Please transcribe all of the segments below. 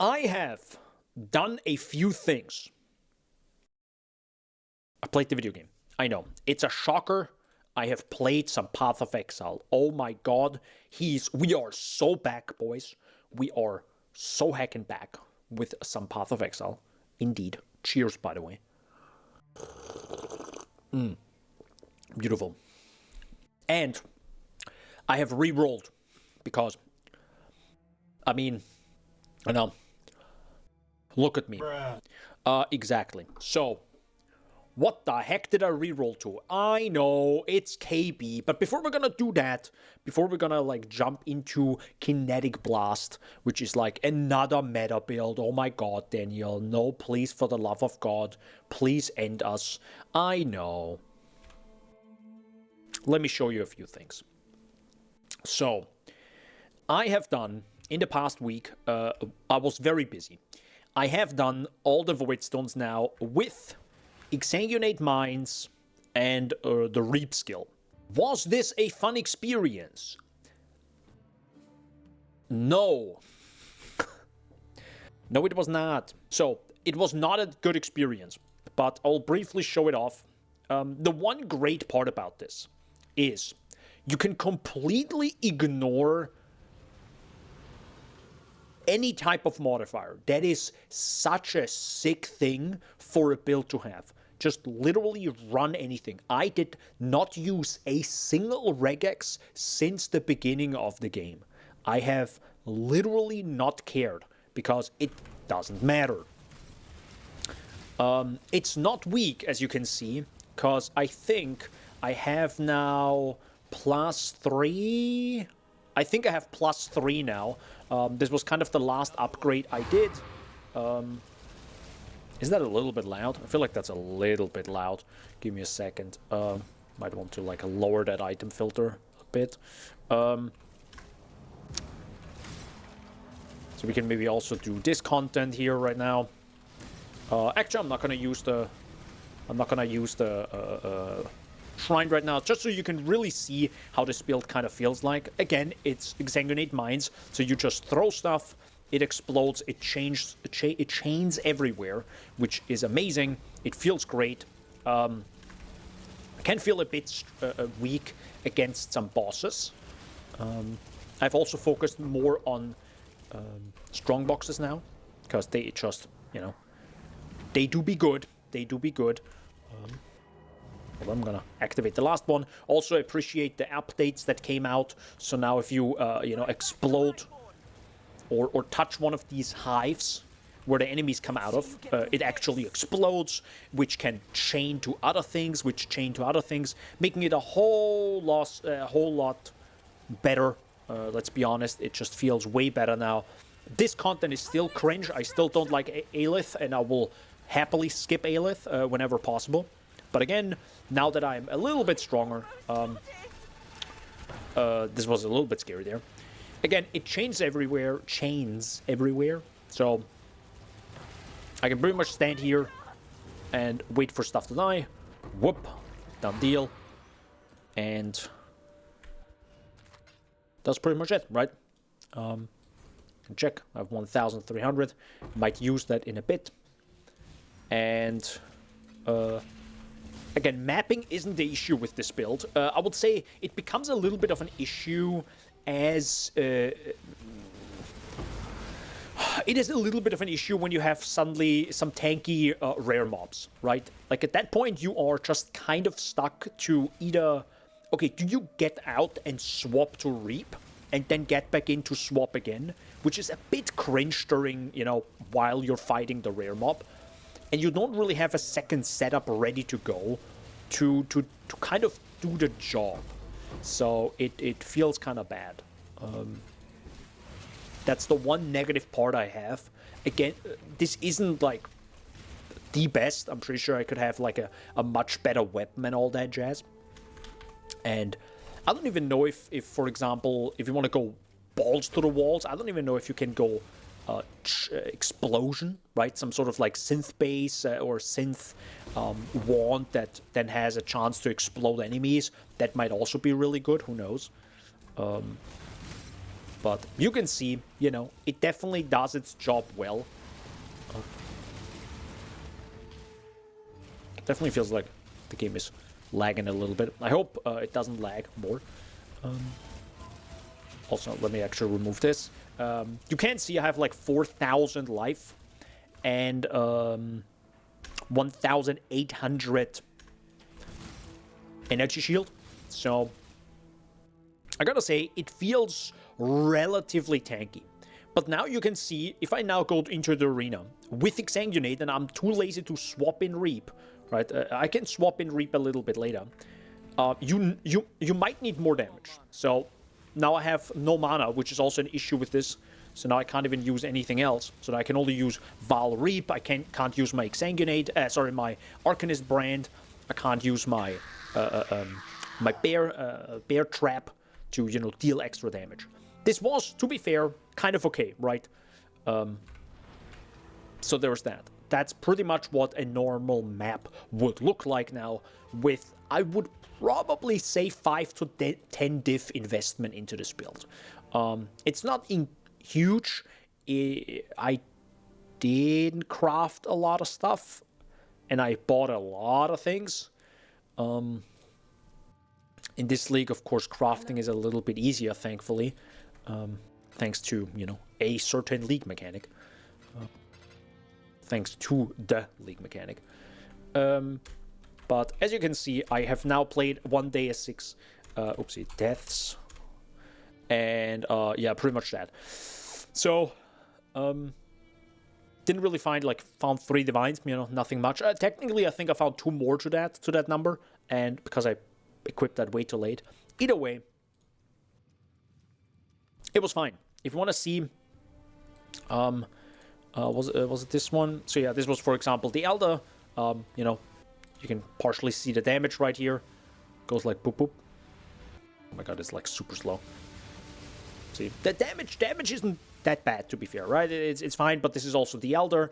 I have done a few things. I played the video game. I know. It's a shocker. I have played some Path of Exile. Oh my god. We are so back, boys. We are so heckin' back with some Path of Exile. Indeed. Cheers, by the way. Beautiful. And I have re-rolled because, I mean, I know. Look at me. Exactly. So, what the heck did I reroll to? I know, it's KB, but before we're gonna do that, before we're gonna, like, jump into Kinetic Blast, which is, like, another meta build, oh my god, Daniel, no, please, for the love of God, please end us. I know. Let me show you a few things. So, I have done, in the past week, I was very busy. I have done all the Voidstones now with Exsanguinate Minds and the Reap skill. Was this a fun experience? No. No, it was not. So, it was not a good experience, but I'll briefly show it off. The one great part about this is you can completely ignore any type of modifier. That is such a sick thing for a build to have. Just literally run anything. I did not use a single regex since the beginning of the game. I have literally not cared because it doesn't matter. It's not weak, as you can see, because I think I have now +3. I think I have +3 now. This was kind of the last upgrade I did. Is that a little bit loud? I feel like that's a little bit loud. Give me a second. Might want to like lower that item filter a bit. So we can maybe also do this content here right now. Actually, I'm not gonna use the shrine right now, just so you can really see how this build kind of feels like. Again, it's Exsanguinate Minds, so you just throw stuff, it explodes, it chains everywhere, which is amazing. It feels great. I can feel a bit weak against some bosses. I've also focused more on strong boxes now, because they just, you know, they do be good. They do be good. Well, I'm gonna activate the last one. Also appreciate the updates that came out. So now if you, you know, explode or touch one of these hives where the enemies come out of, it actually explodes, which can chain to other things, making it a whole lot better. Let's be honest, it just feels way better now. This content is still cringe. I still don't like Aelith, and I will happily skip Aelith whenever possible. But again, now that I'm a little bit stronger, this was a little bit scary there. Again, it chains everywhere, so I can pretty much stand here and wait for stuff to die. Whoop, done deal. And that's pretty much it, right? Check, I have 1,300. Might use that in a bit. And again, mapping isn't the issue with this build. I would say it becomes a little bit of an issue as... it is a little bit of an issue when you have suddenly some tanky rare mobs, right? Like at that point, you are just kind of stuck to either... Okay, do you get out and swap to Reap and then get back in to swap again? Which is a bit cringe during, you know, while you're fighting the rare mob. And you don't really have a second setup ready to go to kind of do the job. So it feels kind of bad. That's the one negative part I have. Again, this isn't like the best. I'm pretty sure I could have like a much better weapon and all that jazz. And I don't even know if for example, if you want to go balls to the walls, I don't even know if you can go explosion, right? Some sort of like synth base or synth wand that then has a chance to explode enemies. That might also be really good. Who knows? But you can see, you know, it definitely does its job well. Definitely feels like the game is lagging a little bit. I hope it doesn't lag more. Also, let me actually remove this. You can see I have like 4,000 life and 1,800 energy shield. So I gotta say, it feels relatively tanky. But now you can see, if I now go into the arena with Exsanguinate and I'm too lazy to swap in Reap, right? I can swap in Reap a little bit later. You might need more damage. So now I have no mana, which is also an issue with this. So now I can't even use anything else. So now I can only use Val Reap. I can't use my Exsanguinate. My Arcanist brand. I can't use my my bear trap to, you know, deal extra damage. This was, to be fair, kind of okay, right? So there's that. That's pretty much what a normal map would look like now, with, I would probably say, 5 to 10 diff investment into this build. It's not huge. I did craft a lot of stuff, and I bought a lot of things. In this league, of course, crafting is a little bit easier, thankfully, thanks to, you know, a certain league mechanic. Thanks to the league mechanic. But as you can see, I have now played 1 day as 6 deaths. And yeah, pretty much that. So, didn't really found 3 divines, you know, nothing much. Technically, I think I found 2 more to that number, and because I equipped that way too late. Either way, it was fine. If you want to see, was it this one? So yeah, this was, for example, the Elder. You know, you can partially see the damage right here. Goes like boop boop. Oh my god, it's like super slow. See, the damage isn't that bad, to be fair, right? It's fine, but this is also the Elder.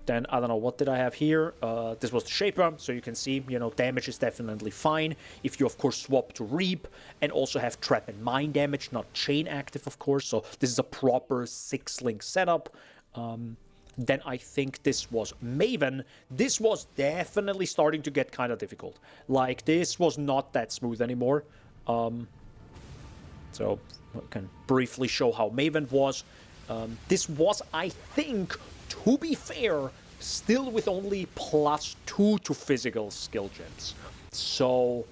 Then, I don't know, what did I have here? This was the Shaper, so you can see, you know, damage is definitely fine. If you, of course, swap to Reap, and also have Trap and Mine damage, not Chain active, of course, so this is a proper 6-link setup. Then I think this was Maven. This was definitely starting to get kind of difficult. Like, this was not that smooth anymore. So, I can briefly show how Maven was. This was, I think, to be fair, still with only +2 to physical skill gems. So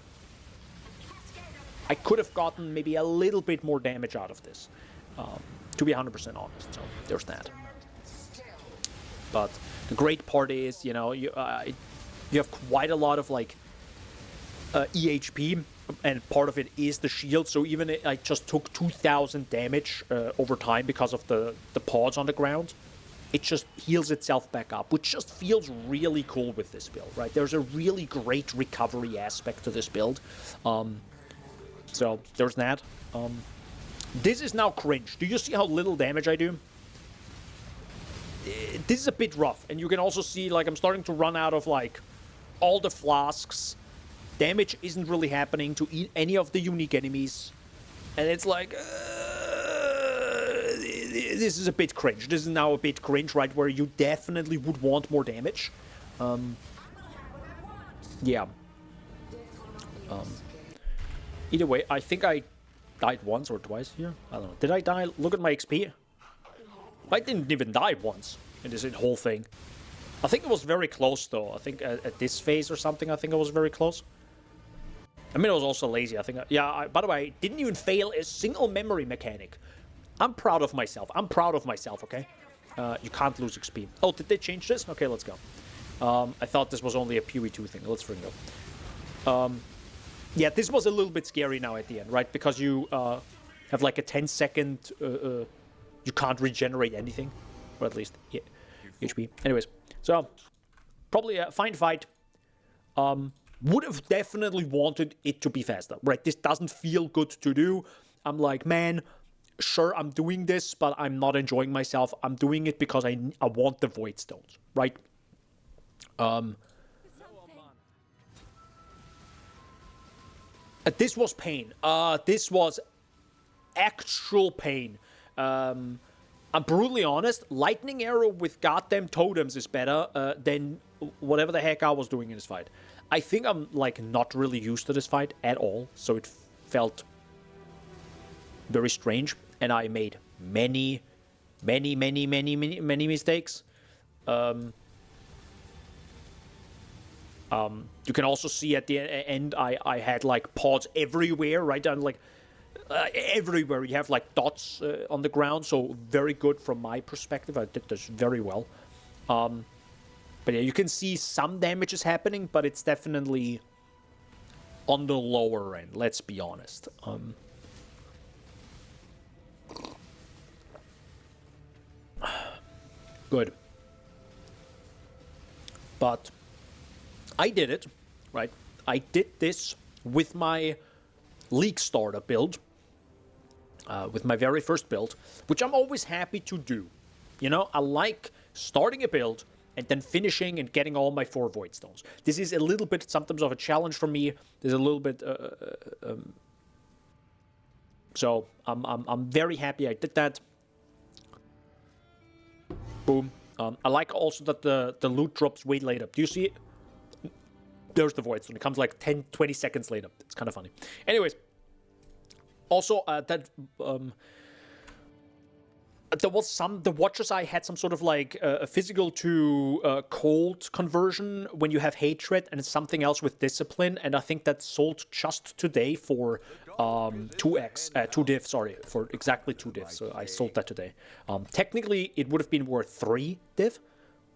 I could have gotten maybe a little bit more damage out of this, to be 100% honest. So there's that. But the great part is, you know, you have quite a lot of EHP, and part of it is the shield. So even I just took 2,000 damage over time because of the pause on the ground. It just heals itself back up, which just feels really cool with this build, right? There's a really great recovery aspect to this build. So there's that. This is now cringe. Do you see how little damage I do? This is a bit rough, and you can also see, I'm starting to run out of, all the flasks. Damage isn't really happening to any of the unique enemies. And it's this is a bit cringe. This is now a bit cringe, right? Where you definitely would want more damage. Yeah. Either way, I think I died once or twice here. I don't know. Did I die? Look at my XP. I didn't even die once in this whole thing. I think it was very close, though. I think at this phase or something, I think it was very close. I mean, I was also lazy. I think, by the way, I didn't even fail a single memory mechanic. I'm proud of myself. I'm proud of myself, okay? You can't lose XP. Oh, did they change this? Okay, let's go. I thought this was only a PoE2 thing. Let's bring it up. Yeah, this was a little bit scary now at the end, right? Because you have a 10-second... you can't regenerate anything. Or at least, yeah, HP. Anyways, so, probably a fine fight. Would have definitely wanted it to be faster, right? This doesn't feel good to do. I'm like, man, sure, I'm doing this, but I'm not enjoying myself. I'm doing it because I want the Void Stones, right? This was pain. This was actual pain. I'm brutally honest, Lightning Arrow with goddamn totems is better than whatever the heck I was doing in this fight. I think I'm, like, not really used to this fight at all, so it felt very strange, and I made many mistakes. You can also see at the end I had, like, pods everywhere, right? And, like, everywhere you have, like, dots on the ground, so very good from my perspective. I did this very well. But yeah, you can see some damage is happening, but it's definitely on the lower end, let's be honest. Good. But I did it, right? I did this with my League Starter build, with my very first build, which I'm always happy to do. You know, I like starting a build and then finishing and getting all my 4 Void Stones. This is a little bit sometimes of a challenge for me. There's a little bit... so I'm very happy I did that. Boom. I like also that the loot drops way later. Do you see it? There's the Void Stone. It comes like 10-20 seconds later. It's kind of funny. Anyways. Also, there was the Watchers Eye had some sort of like a physical to cold conversion when you have Hatred, and it's something else with Discipline, and I think that sold just today for 2 div, sorry, for exactly 2 div, so I sold that today. Technically, it would have been worth 3 div,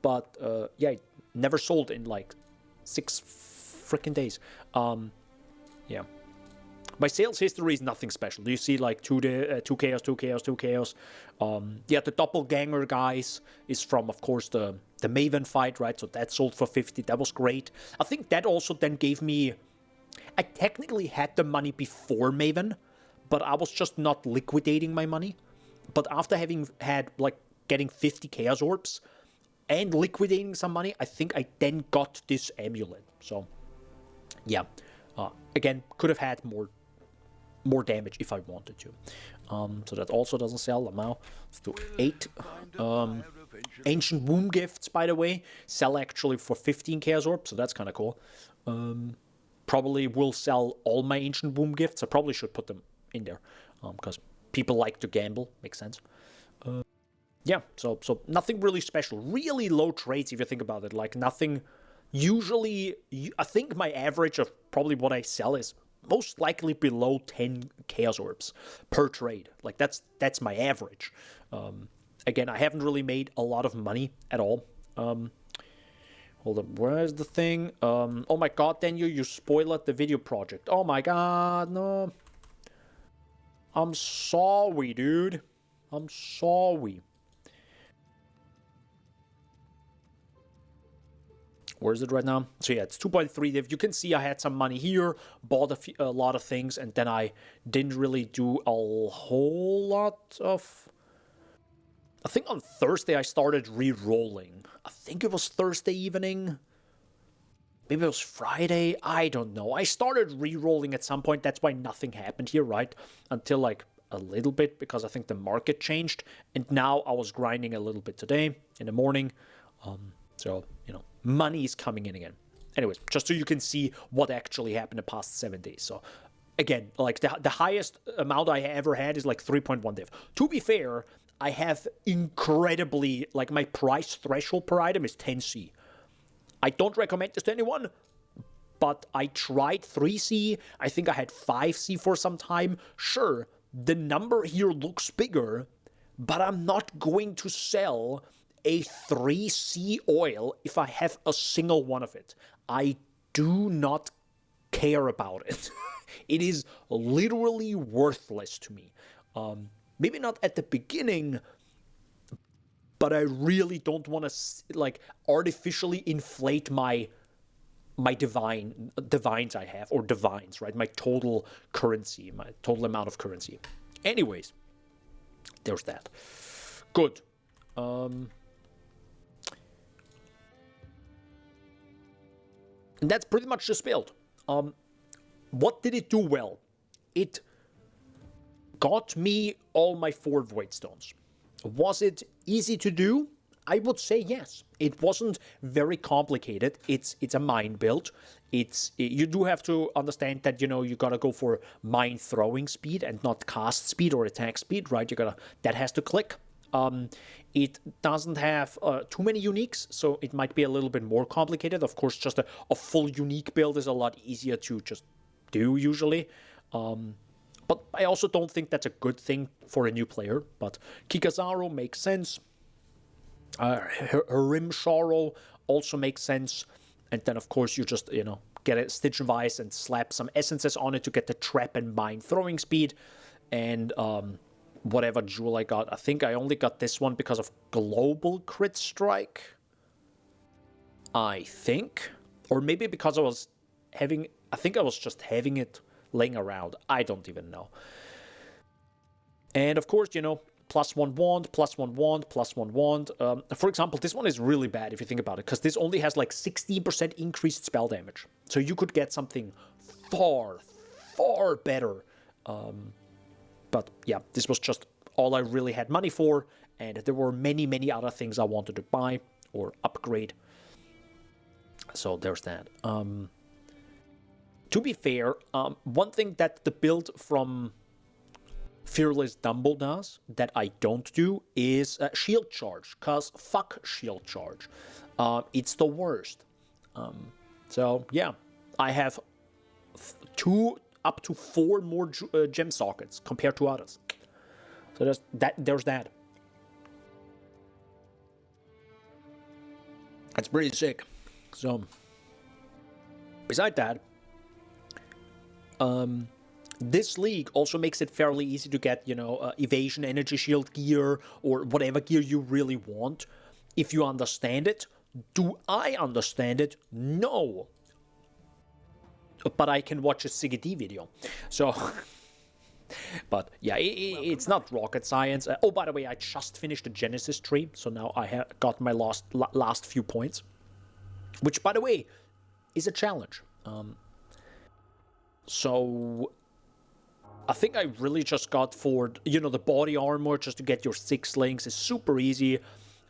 but yeah, it never sold in like 6 freaking days. Yeah. My sales history is nothing special. Do you see like 2 chaos, 2 chaos, 2 chaos? Yeah, the doppelganger guys is from, of course, the Maven fight, right? So that sold for 50. That was great. I think that also then gave me... I technically had the money before Maven, but I was just not liquidating my money. But after having had, like, getting 50 chaos orbs and liquidating some money, I think I then got this amulet. So, yeah. Again, could have had more damage if I wanted to. So that also doesn't sell. Now let's do 8. Ancient Womb Gifts, by the way, sell actually for 15 Chaos Orbs, so that's kind of cool. Probably will sell all my Ancient Womb Gifts. I probably should put them in there because people like to gamble. Makes sense. Yeah, so nothing really special. Really low trades if you think about it. Like nothing. Usually, I think my average of probably what I sell is most likely below 10 Chaos Orbs per trade. Like, that's my average. Again, I haven't really made a lot of money at all. Hold up, where's the thing? Oh my god, Daniel, you spoiled the video project. Oh my god, no. I'm sorry, dude. I'm sorry. Where is it right now? So yeah, it's 2.3 div. You can see I had some money here, bought a lot of things, and then I didn't really do a whole lot of... I think on Thursday I started re-rolling. I think it was Thursday evening. Maybe it was Friday. I don't know. I started re-rolling at some point. That's why nothing happened here, right? Until like a little bit, because I think the market changed. And now I was grinding a little bit today in the morning. So, you know, money is coming in again. Anyways, just so you can see what actually happened the past 7 days. So, again, like the highest amount I ever had is like 3.1 div. To be fair, I have incredibly, like my price threshold per item is 10C. I don't recommend this to anyone, but I tried 3C. I think I had 5C for some time. Sure, the number here looks bigger, but I'm not going to sell a 3C oil if I have a single one of it. I do not care about it. It is literally worthless to me. Maybe not at the beginning, but I really don't want to like artificially inflate my divines I have, or divines, right? My total currency, my total amount of currency. Anyways, there's that. Good. And that's pretty much just build. What did it do well? It got me all my 4 Void Stones. Was it easy to do? I would say yes. It wasn't very complicated. It's a mine build. You do have to understand that, you know, you gotta go for mine throwing speed and not cast speed or attack speed, right? That has to click. It doesn't have too many uniques, so it might be a little bit more complicated. Of course, just a full unique build is a lot easier to just do usually. But I also don't think that's a good thing for a new player. But Kikazaru makes sense. Harim Sharo also makes sense. And then, of course, you just, you know, get a Stitch Vice and slap some essences on it to get the trap and mine throwing speed. And whatever jewel I got. I think I only got this one because of Global Crit Strike. I think. Or maybe because I was having... I think I was just having it laying around. I don't even know. And of course, you know, +1 wand, +1 wand, +1 wand. For example, this one is really bad if you think about it, because this only has like 16% increased spell damage. So you could get something far, far better. But yeah, this was just all I really had money for. And there were many, many other things I wanted to buy or upgrade. So there's that. To be fair, one thing that the build from Fearless Danbo does that I don't do is shield charge, because fuck shield charge. It's the worst. So yeah, I have 2 up to 4 more gem sockets compared to others. So there's that. That's pretty sick. So beside that, this league also makes it fairly easy to get, you know, evasion, energy shield gear, or whatever gear you really want, if you understand it. Do I understand it? No. But I can watch a CGD video. So, but yeah, it's not rocket science. Oh, by the way, I just finished the Genesis tree, so now I have got my last few points, which, by the way, is a challenge. So I think I really just got for, you know, the body armor just to get your 6 links is super easy.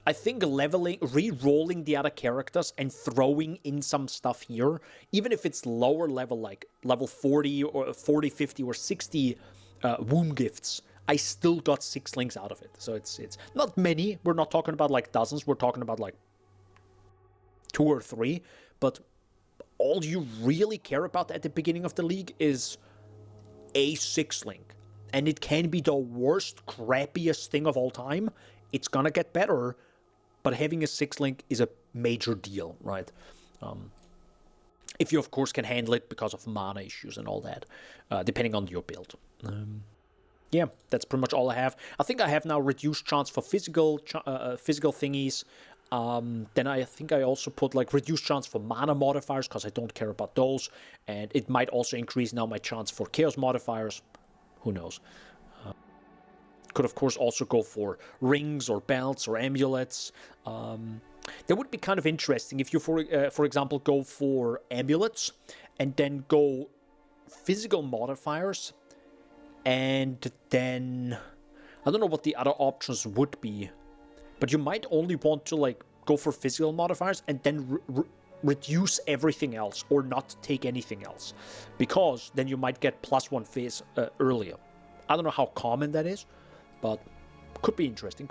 I think re-rolling the other characters and throwing in some stuff here, even if it's lower level, like level 40 or 40, 50 or 60 womb gifts, I still got 6 links out of it. So it's not many. We're not talking about like dozens. We're talking about like 2 or 3. But all you really care about at the beginning of the league is a 6 link. And it can be the worst, crappiest thing of all time. It's gonna get better, but having a 6 link is a major deal, right? If you, of course, can handle it because of mana issues and all that, depending on your build. Yeah, that's pretty much all I have. I think I have now reduced chance for physical thingies. Then I think I also put like reduced chance for mana modifiers because I don't care about those. And it might also increase now my chance for chaos modifiers. Who knows? Could, of course, also go for rings or belts or amulets. That would be kind of interesting if you, for example, go for amulets and then go physical modifiers. And then, I don't know what the other options would be. But you might only want to like go for physical modifiers and then reduce everything else or not take anything else. Because then you might get +1 phase earlier. I don't know how common that is. But could be interesting,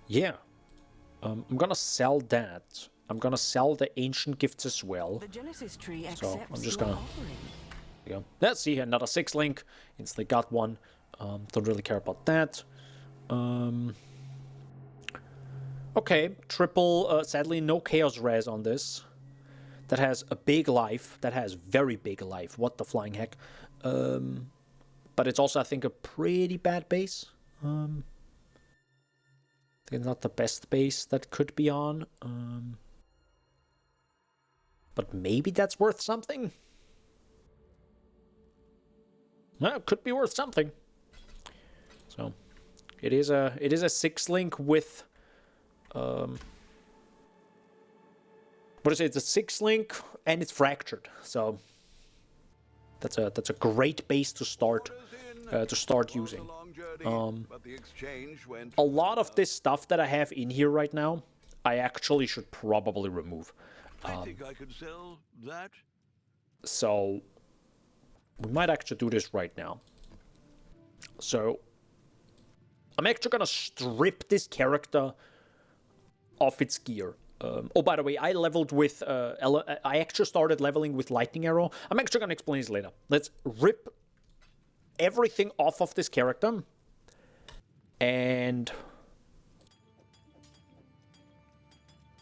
yeah. I'm gonna sell that. I'm gonna sell the ancient gifts as well. The Genesis tree so I'm just gonna... There you go. Let's see here, another 6 link. Instantly got one. Don't really care about that. Okay, triple, sadly no chaos res on this. That has a big life. That has very big life. What the flying heck. But it's also, I think, a pretty bad base. I think it's not the best base that could be on. But maybe that's worth something. Well, it could be worth something. So, it is a 6 link with, what is it? It's a 6 link and it's fractured. So, That's a great base to start using. A lot of this stuff that I have in here right now, I actually should probably remove. I think I could sell that. So we might actually do this right now. So I'm actually gonna strip this character of its gear. Oh, by the way, I leveled with I actually started leveling with Lightning Arrow. I'm actually gonna explain this later. Let's rip everything off of this character and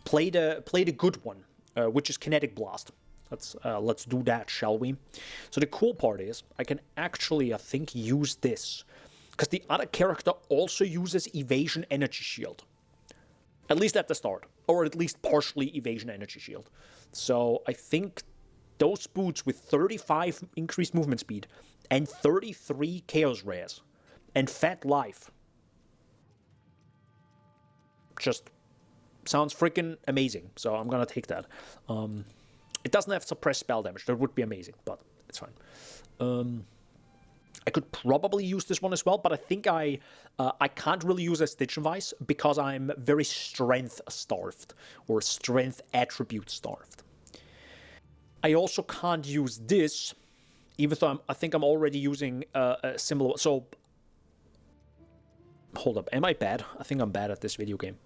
play the good one, which is Kinetic Blast. Let's do that, shall we? So the cool part is I can actually, I think, use this because the other character also uses Evasion Energy Shield, at least at the start, or at least partially Evasion Energy Shield. So I think those boots with 35 increased movement speed and 33 Chaos Rares and Fat Life just sounds freaking amazing. So I'm gonna take that. It doesn't have suppressed spell damage. That would be amazing, but it's fine. I could probably use this one as well, but I think I can't really use a Stitch Vice because I'm very strength starved or strength attribute starved. I also can't use this, even though I think I'm already using a similar. So hold up, am I bad? I think I'm bad at this video game.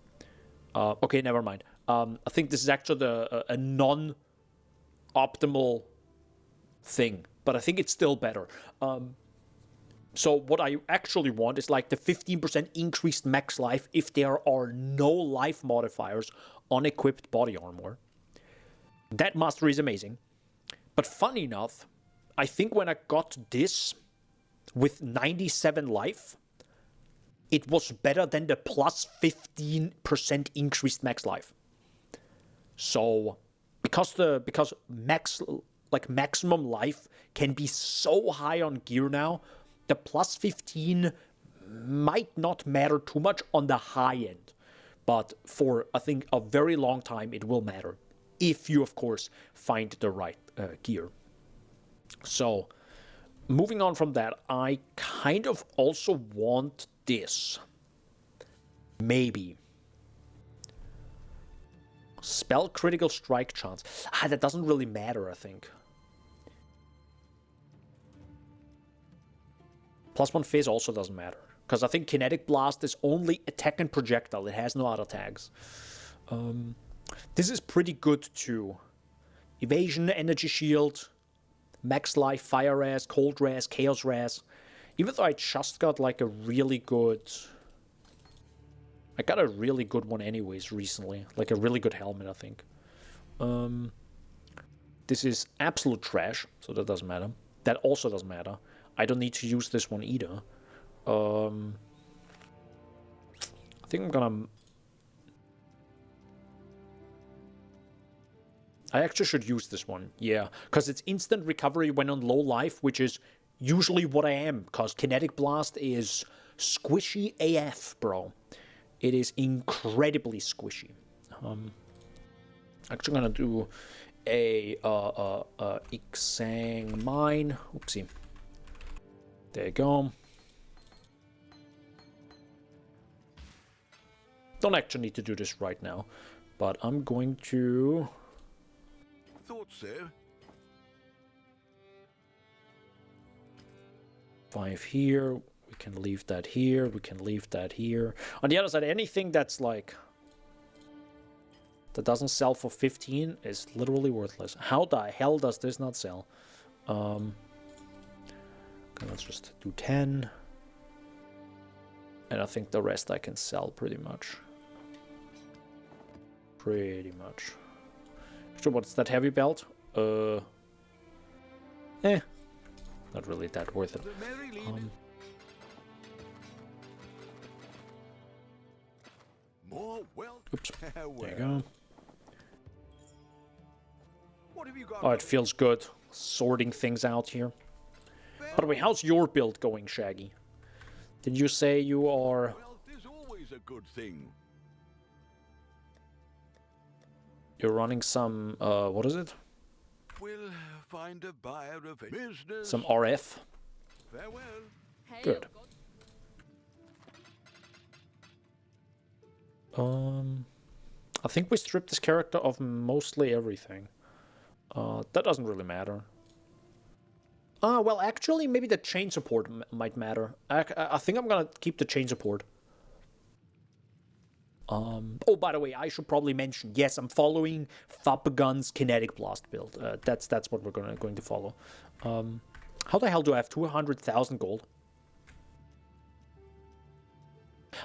Okay, never mind. I think this is actually a non-optimal thing, but I think it's still better. So what I actually want is like the 15% increased max life if there are no life modifiers on equipped body armor. That mastery is amazing. But funny enough, I think when I got this with 97 life, it was better than the plus 15% increased max life. So because maximum life can be so high on gear now, the plus 15 might not matter too much on the high end. But for, I think, a very long time, it will matter. If you, of course, find the right gear. So, moving on from that, I kind of also want this. Maybe. Spell critical strike chance. That doesn't really matter, I think. +1 phase also doesn't matter. Because I think Kinetic Blast is only attack and projectile. It has no other tags. This is pretty good too. Evasion, Energy Shield, Max Life, Fire Res, Cold Res, Chaos Res. Even though I just got like a really good... I got a really good one anyways recently. Like a really good helmet, I think. This is absolute trash, so that doesn't matter. That also doesn't matter. I don't need to use this one either. I think I'm gonna... I actually should use this one, yeah. Because it's instant recovery when on low life, which is usually what I am. Because Kinetic Blast is squishy AF, bro. It is incredibly squishy. Actually gonna do a Exang Mine. Oopsie. There you go. Don't actually need to do this right now, but I'm going to... Thought so. 5 here. We can leave that here. We can leave that here. On the other side, anything that's like... that doesn't sell for 15 is literally worthless. How the hell does this not sell? Okay, let's just do 10. And I think the rest I can sell pretty much. Pretty much. So what's that heavy belt? Not really that worth it. Oops. There you go. Oh, it feels good sorting things out here. By the way, how's your build going, Shaggy? Did you say you are... Wealth is always a good thing. You're running some, what is it? we'll find a buyer of it. Business. Some RF. Farewell. Good. I think we stripped this character of mostly everything. That doesn't really matter. Well, actually, maybe the chain support might matter. I think I'm gonna keep the chain support. Oh, by the way, I should probably mention, yes, I'm following Fapagun's kinetic blast build. That's what we're going to follow. How the hell do I have 200,000 gold?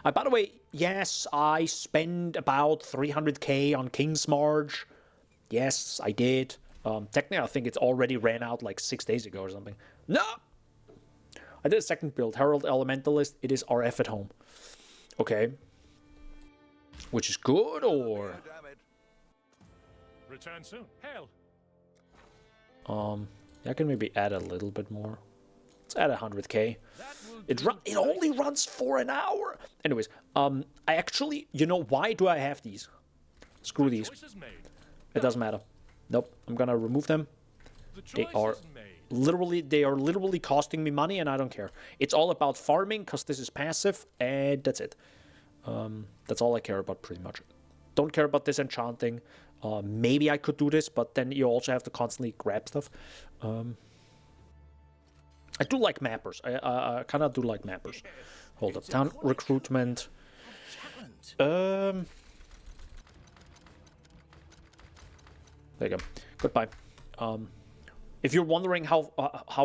By the way, yes, I spend about 300k on King's March. Yes, I did. Technically, I think it's already ran out like 6 days ago or something. No! I did a second build, Herald Elementalist. It is RF at home. Okay. Which is good, or... Return soon. Hail. I can maybe add a little bit more. Let's add 100k. It only runs for an hour. Anyways, I actually, you know, why do I have these? Screw these. It doesn't matter. Nope, I'm gonna remove them. They are literally costing me money, and I don't care. It's all about farming, because this is passive, and that's it. That's all I care about, pretty much. Don't care about disenchanting. Maybe I could do this, but then you also have to constantly grab stuff. I do like mappers. I kind of do like mappers. Hold up. Town recruitment. There you go. Goodbye. If you're wondering how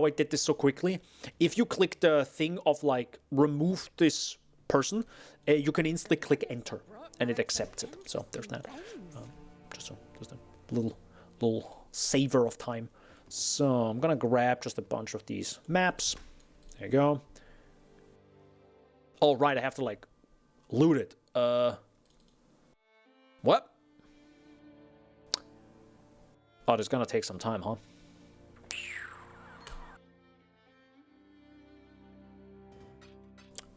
I did this so quickly, if you click the thing of like remove this person, you can instantly click enter and it accepts it. So there's that. Just a little saver of time. So I'm gonna grab just a bunch of these maps. There you go. Oh right, I have to like loot it. What? Oh, it's gonna take some time, huh?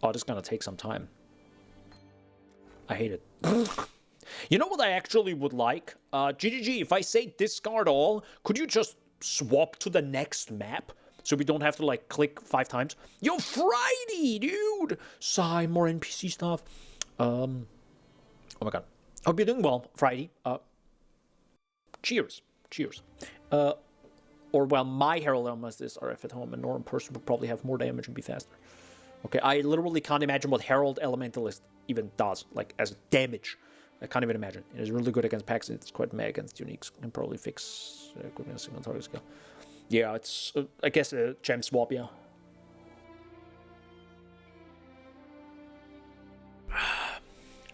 Oh, this is gonna take some time. I hate it. You know what I actually would like? GGG, if I say discard all, could you just swap to the next map? So we don't have to, like, click 5 times? Yo, Friday, dude! Sigh, more NPC stuff. Oh my god. Hope you're doing well, Friday. Cheers. Cheers. Or, well, my Herald Elmas is RF at home, and normal person would probably have more damage and be faster. Okay, I literally can't imagine what Herald Elementalist even does, like, as damage. I can't even imagine. It is really good against packs. It's quite mad against uniques. Can probably fix equipment single target skill. Yeah, it's, I guess, a gem swap, yeah.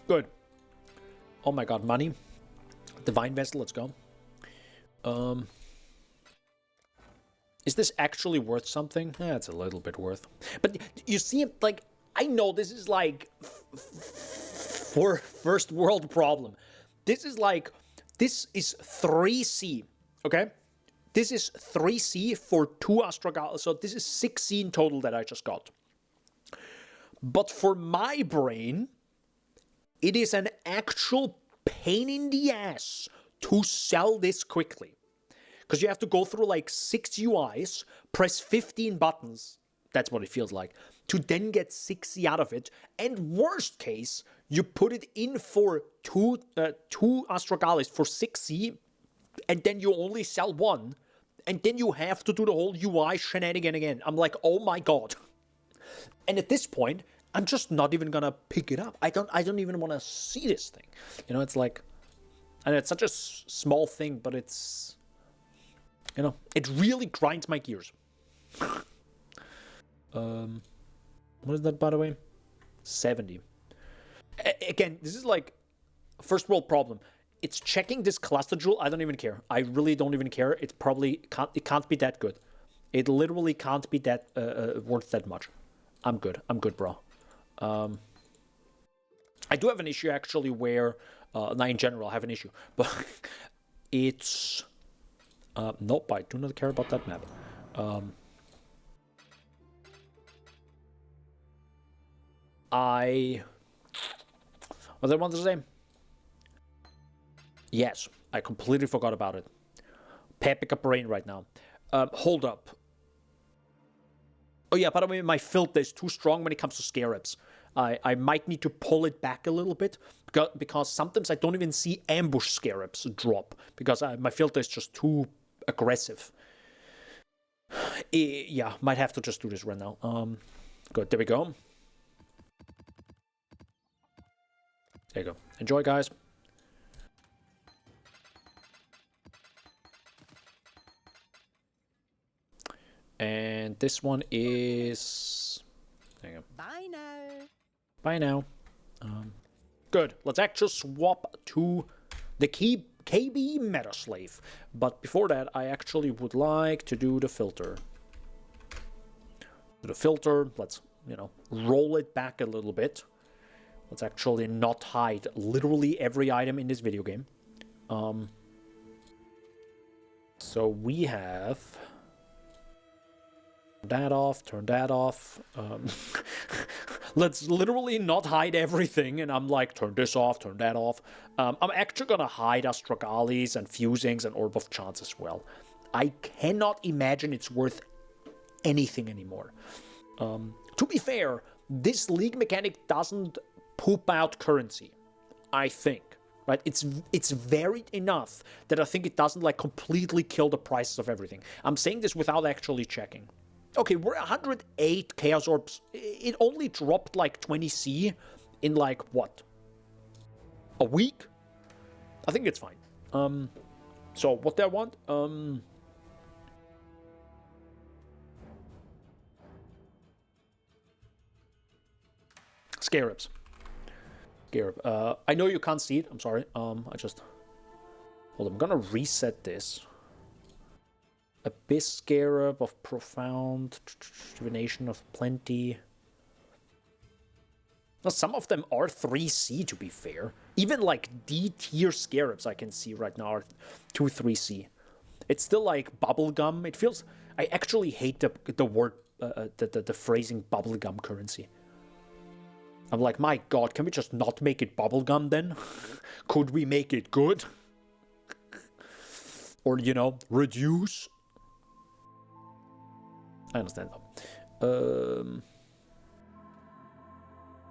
Good. Oh my god, money. Divine Vessel, let's go. Is this actually worth something? Yeah, it's a little bit worth. But you see, like, I know this is like for first world problem. This is like, this is 3C, okay? This is 3C for 2 Astragal, so this is 6C in total that I just got. But for my brain, it is an actual pain in the ass to sell this quickly. Because you have to go through like 6 UIs, press 15 buttons, that's what it feels like, to then get 6C out of it. And worst case, you put it in for two Astragalis for 6C, and then you only sell 1, and then you have to do the whole UI shenanigan again. I'm like, oh my god. And at this point, I'm just not even gonna pick it up. I don't even want to see this thing. You know, it's like, and it's such a small thing, but it's, you know, it really grinds my gears. What is that, by the way? 70. Again, this is like first world problem. It's checking this cluster jewel. I don't even care. I really don't even care. It's probably can't be that good. It literally can't be that worth that much. I'm good. I'm good, bro. I do have an issue actually where, not in general, I have an issue, but it's, nope, I do not care about that map. What did I want to say? Yes, I completely forgot about it. Pick a brain right now. Hold up. Oh yeah, by the way, my filter is too strong when it comes to scarabs. I might need to pull it back a little bit because sometimes I don't even see ambush scarabs drop because my filter is just too aggressive. Yeah, might have to just do this right now. Good, there we go. There you go. Enjoy, guys. And this one is... There you go. Bye now. Bye now. Good. Let's actually swap to the KB Meta Slave. But before that, I actually would like to do the filter. The filter, let's, roll it back a little bit. Let's actually not hide literally every item in this video game. So we have... that off, turn that off. Let's literally not hide everything, and I'm like, turn this off, turn that off. I'm actually gonna hide Astragalis and Fusings and Orb of Chance as well. I cannot imagine it's worth anything anymore. To be fair, this league mechanic doesn't poop out currency, I think. Right? It's varied enough that I think it doesn't like completely kill the prices of everything. I'm saying this without actually checking. Okay, we're 108 Chaos Orbs. It only dropped like 20C in like, what? A week? I think it's fine. So what do I want? Scarabs. Scarab. I know you can't see it. I'm sorry. Hold on, I'm gonna reset this. Abyss Scarab of Profound, Divination of Plenty. Now, some of them are 3C, to be fair. Even like D-tier Scarabs I can see right now are 2-3C. It's still like bubblegum. It feels... I actually hate the word, the phrasing bubblegum currency. I'm like, my god, can we just not make it bubblegum then? Could we make it good? Or, reduce? I understand though.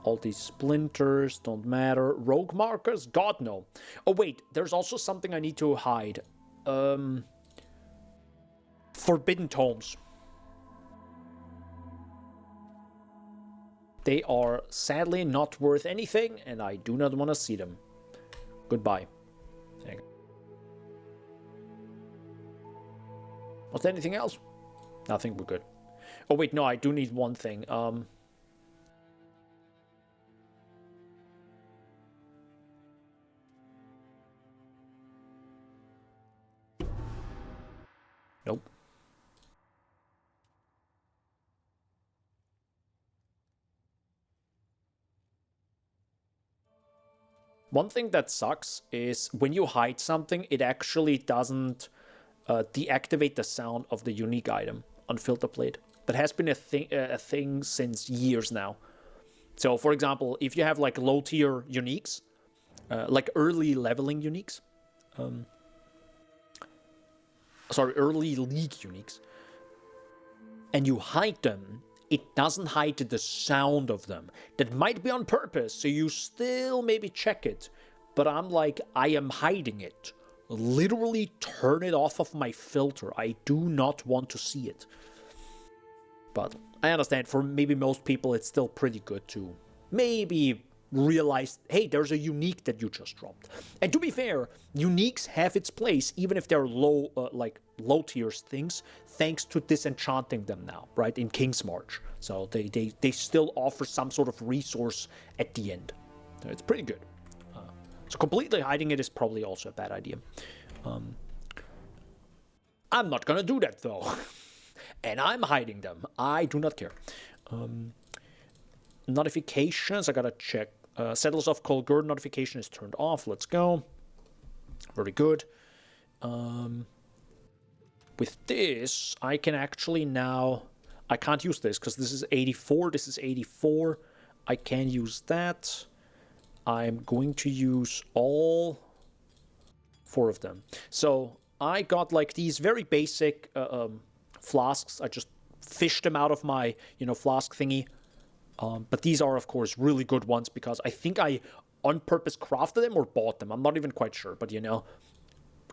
All these splinters don't matter. Rogue markers? God, no. Oh, wait. There's also something I need to hide. Forbidden tomes. They are sadly not worth anything, and I do not want to see them. Goodbye. There you go. Was there anything else? I think we're good. Oh wait, no, I do need one thing. Nope. One thing that sucks is when you hide something, it actually doesn't deactivate the sound of the unique item on filter plate. That has been a thing since years now. So, for example, if you have like low tier uniques, like early leveling uniques, early league uniques, and you hide them, it doesn't hide the sound of them. That might be on purpose, so you still maybe check it. But I'm like, I am hiding it. Literally turn it off of my filter. I do not want to see it. But I understand for maybe most people it's still pretty good to maybe realize, hey, there's a unique that you just dropped. And to be fair, uniques have its place even if they're low tier things, thanks to disenchanting them now, right, in King's March. So they still offer some sort of resource at the end. It's pretty good. So completely hiding it is probably also a bad idea. I'm not gonna do that though. And I'm hiding them. I do not care. Notifications, I gotta check. Settlers of Colgurd notification is turned off. Let's go. Very good. With this, I can actually now... I can't use this because this is 84. This is 84. I can use that. I'm going to use all 4 of them. So I got like these very basic flasks. I just fished them out of my, flask thingy. But these are, of course, really good ones because I think I on purpose crafted them or bought them. I'm not even quite sure, but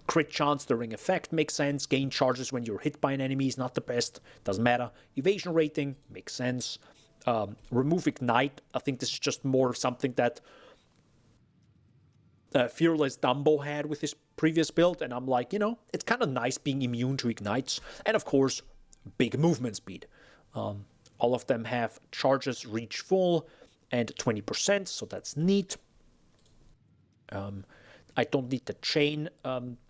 crit chance during effect makes sense. Gain charges when you're hit by an enemy is not the best. Doesn't matter. Evasion rating makes sense. Remove ignite. I think this is just more something that Fearless Danbo had with his previous build, and I'm like, it's kind of nice being immune to ignites. And of course, big movement speed. All of them have charges reach full and 20%, so that's neat. I don't need the chain.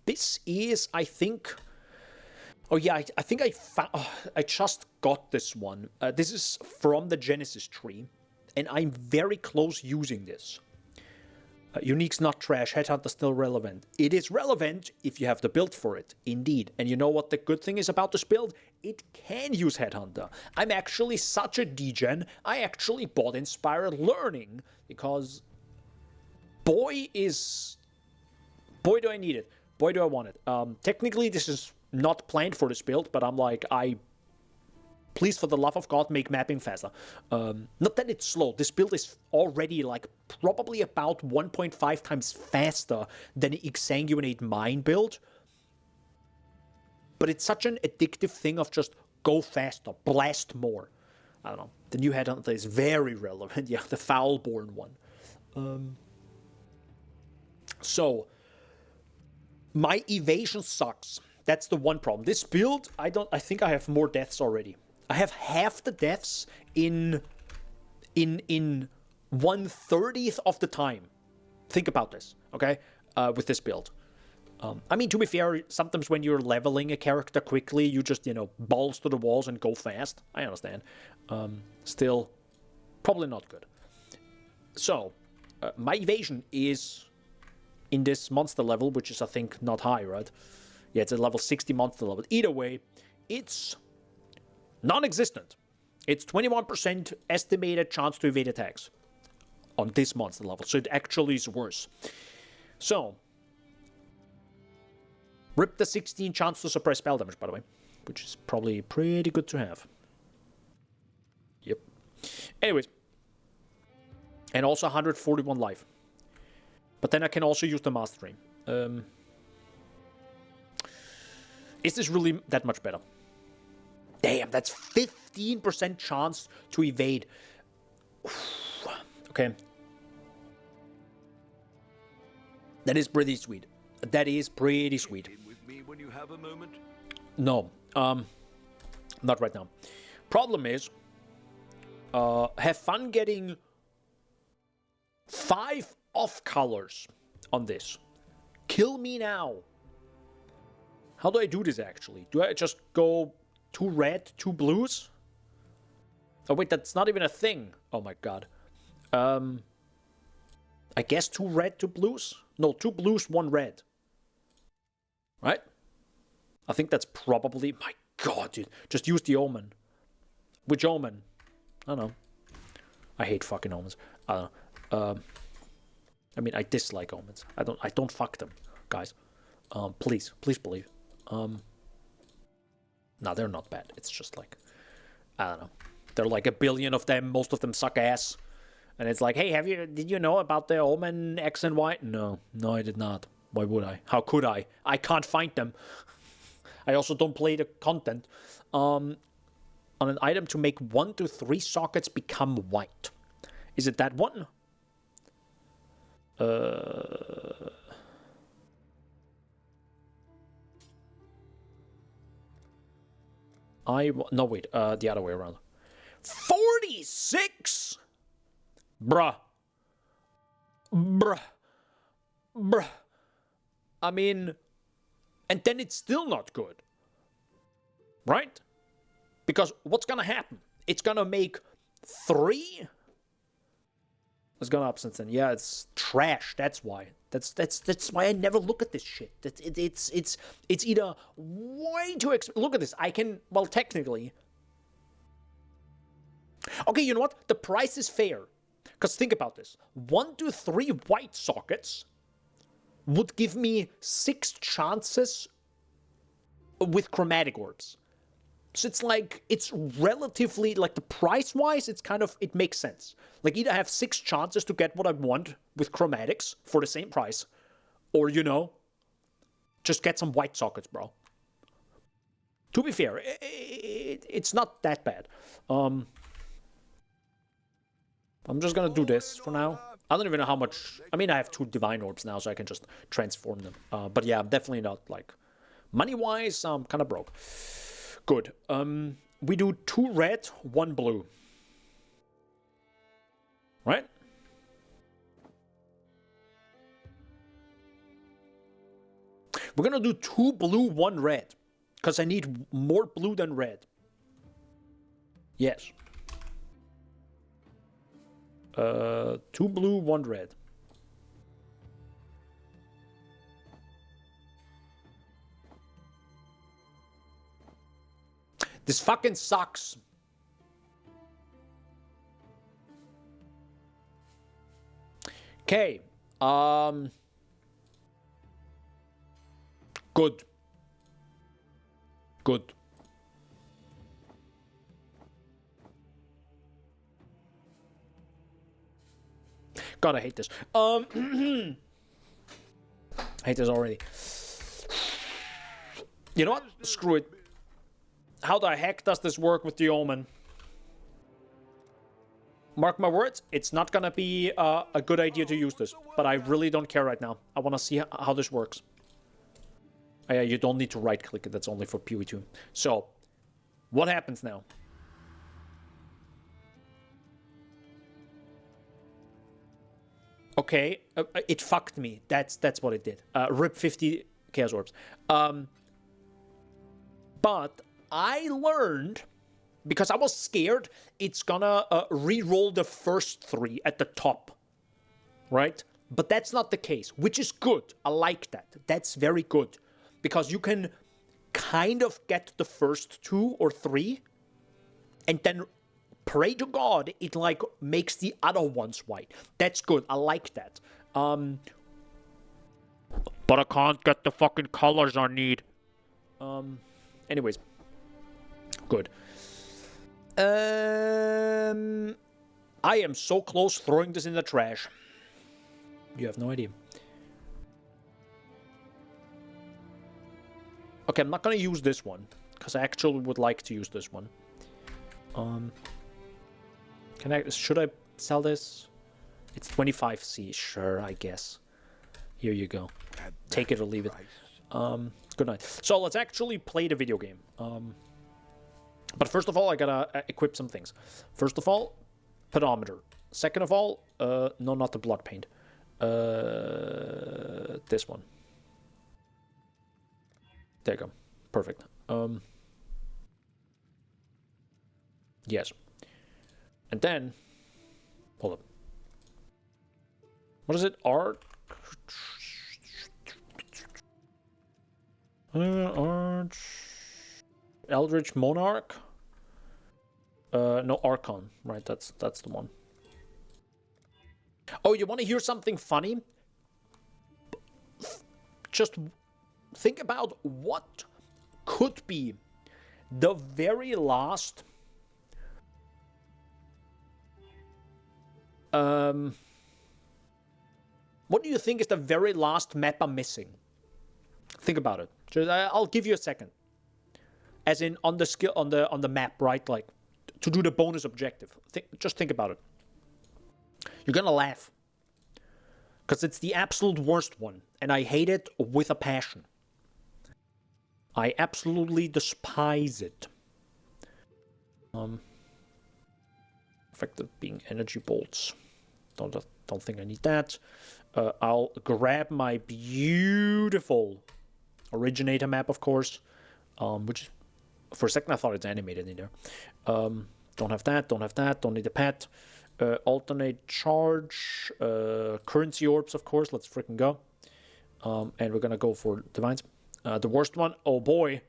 This is, I think... Oh yeah, I think I just got this one. This is from the Genesis tree, and I'm very close using this. Unique's not trash, Headhunter's still relevant. It is relevant if you have the build for it, indeed. And you know what the good thing is about this build? It can use Headhunter. I'm actually such a degen, I actually bought Inspired Learning, because boy do I need it. Boy do I want it. Technically, this is not planned for this build, but I'm like, please, for the love of God, make mapping faster. Not that it's slow. This build is already like probably about 1.5 times faster than the Exsanguinate Mine build. But it's such an addictive thing of just go faster, blast more. I don't know. The new Headhunter is very relevant. Yeah, the Foulborn one. So, my evasion sucks. That's the one problem. This build, I think I have more deaths already. I have half the deaths in 1/30th of the time. Think about this, okay? With this build. I mean, to be fair, sometimes when you're leveling a character quickly, you just, balls to the walls and go fast. I understand. Still, probably not good. So, my evasion is in this monster level, which is, I think, not high, right? Yeah, it's a level 60 monster level. Either way, it's non-existent. It's 21% estimated chance to evade attacks on this monster level. So it actually is worse. So, rip the 16 chance to suppress spell damage, by the way. Which is probably pretty good to have. Yep. Anyways. And also 141 life. But then I can also use the Mastery. Is this really that much better? Damn, that's 15% chance to evade. Okay. That is pretty sweet. That is pretty sweet. With me when you have a moment. No. Not right now. Problem is, have fun getting 5 off colors on this. Kill me now. How do I do this actually? Do I just go 2 red, 2 blues? Oh wait, that's not even a thing. Oh my god. I guess 2 red, 2 blues? No, 2 blues, 1 red. Right? I think that's probably... My god, dude. Just use the Omen. Which Omen? I don't know. I hate fucking Omens. I don't know. I mean, I dislike Omens. I don't fuck them, guys. Please believe. No, they're not bad. It's just like, I don't know. There are like a billion of them. Most of them suck ass. And it's like, hey, did you know about the Omen X and Y? No, I did not. Why would I? How could I? I can't find them. I also don't play the content. On an item to make 1 to 3 sockets become white. Is it that one? No, wait, the other way around. 46? Bruh. I mean, and then it's still not good. Right? Because what's gonna happen? It's gonna make 3? It's gone up since then. Yeah, it's trash. That's why. That's why I never look at this shit. It's either way too expensive. Look at this. I can, well, technically. Okay, you know what? The price is fair. Because think about this. 1 to 3 white sockets would give me 6 chances with chromatic orbs. So it's like, it's relatively, like the price-wise, it's kind of, it makes sense. Like either have 6 chances to get what I want with chromatics for the same price, or, you know, just get some white sockets, bro. To be fair, it's not that bad. I'm just gonna do this for now. I don't even know how much, I mean, I have 2 divine orbs now, so I can just transform them. But yeah, I'm definitely not, like, money-wise, I'm kind of broke. Good. We do 2 red, 1 blue. Right? We're gonna do 2 blue, 1 red. Because I need more blue than red. Yes. 2 blue, 1 red. This fucking sucks. Okay. Good. Good. God, I hate this. I hate this already. You know what? Screw it. How the heck does this work with the Omen? Mark my words, it's not gonna be a good idea to use this. But I really don't care right now. I want to see how this works. Yeah, you don't need to right-click it. That's only for PoE2. So, what happens now? Okay, it fucked me. That's what it did. Rip 50 Chaos Orbs. But I learned, because I was scared, it's gonna re-roll the first 3 at the top. Right? But that's not the case, which is good. I like that. That's very good. Because you can kind of get the first 2 or 3, and then pray to God it like makes the other ones white. That's good. I like that. But I can't get the fucking colors I need. Anyways, good. I am so close throwing this in the trash. You have no idea. Okay, I'm not gonna use this one, because I actually would like to use this one. Should I sell this? It's 25C, sure, I guess. Here you go. Take it or leave it. Good night. So let's actually play the video game. But first of all, I gotta equip some things. First of all, pedometer. Second of all, no, not the blood paint. This one. There you go. Perfect. Yes. And then, hold up. What is it? Art? Arch? Eldritch Monarch? No, Archon. Right, that's the one. Oh, you want to hear something funny? Just think about what could be the very last what do you think is the very last map I'm missing? Think about it. I'll give you a second. As in on the skill on the map, right? Like to do the bonus objective. Just think about it. You're gonna laugh. Because it's the absolute worst one. And I hate it with a passion. I absolutely despise it. Effective being energy bolts. Don't think I need that. I'll grab my beautiful originator map, of course. Which, for a second, I thought it's animated in there. Don't have that. Don't have that. Don't need a pet. Alternate charge. Currency orbs, of course. Let's freaking go. And we're gonna go for divines. The worst one, oh boy.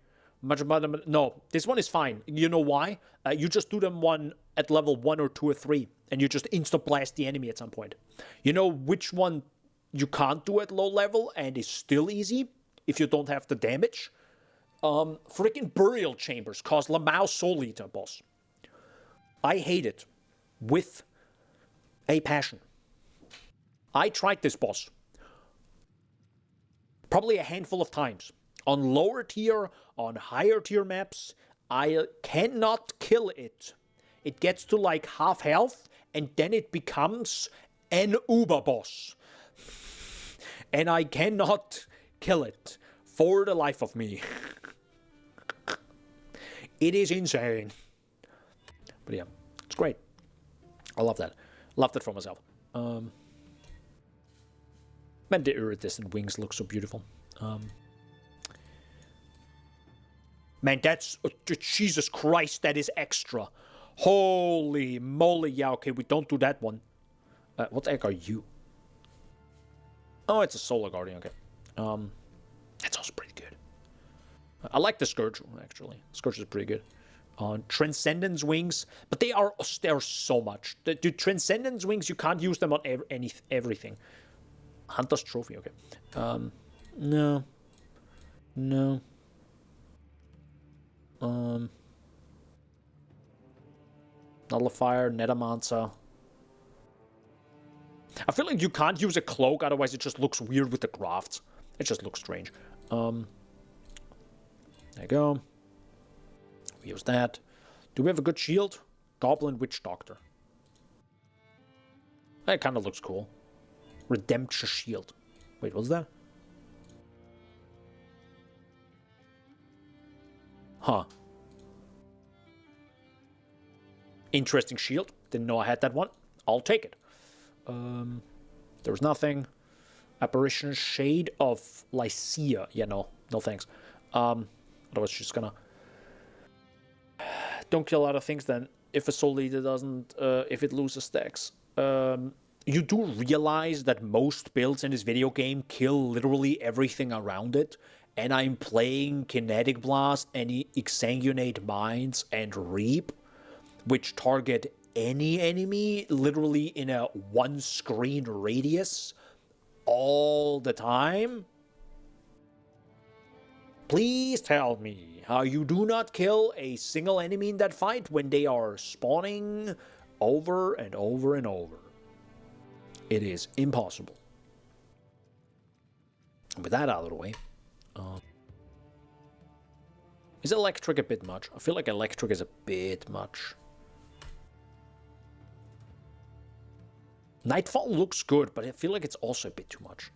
No, this one is fine. You know why? You just do them one at level 1 or 2 or 3, and you just insta-blast the enemy at some point. You know which one you can't do at low level and is still easy if you don't have the damage? Freaking Burial Chambers cause Lamau Soul Eater, boss. I hate it with a passion. I tried this boss probably a handful of times. On lower tier, on higher tier maps, I cannot kill it. It gets to like half health, and then it becomes an Uber boss. And I cannot kill it for the life of me. It is insane. But yeah, it's great. I love that. Loved it for myself. Man, the iridescent wings look so beautiful. Man, that's... Jesus Christ, that is extra. Holy moly. Yeah, okay, we don't do that one. What the heck are you? Oh, it's a Solar Guardian, okay. That's also pretty good. I like the Scourge, actually. Scourge is pretty good. Transcendence Wings, but they're so much. The Transcendence Wings, you can't use them on everything. Hunter's Trophy, okay. No. Nullifier, Netamancer. I feel like you can't use a cloak, otherwise it just looks weird with the crafts. It just looks strange. There you go. We use that. Do we have a good shield? Goblin Witch Doctor. That kind of looks cool. Redemption Shield. Wait, what's that? Huh. Interesting shield. Didn't know I had that one. I'll take it. There's nothing. Apparition Shade of Lycia. Yeah, no thanks. Otherwise just gonna... Don't kill a lot of things then. If a Soul Eater doesn't... if it loses stacks. You do realize that most builds in this video game kill literally everything around it. And I'm playing Kinetic Blast and Exsanguinate Mines and Reap, which target any enemy literally in a one screen radius all the time. Please tell me how you do not kill a single enemy in that fight when they are spawning over and over and over. It is impossible. With that out of the way, is electric a bit much? I feel like electric is a bit much. Nightfall looks good, but I feel like it's also a bit too much.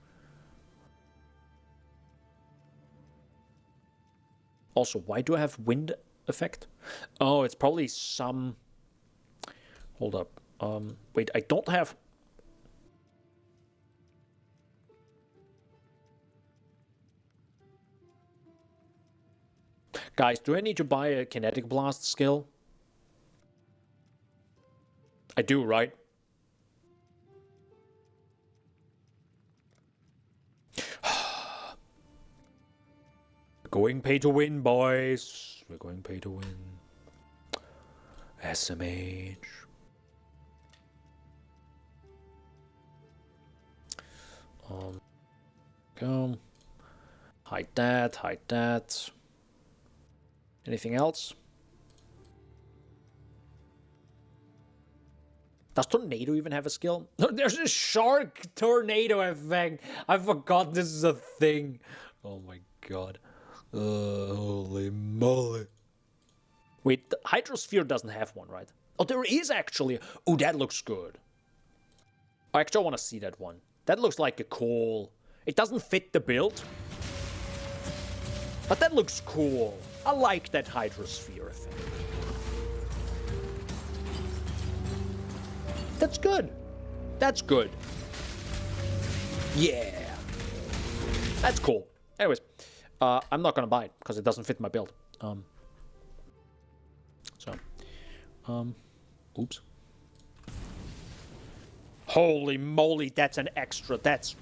Also, why do I have wind effect? Oh, it's probably some... Hold up. Wait, I don't have... Guys, do I need to buy a Kinetic Blast skill? I do, right? We're going pay to win, boys. We're going pay to win. SMH. Go. Hide that, hide that. Anything else? Does Tornado even have a skill? No, there's a Shark Tornado effect. I forgot this is a thing. Oh my god. Holy moly. Wait, the Hydrosphere doesn't have one, right? Oh, there is actually. Oh, that looks good. I actually want to see that one. That looks like a cool... It doesn't fit the build. But that looks cool. I like that Hydrosphere effect. That's good. That's good. Yeah. That's cool. Anyways, I'm not gonna buy it because it doesn't fit my build. Oops. Holy moly, that's an extra. That's...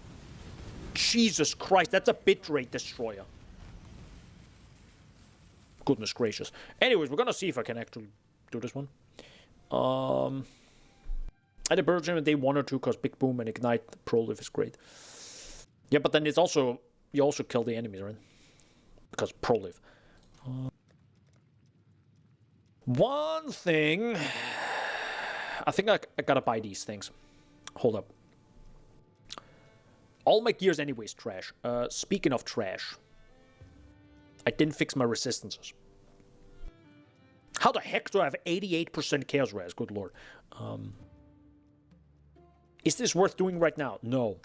Jesus Christ, that's a bitrate destroyer. Goodness gracious. Anyways, we're gonna see if I can actually do this one. At the Bird Gym day 1 or 2, because Big Boom and Ignite Prolive is great. Yeah, but then it's also... You also kill the enemies, right? Because Prolive. One thing... I think I gotta buy these things. Hold up. All my gear's anyways trash. Speaking of trash, I didn't fix my resistances. How the heck do I have 88% chaos res? Good lord. Is this worth doing right now? No.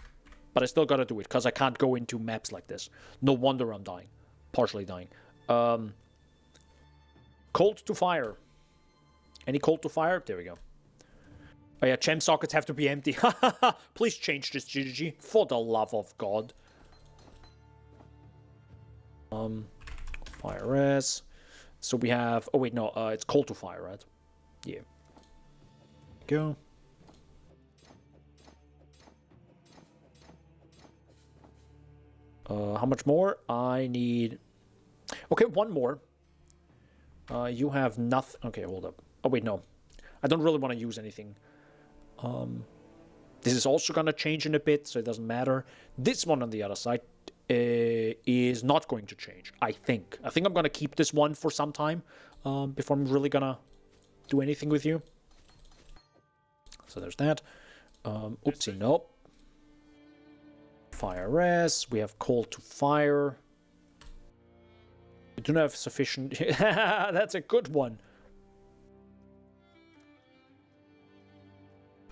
But I still gotta do it, because I can't go into maps like this. No wonder I'm dying. Partially dying. Cold to fire. Any cold to fire? There we go. Oh yeah, gem sockets have to be empty. Please change this, GGG. For the love of God. Fire res. So we have... Oh wait, no. It's cold to fire, right? Yeah. Go. How much more? I need... Okay, one more. You have nothing... Okay, hold up. Oh wait, no. I don't really want to use anything. This is also going to change in a bit, so it doesn't matter. This one on the other side is not going to change, I think. I think I'm going to keep this one for some time before I'm really going to do anything with you. So there's that. Oopsie, nope. Fire res. We have cold to fire. We do not have sufficient... That's a good one.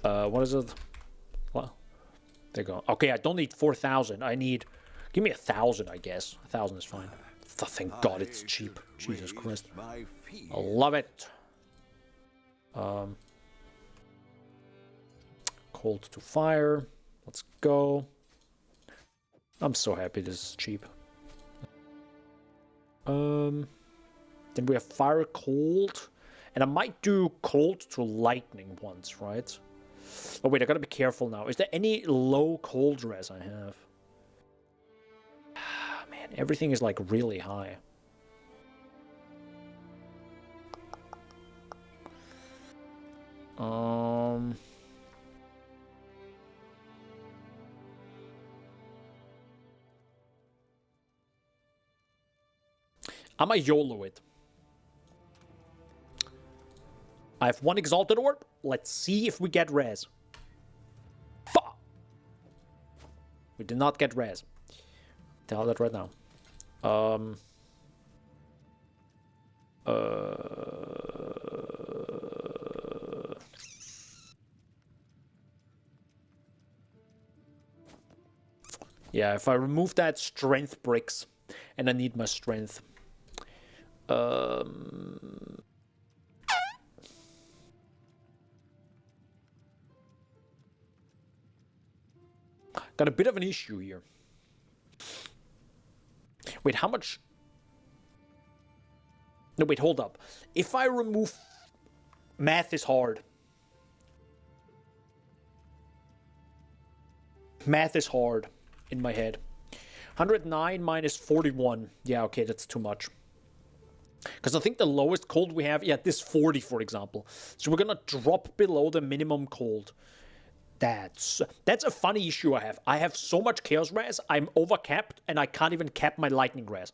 What is it? Well, there you go. Okay, I don't need 4,000. I need... Give me 1,000, I guess. 1,000 is fine. Thank God it's cheap. Jesus Christ. I love it. Cold to fire. Let's go. I'm so happy this is cheap. Then we have fire cold. And I might do cold to lightning once, right? Oh wait, I gotta be careful now. Is there any low cold res I have? Man, everything is like really high. I might YOLO it. I have one Exalted Orb. Let's see if we get res. Fuck! We did not get res. Tell that right now. Yeah, if I remove that strength bricks, and I need my strength. Got a bit of an issue here. Wait, how much? No, wait, hold up. If I remove... Math is hard. Math is hard in my head. 109 minus 41. Yeah, okay, that's too much. Because I think the lowest cold we have... Yeah, this 40, for example. So we're going to drop below the minimum cold. That's a funny issue I have. I have so much chaos res, I'm overcapped, and I can't even cap my lightning res.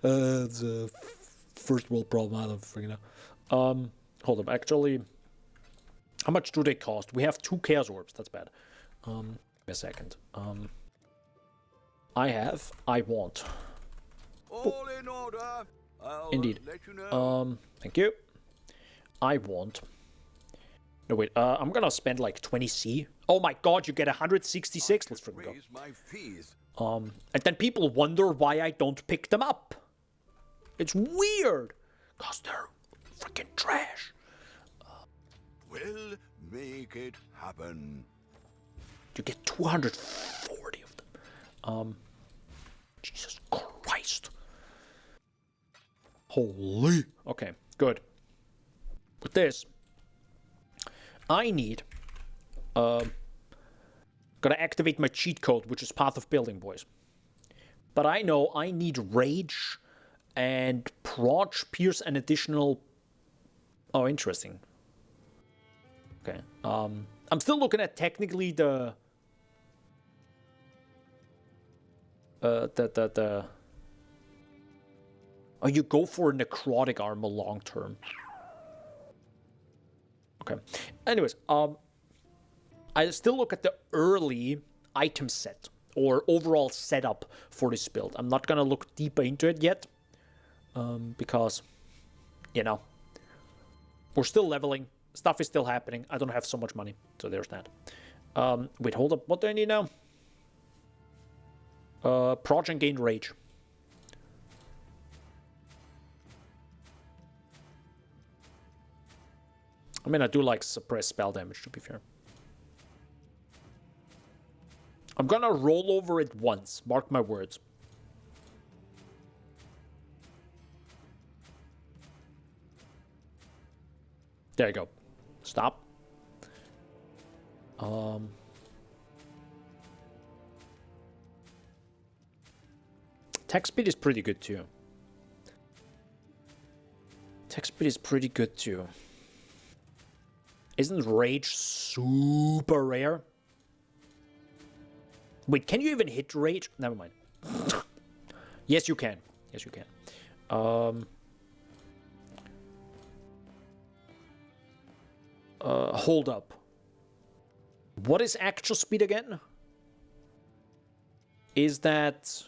It's a first world problem. I don't freaking know. Hold up. Actually, how much do they cost? We have 2 chaos orbs. That's bad. A second. I want. All in order. I'll Indeed. let you know. Thank you. I want. No, wait, I'm gonna spend like 20C. Oh my god, you get 166. Let's freaking go. Raise my fees. And then people wonder why I don't pick them up. It's weird. Because they're freaking trash. We'll make it happen. You get 240 of them. Jesus Christ. Holy. Okay, good. With this, I need... Gotta activate my cheat code, which is Path of Building, boys. But I know I need Rage and Proj, Pierce, and additional... Oh, interesting. Okay. I'm still looking at technically the Oh, you go for necrotic armor long term. Okay. Anyways, I still look at the early item set or overall setup for this build. I'm not gonna look deeper into it yet, because, you know, we're still leveling. Stuff is still happening. I don't have so much money, so there's that. Wait, hold up. What do I need now? Proj and gain rage. I mean, I do like suppress spell damage, to be fair. I'm gonna roll over it once. Mark my words. There you go. Stop. Attack speed is pretty good too. Attack speed is pretty good too. Isn't rage super rare? Wait, can you even hit rage? Never mind. Yes, you can. Yes, you can. Hold up. What is actual speed again? Is that...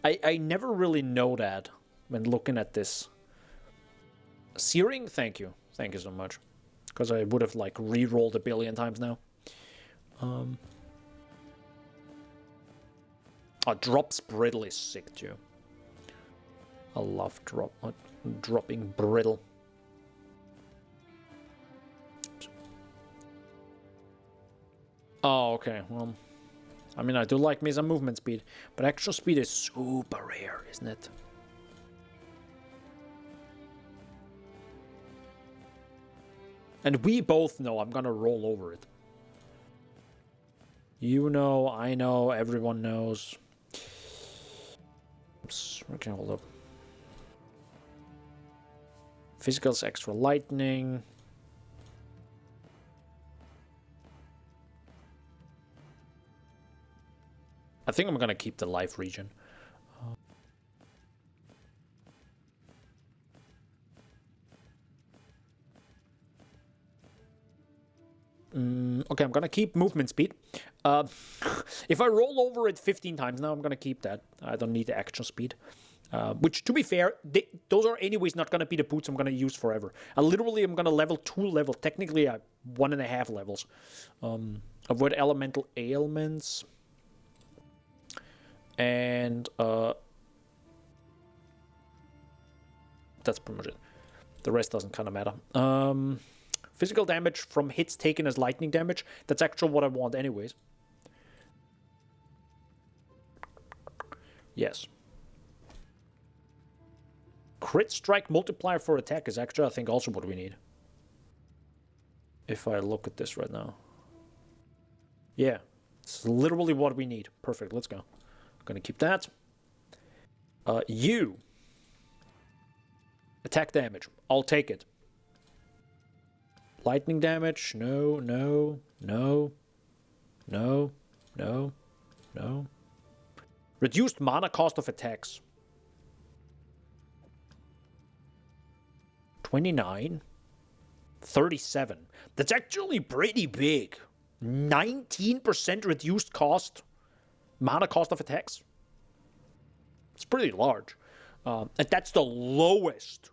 I never really know that when looking at this. Searing? Thank you. Thank you so much. Because I would have, like, re-rolled a billion times now. Oh, drops brittle is sick, too. I love dropping brittle. Oh, okay. Well, I mean, I do like me some movement speed, but actual speed is super rare, isn't it? And we both know I'm gonna roll over it. You know, I know, everyone knows. Oops, okay, hold up. Physical's extra lightning. I think I'm gonna keep the life regen. Okay, I'm gonna keep movement speed. If I roll over it 15 times now, I'm gonna keep that. I don't need the action speed. Which, to be fair, those are anyways not gonna be the boots I'm gonna use forever. I'm gonna level 2 levels. Technically, 1.5 levels. Avoid elemental ailments. And that's pretty much it. The rest doesn't kind of matter. Physical damage from hits taken as lightning damage. That's actually what I want anyways. Yes. Crit strike multiplier for attack is actually, I think, also what we need. If I look at this right now. Yeah. It's literally what we need. Perfect. Let's go. Gonna keep that. You. Attack damage. I'll take it. Lightning damage. No, no, no, no, no, no. Reduced mana cost of attacks. 29. 37. That's actually pretty big. 19% reduced cost. Mana cost of attacks. It's pretty large. And that's the lowest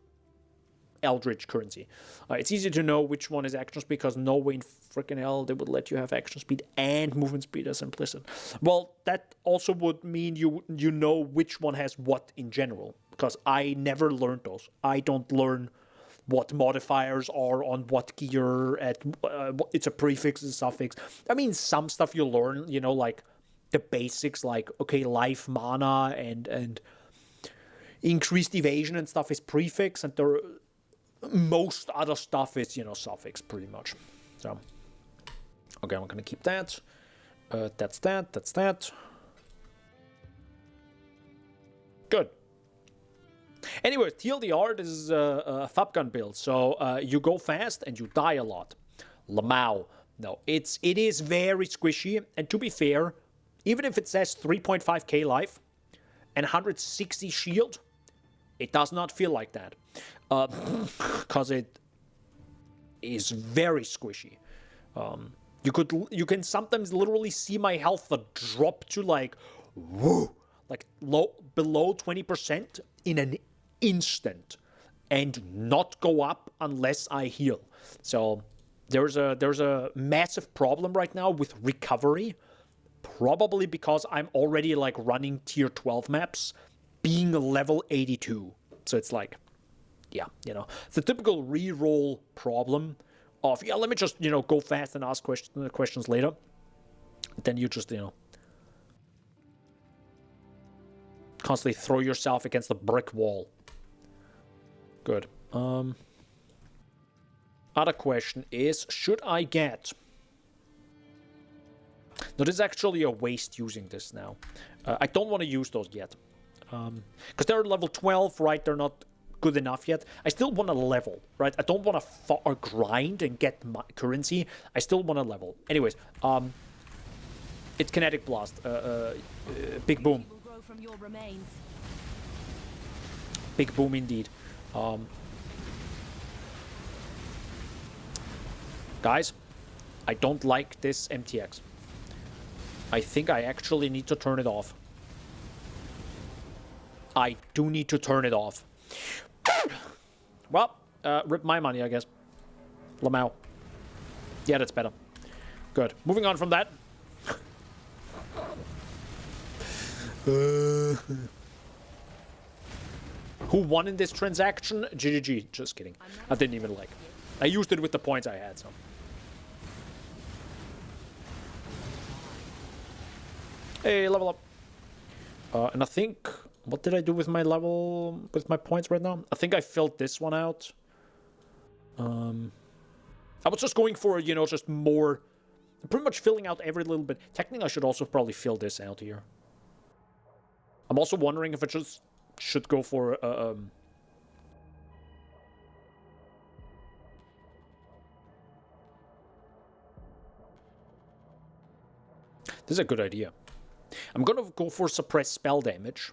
Eldritch currency. It's easy to know which one is action speed because no way in freaking hell they would let you have action speed and movement speed as implicit. Well, that also would mean you know which one has what in general, because I never learned those. I don't learn what modifiers are on what gear, at it's a prefix, a suffix. I mean, some stuff you learn, you know, like the basics, like, okay, life, mana, and increased evasion and stuff is prefix, and there most other stuff is, you know, suffix, pretty much. So, okay, I'm gonna keep that. That's that. Good. Anyway, TLDR, this is a fab gun build, so you go fast and you die a lot. Lamau. No, it is very squishy, and to be fair, even if it says 3.5k life, and 160 shield, it does not feel like that. Because it is very squishy. You can sometimes literally see my health drop to like, whoa, like below 20% in an instant, and not go up unless I heal. So there's a massive problem right now with recovery, probably because I'm already like running tier 12 maps, being level 82. So it's like, yeah, you know, it's the typical reroll problem of, yeah, let me just, you know, go fast and ask questions later. Then you just, you know, constantly throw yourself against the brick wall. Good. Other question is, should I get... No, this is actually a waste using this now. I don't want to use those yet. Because they're level 12, right? They're not good enough yet. I still want to level, right? I don't want to grind and get currency. I still want to level. Anyways, it's Kinetic Blast. Big boom. Big boom indeed. Guys, I don't like this MTX. I think I actually need to turn it off. I do need to turn it off. Well, rip my money, I guess. Lamau. Yeah, that's better. Good. Moving on from that. Who won in this transaction? GGG. Just kidding. I didn't even like. I used it with the points I had, so. Hey, level up. And I think... What did I do with my level... with my points right now? I think I filled this one out. I was just going for, you know, just more... Pretty much filling out every little bit. Technically, I should also probably fill this out here. I'm also wondering if I just should go for... This is a good idea. I'm gonna go for suppress spell damage.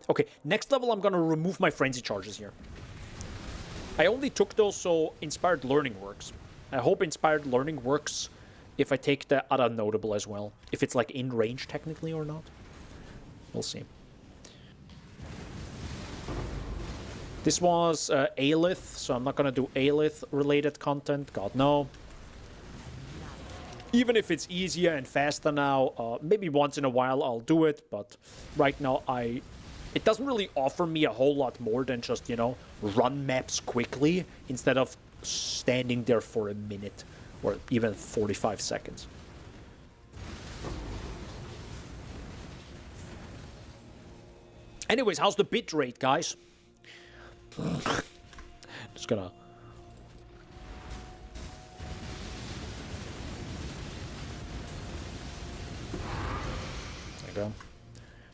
Okay, next level I'm gonna remove my frenzy charges here. I only took those so Inspired Learning works. I hope Inspired Learning works if I take the other notable as well. If it's like in range technically or not. We'll see. This was Aelith, so I'm not gonna do Aelith related content. God no. Even if it's easier and faster now, maybe once in a while I'll do it, but right now it doesn't really offer me a whole lot more than just, you know, run maps quickly instead of standing there for a minute or even 45 seconds. Anyways, how's the bit rate, guys? Just gonna... There you go.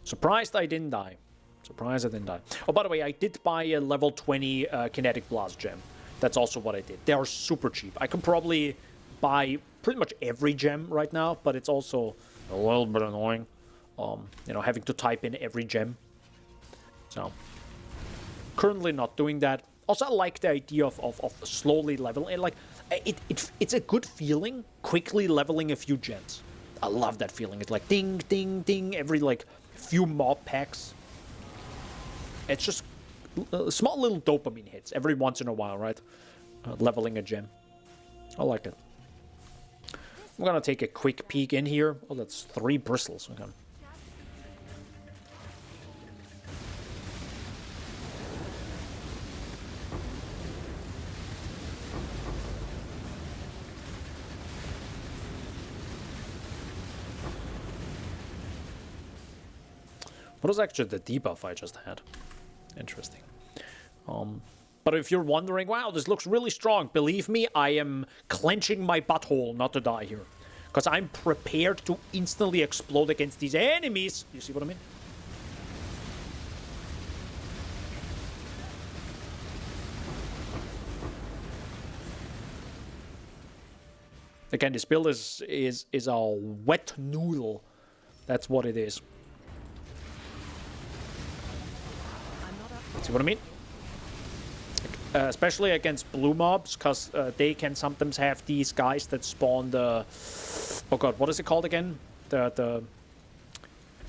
Surprised I didn't die. Surprised I didn't die. Oh, by the way, I did buy a level 20 Kinetic Blast gem. That's also what I did. They are super cheap. I can probably buy pretty much every gem right now, but it's also a little bit annoying. You know, having to type in every gem. So, currently not doing that. Also, I like the idea of slowly leveling. Like, it's a good feeling, quickly leveling a few gens. I love that feeling. It's like ding, ding, ding every like few mob packs. It's just small little dopamine hits every once in a while, right? Leveling a gem. I like it. I'm gonna take a quick peek in here. Oh, that's 3 bristles. Okay. What was actually the debuff I just had? Interesting. But if you're wondering, wow, this looks really strong, believe me, I am clenching my butthole not to die here. Because I'm prepared to instantly explode against these enemies. You see what I mean? Again, this build is a wet noodle. That's what it is. See what I mean? Especially against blue mobs, because they can sometimes have these guys that spawn the... Oh god, what is it called again? The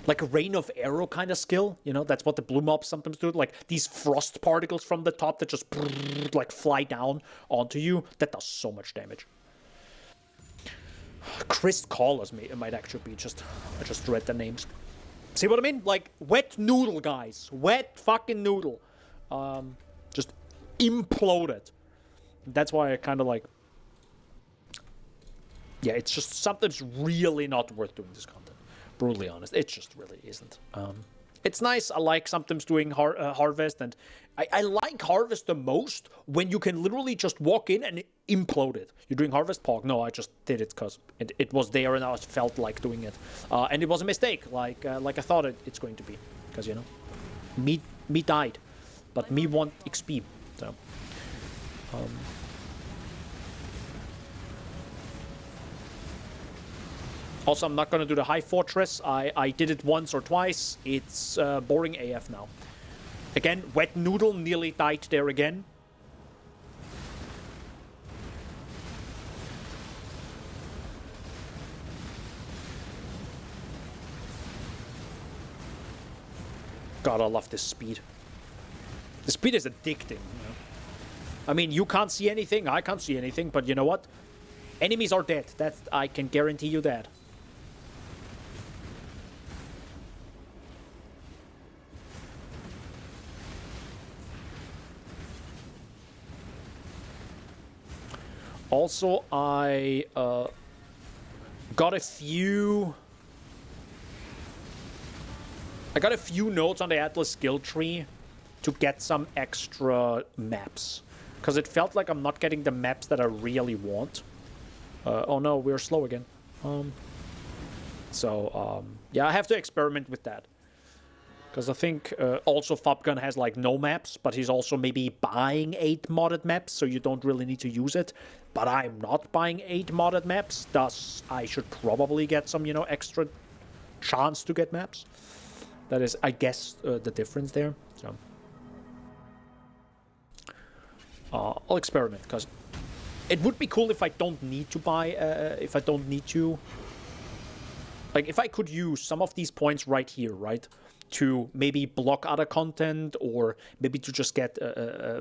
like a rain of arrow kind of skill, you know? That's what the blue mobs sometimes do. Like these frost particles from the top that just like fly down onto you. That does so much damage. Chris Callers might actually be just... I just read the names. See what I mean? Like, wet noodle, guys. Wet fucking noodle. Just imploded. That's why I kind of like... Yeah, it's just sometimes really not worth doing this content. Brutally honest. It just really isn't. It's nice. I like sometimes doing Harvest, and I like Harvest the most when you can literally just walk in and implode it. You're doing Harvest Pog? No, I just did it because it was there and I felt like doing it. And it was a mistake, like I thought it's going to be. Because, you know, me died, but me want XP. So, also, I'm not going to do the High Fortress. I did it once or twice. It's boring AF now. Again, Wet Noodle nearly died there again. God, I love this speed. The speed is addicting. You know? I mean, you can't see anything. I can't see anything. But you know what? Enemies are dead. I can guarantee you that. Also, I got a few notes on the Atlas skill tree to get some extra maps. Because it felt like I'm not getting the maps that I really want. Oh no, we're slow again. Yeah, I have to experiment with that. Because I think also Fabgun has like no maps, but he's also maybe buying 8 modded maps, so you don't really need to use it. But I'm not buying 8 modded maps, thus I should probably get some, you know, extra chance to get maps. That is, I guess, the difference there. So I'll experiment, because it would be cool if I don't need to buy, if I could use some of these points right here, right? To maybe block other content, or maybe to just get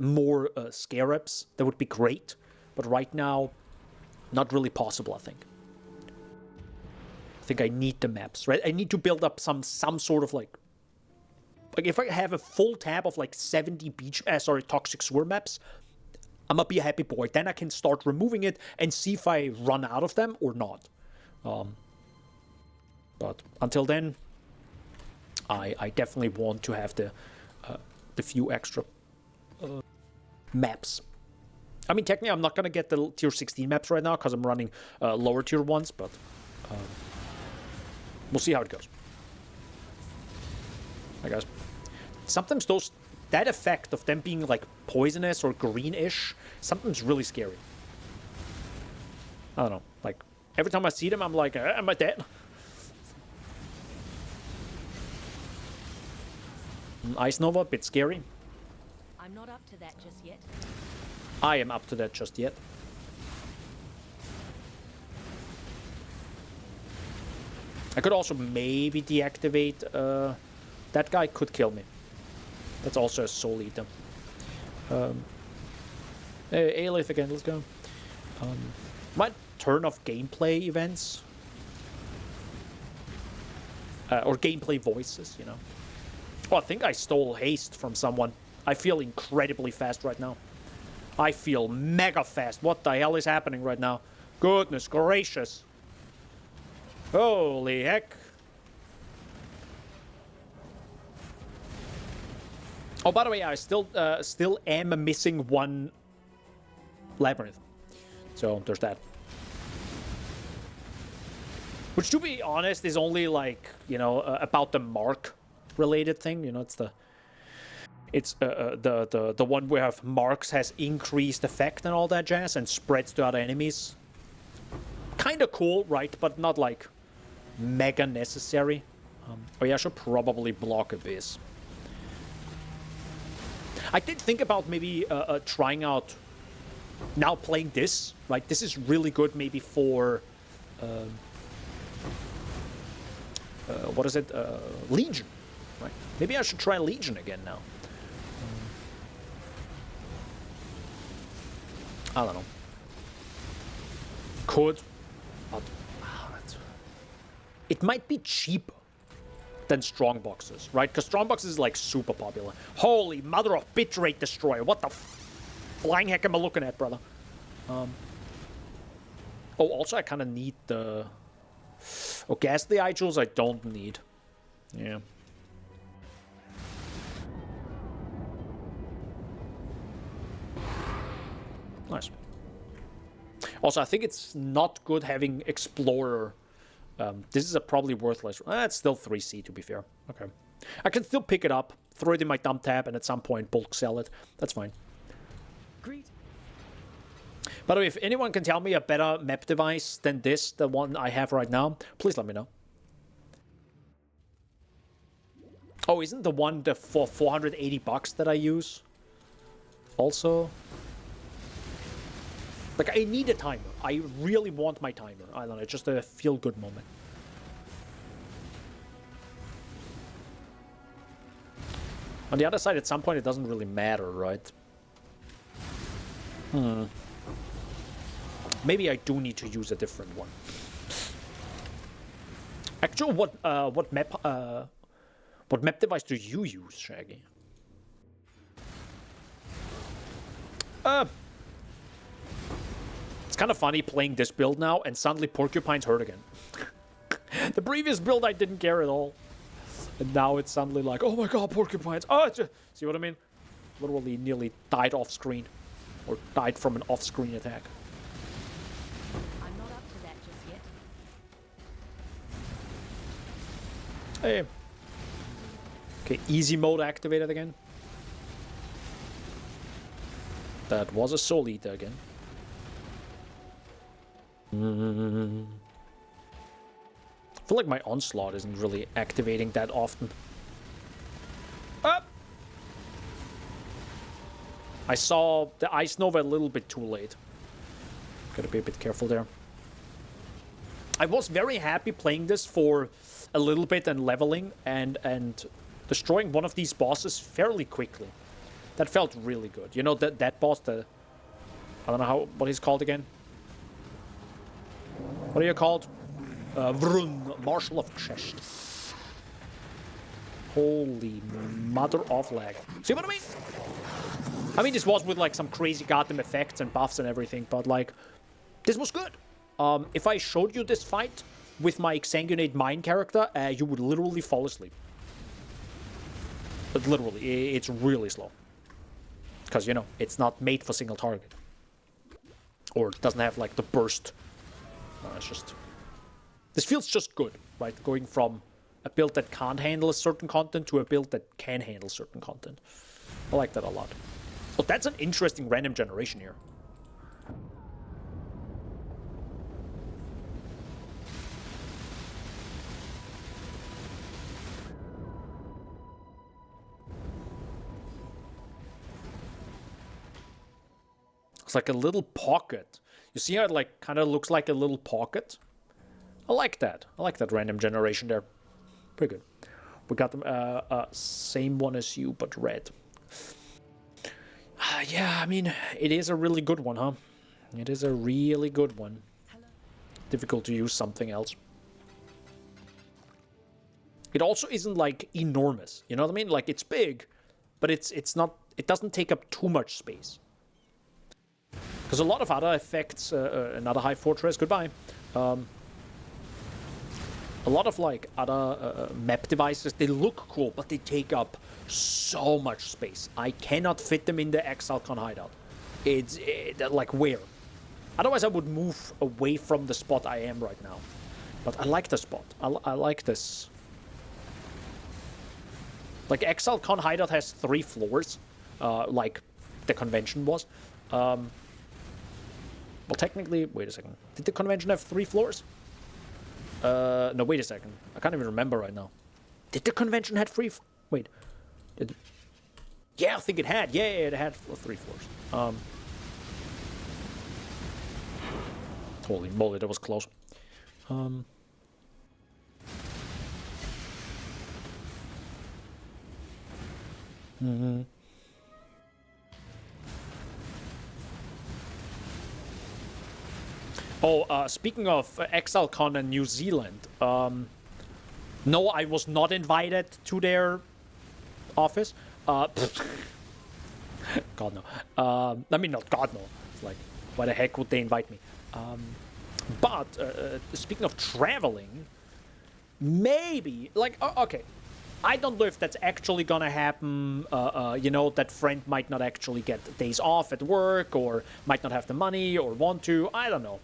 more scarabs. That would be great. But right now, not really possible, I think. I think I need the maps, right? I need to build up some sort of like if I have a full tab of like 70 toxic sewer maps, I'm gonna be a happy boy. Then I can start removing it and see if I run out of them or not. But until then, I definitely want to have the few extra maps. I mean, technically, I'm not gonna get the tier 16 maps right now because I'm running lower tier ones, but we'll see how it goes. Hi guys. Sometimes that effect of them being like poisonous or greenish, something's really scary. I don't know. Like every time I see them, I'm like, am I dead? Ice Nova, a bit scary. I'm not up to that just yet. I am up to that just yet. I could also maybe deactivate... that guy could kill me. That's also a soul eater. Hey, Alith again, let's go. Might turn off gameplay events. Or gameplay voices, you know. Oh, I think I stole haste from someone. I feel incredibly fast right now. I feel mega fast. What the hell is happening right now? Goodness gracious. Holy heck. Oh, by the way, I still am missing one labyrinth. So there's that. Which, to be honest, is only like, you know, about the mark related thing. You know, it's the one where marks has increased effect and all that jazz and spreads to other enemies. Kind of cool, right? But not like mega necessary. Oh yeah, I should probably block Abyss. I did think about maybe trying out now playing this, right? This is really good maybe for what is it? Legion, right? Maybe I should try Legion again now. I don't know. Could, but it might be cheaper than strong boxes, right? Because strong boxes is like super popular. Holy mother of bitrate destroyer! What the flying heck am I looking at, brother? Oh, also I kind of need the. Oh, ghastly eye jewels I don't need. Yeah. Nice. Also, I think it's not good having Explorer. This is a probably worthless. It's still 3C to be fair. Okay. I can still pick it up, throw it in my dump tab, and at some point bulk sell it. That's fine. Great. By the way, if anyone can tell me a better map device than this, the one I have right now, please let me know. Oh, isn't the one for 480 bucks that I use also? Like, I need a timer. I really want my timer. I don't know, just a feel-good moment. On the other side, at some point, it doesn't really matter, right? Maybe I do need to use a different one. Actually, what map device do you use, Shaggy? It's kind of funny playing this build now, and suddenly Porcupines hurt again. The previous build I didn't care at all. And now it's suddenly like, oh my god, Porcupines. Oh, see what I mean? Literally nearly died off screen. Or died from an off-screen attack. I'm not up to that just yet. Hey. Okay, easy mode activated again. That was a Soul Eater again. I feel like my Onslaught isn't really activating that often. Up! I saw the Ice Nova a little bit too late. Gotta be a bit careful there. I was very happy playing this for a little bit and leveling and destroying one of these bosses fairly quickly. That felt really good. You know, that boss, I don't know what he's called again. What are you called? Vrun, Marshal of Chest. Holy mother of lag. See what I mean? I mean, this was with like some crazy goddamn effects and buffs and everything, but like, this was good. If I showed you this fight with my Exsanguinate Mine character, you would literally fall asleep. But literally, it's really slow. Because, you know, it's not made for single target. Or it doesn't have like the burst. It's just... This feels just good, right? Going from a build that can't handle a certain content to a build that can handle certain content. I like that a lot. Oh, that's an interesting random generation here. It's like a little pocket. You see how it like kind of looks like a little pocket? I like that. I like that random generation there. Pretty good. We got them same one as you, but red. Yeah, I mean, it is a really good one, huh? It is a really good one. Difficult to use something else. It also isn't like enormous, you know what I mean? Like it's big, but it's not. It doesn't take up too much space. Because a lot of other effects, another High Fortress, goodbye. A lot of like other map devices, they look cool, but they take up so much space. I cannot fit them in the Exile hideout. It's like where? Otherwise, I would move away from the spot I am right now. But I like the spot. I like this. Like Exile hideout has 3 floors, like the convention was. Well, technically, wait a second. Did the convention have 3 floors? No, wait a second. I can't even remember right now. Did the convention have 3? Wait. Yeah, I think it had. Yeah, it had 3 floors. Holy moly, that was close. Oh, speaking of ExileCon and New Zealand, no, I was not invited to their office. God no. I mean, not God no. It's like, why the heck would they invite me? But speaking of traveling, maybe like okay, I don't know if that's actually gonna happen. You know, that friend might not actually get days off at work, or might not have the money, or want to. I don't know.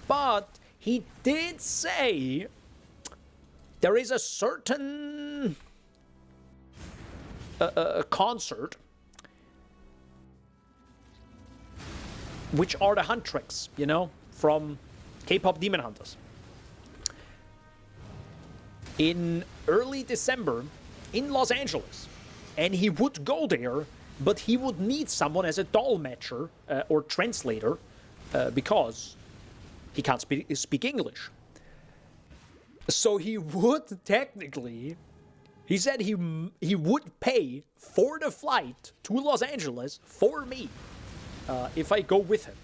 But he did say there is a certain concert, which are the hunt tricks, you know, from K-pop Demon Hunters. In early December in Los Angeles. And he would go there, but he would need someone as a dolmetcher or translator because he can't speak English. So he would technically, he said he would pay for the flight to Los Angeles for me if I go with him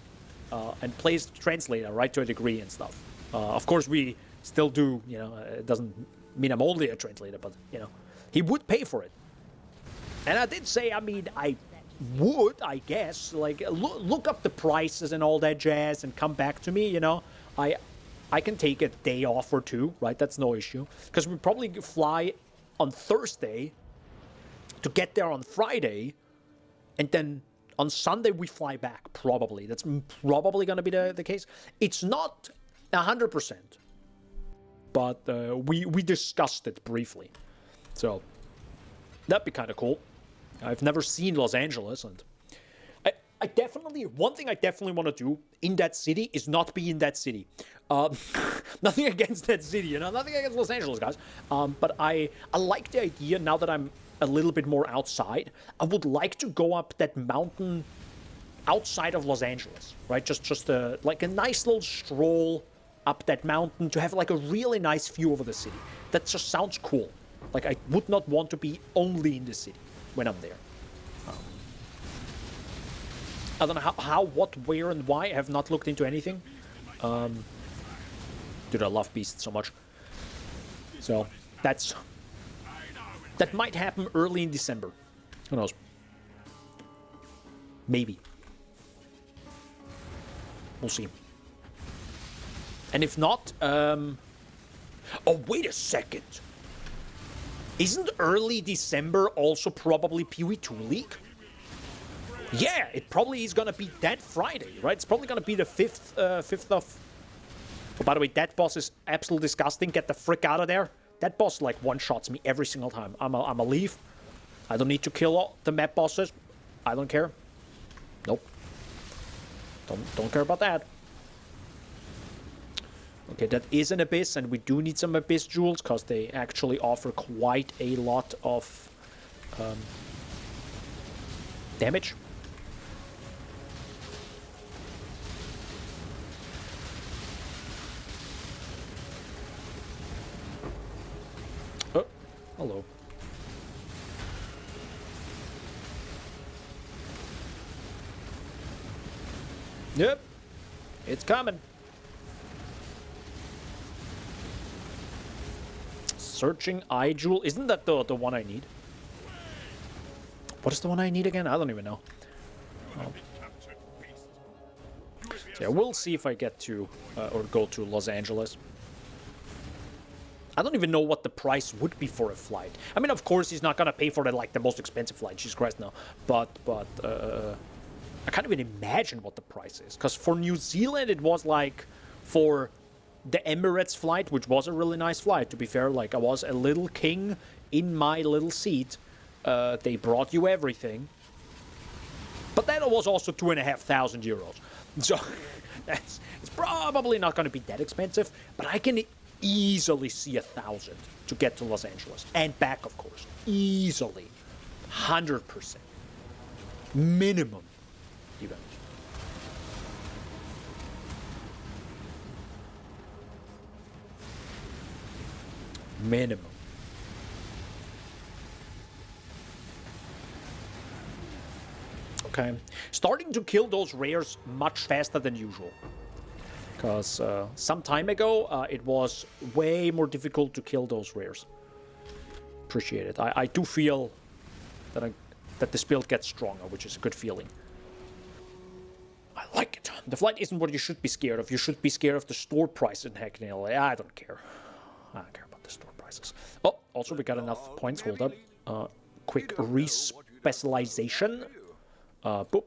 and plays translator, right, to a degree and stuff. Of course, we still do, you know, it doesn't mean I'm only a translator, but, you know, he would pay for it. And I did say, I mean, I would, I guess, like, look up the prices and all that jazz and come back to me, you know. I can take a day off or two, right? That's no issue. Because we probably fly on Thursday to get there on Friday, and then on Sunday we fly back, probably. That's probably going to be the case. It's not 100%, but we discussed it briefly. So that'd be kind of cool. I've never seen Los Angeles, and I definitely, one thing I definitely want to do in that city is not be in that city. Nothing against that city, you know, nothing against Los Angeles, guys. But I like the idea, now that I'm a little bit more outside, I would like to go up that mountain outside of Los Angeles, right? Just like a nice little stroll up that mountain to have like a really nice view over the city. That just sounds cool. Like, I would not want to be only in the city when I'm there. I don't know how, what, where, and why. I have not looked into anything. Dude, I love Beast so much. So, that might happen early in December. Who knows? Maybe. We'll see. And if not, oh, wait a second. Isn't early December also probably Pee-wee 2 League? Yeah, it probably is gonna be that Friday, right? It's probably gonna be the 5th of... Oh, by the way, that boss is absolutely disgusting. Get the frick out of there. That boss, like, one-shots me every single time. I'm a leave. I don't need to kill all the map bosses. I don't care. Nope. Don't care about that. Okay, that is an Abyss, and we do need some Abyss jewels, because they actually offer quite a lot of damage. Oh, hello. Yep, it's coming. Searching eye jewel. Isn't that the one I need? What is the one I need again? I don't even know. Oh. So yeah, we'll see if I get to or go to Los Angeles. I don't even know what the price would be for a flight. I mean, of course, he's not gonna pay for the most expensive flight. Jesus Christ, no. But I can't even imagine what the price is. Because for New Zealand, it was like for the Emirates flight, which was a really nice flight, to be fair. Like, I was a little king in my little seat. They brought you everything. But that was also 2,500 euros. So, it's probably not going to be that expensive. But I can easily see 1,000 to get to Los Angeles. And back, of course. Easily. 100%. Minimum, even. Minimum. Okay. Starting to kill those rares much faster than usual. Because some time ago, it was way more difficult to kill those rares. Appreciate it. I do feel that that this build gets stronger, which is a good feeling. I like it. The flight isn't what you should be scared of. You should be scared of the store price in Hackney. I don't care. I don't care about the store prices. Oh, also we got enough points. Hold up. Quick re-specialization. Boop.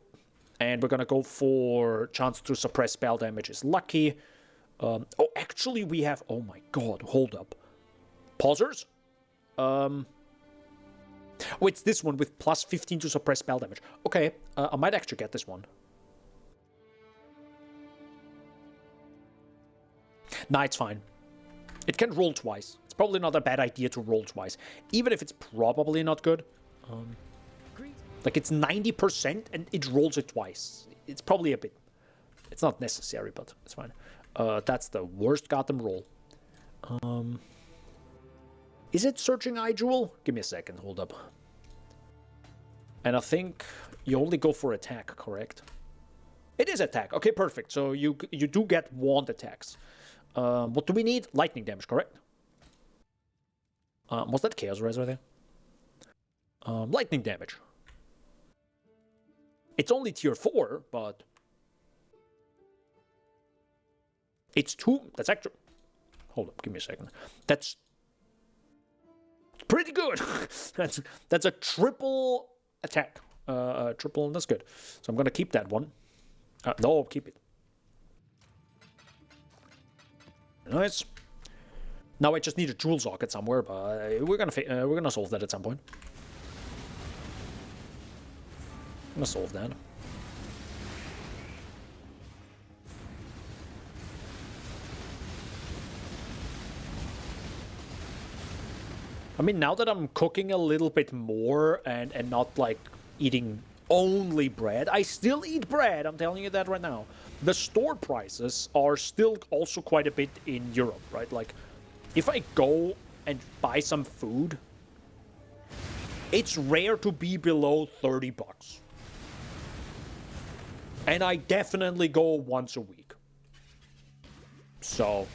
And we're gonna go for chance to suppress spell damage is lucky. Oh, actually we have... Oh my god, hold up. Pausers? Oh, it's this one with plus 15 to suppress spell damage. Okay, I might actually get this one. Nah, it's fine. It can roll twice. It's probably not a bad idea to roll twice. Even if it's probably not good. Like, it's 90% and it rolls it twice. It's probably a bit... It's not necessary, but it's fine. That's the worst goddamn roll. Is it Searching Eye Jewel? Give me a second, hold up. And I think you only go for attack, correct? It is attack. Okay, perfect. So you do get wand attacks. What do we need? Lightning damage, correct? Was that Chaos Res right there? Lightning damage. It's only tier 4, but... It's 2. That's actually... Hold up, give me a second. That's... pretty good. that's a triple attack. Triple, that's good. So I'm gonna keep that one. No, keep it. Nice. Now I just need a jewel socket somewhere, but we're gonna solve that at some point. I'm gonna solve that. I mean, now that I'm cooking a little bit more and not like eating only bread, I still eat bread, I'm telling you that right now. The store prices are still also quite a bit in Europe, right? Like, if I go and buy some food, it's rare to be below 30 bucks. And I definitely go once a week. So,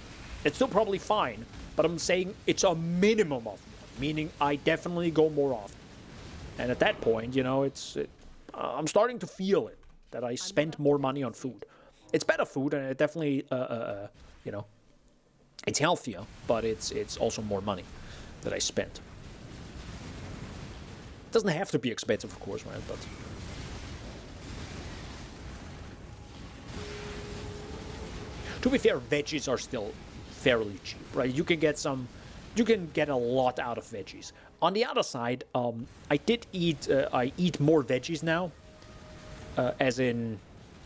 it's still probably fine, but I'm saying it's a minimum of, meaning I definitely go more often. And at that point, you know, I'm starting to feel it, that I spend more money on food. It's better food, and it definitely, you know, it's healthier, but it's also more money that I spend. It doesn't have to be expensive, of course, right? But to be fair, veggies are still fairly cheap, right? You can get a lot out of veggies. On the other side, I eat more veggies now, as in,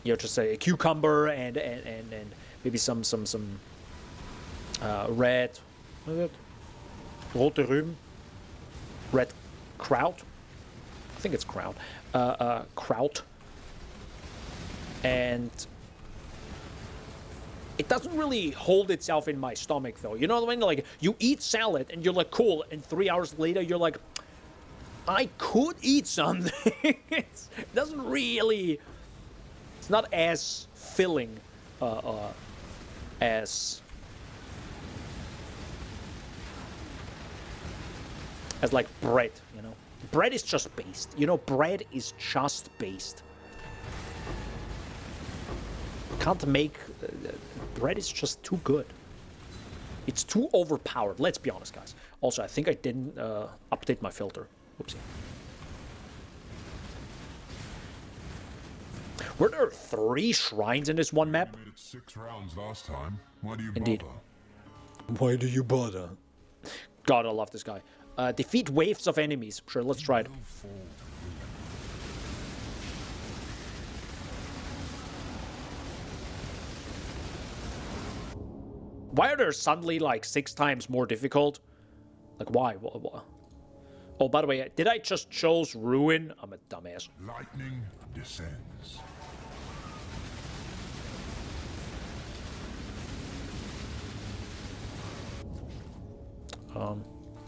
you know, just a cucumber and maybe some red, what is it? Rote Rüben, red kraut. I think it's kraut. Kraut. And it doesn't really hold itself in my stomach, though. You know what I mean? Like, you eat salad, and you're like, cool, and 3 hours later, you're like, I could eat something. It doesn't really... It's not as filling as like bread, you know? Bread is just based. You know, bread is just based. Can't make... bread is just too good. It's too overpowered. Let's be honest, guys. Also, I think I didn't update my filter. Oopsie. Were there 3 shrines in this one map? You made it 6 rounds last time. Why do you Indeed. bother? Why do you bother? God, I love this guy. Defeat waves of enemies. Sure, let's try it. Why are there suddenly like 6 times more difficult? Like, why? Oh, by the way, did I just chose Ruin? I'm a dumbass. Lightning descends.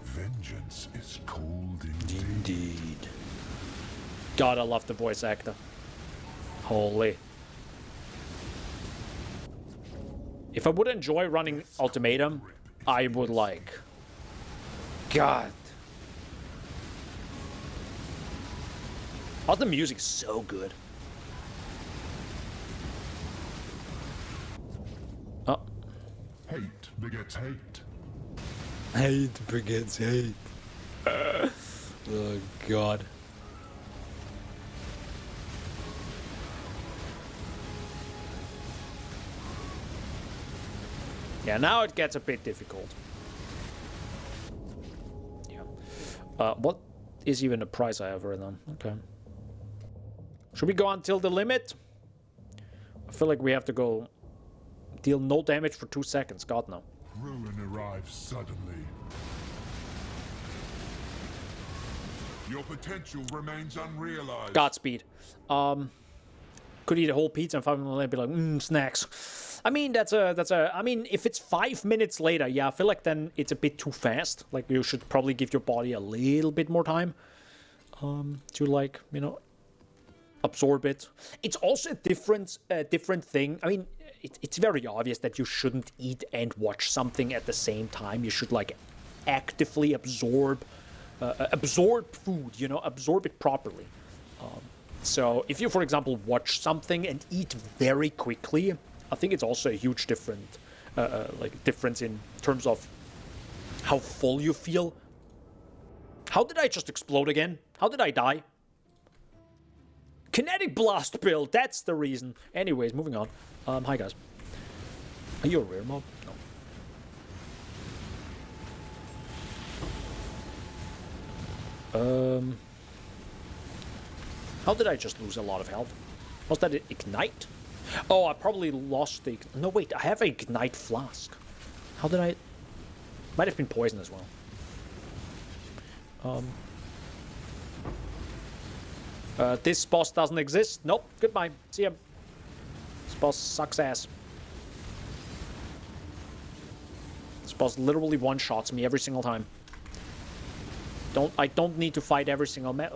Vengeance is cold indeed. God, I love the voice actor. Holy. If I would enjoy running Ultimatum, I would like... God. Oh, the music's so good. Oh. Hate begets hate. Hate begets hate. Oh, God. Yeah, now it gets a bit difficult. Yeah. What is even the price I have right now? Okay. Should we go until the limit? I feel like we have to go deal no damage for 2 seconds. God, no. Ruin arrives suddenly. Your potential remains unrealized. Godspeed. Could eat a whole pizza and 5 minutes later be like, snacks. I mean, I mean, if it's 5 minutes later, yeah, I feel like then it's a bit too fast. Like, you should probably give your body a little bit more time to, like, you know, absorb it. It's also a different thing. I mean, it's very obvious that you shouldn't eat and watch something at the same time. You should, like, actively absorb food, you know, absorb it properly. So if you, for example, watch something and eat very quickly, I think it's also a huge difference in terms of how full you feel. How did I just explode again? How did I die? Kinetic blast build, that's the reason. Anyways, moving on. Hi guys. Are you a rare mob? No. How did I just lose a lot of health? Was that ignite? Oh, I probably lost the... No, wait, I have an ignite flask. How did I... Might have been poison as well. This boss doesn't exist. Nope, goodbye. See ya. This boss sucks ass. This boss literally one-shots me every single time. I don't need to fight every single map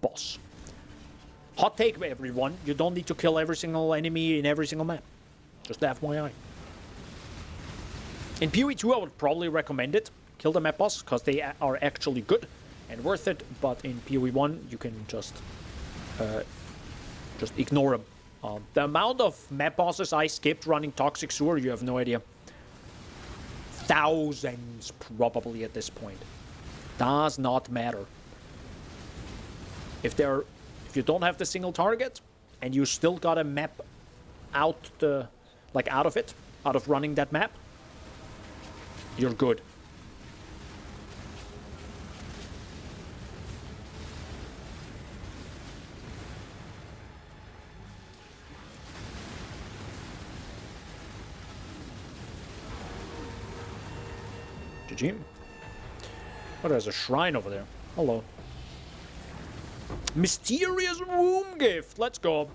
boss. Hot take, everyone. You don't need to kill every single enemy in every single map. Just FYI. In PoE 2, I would probably recommend it. Kill the map boss, because they are actually good and worth it. But in PoE 1, you can just ignore them. The amount of map bosses I skipped running Toxic Sewer, you have no idea. Thousands, probably, at this point. Does not matter. If you don't have the single target and you still got a map out of running that map, you're good. GG. Oh, there's a shrine over there. Hello. Mysterious room gift. Let's go.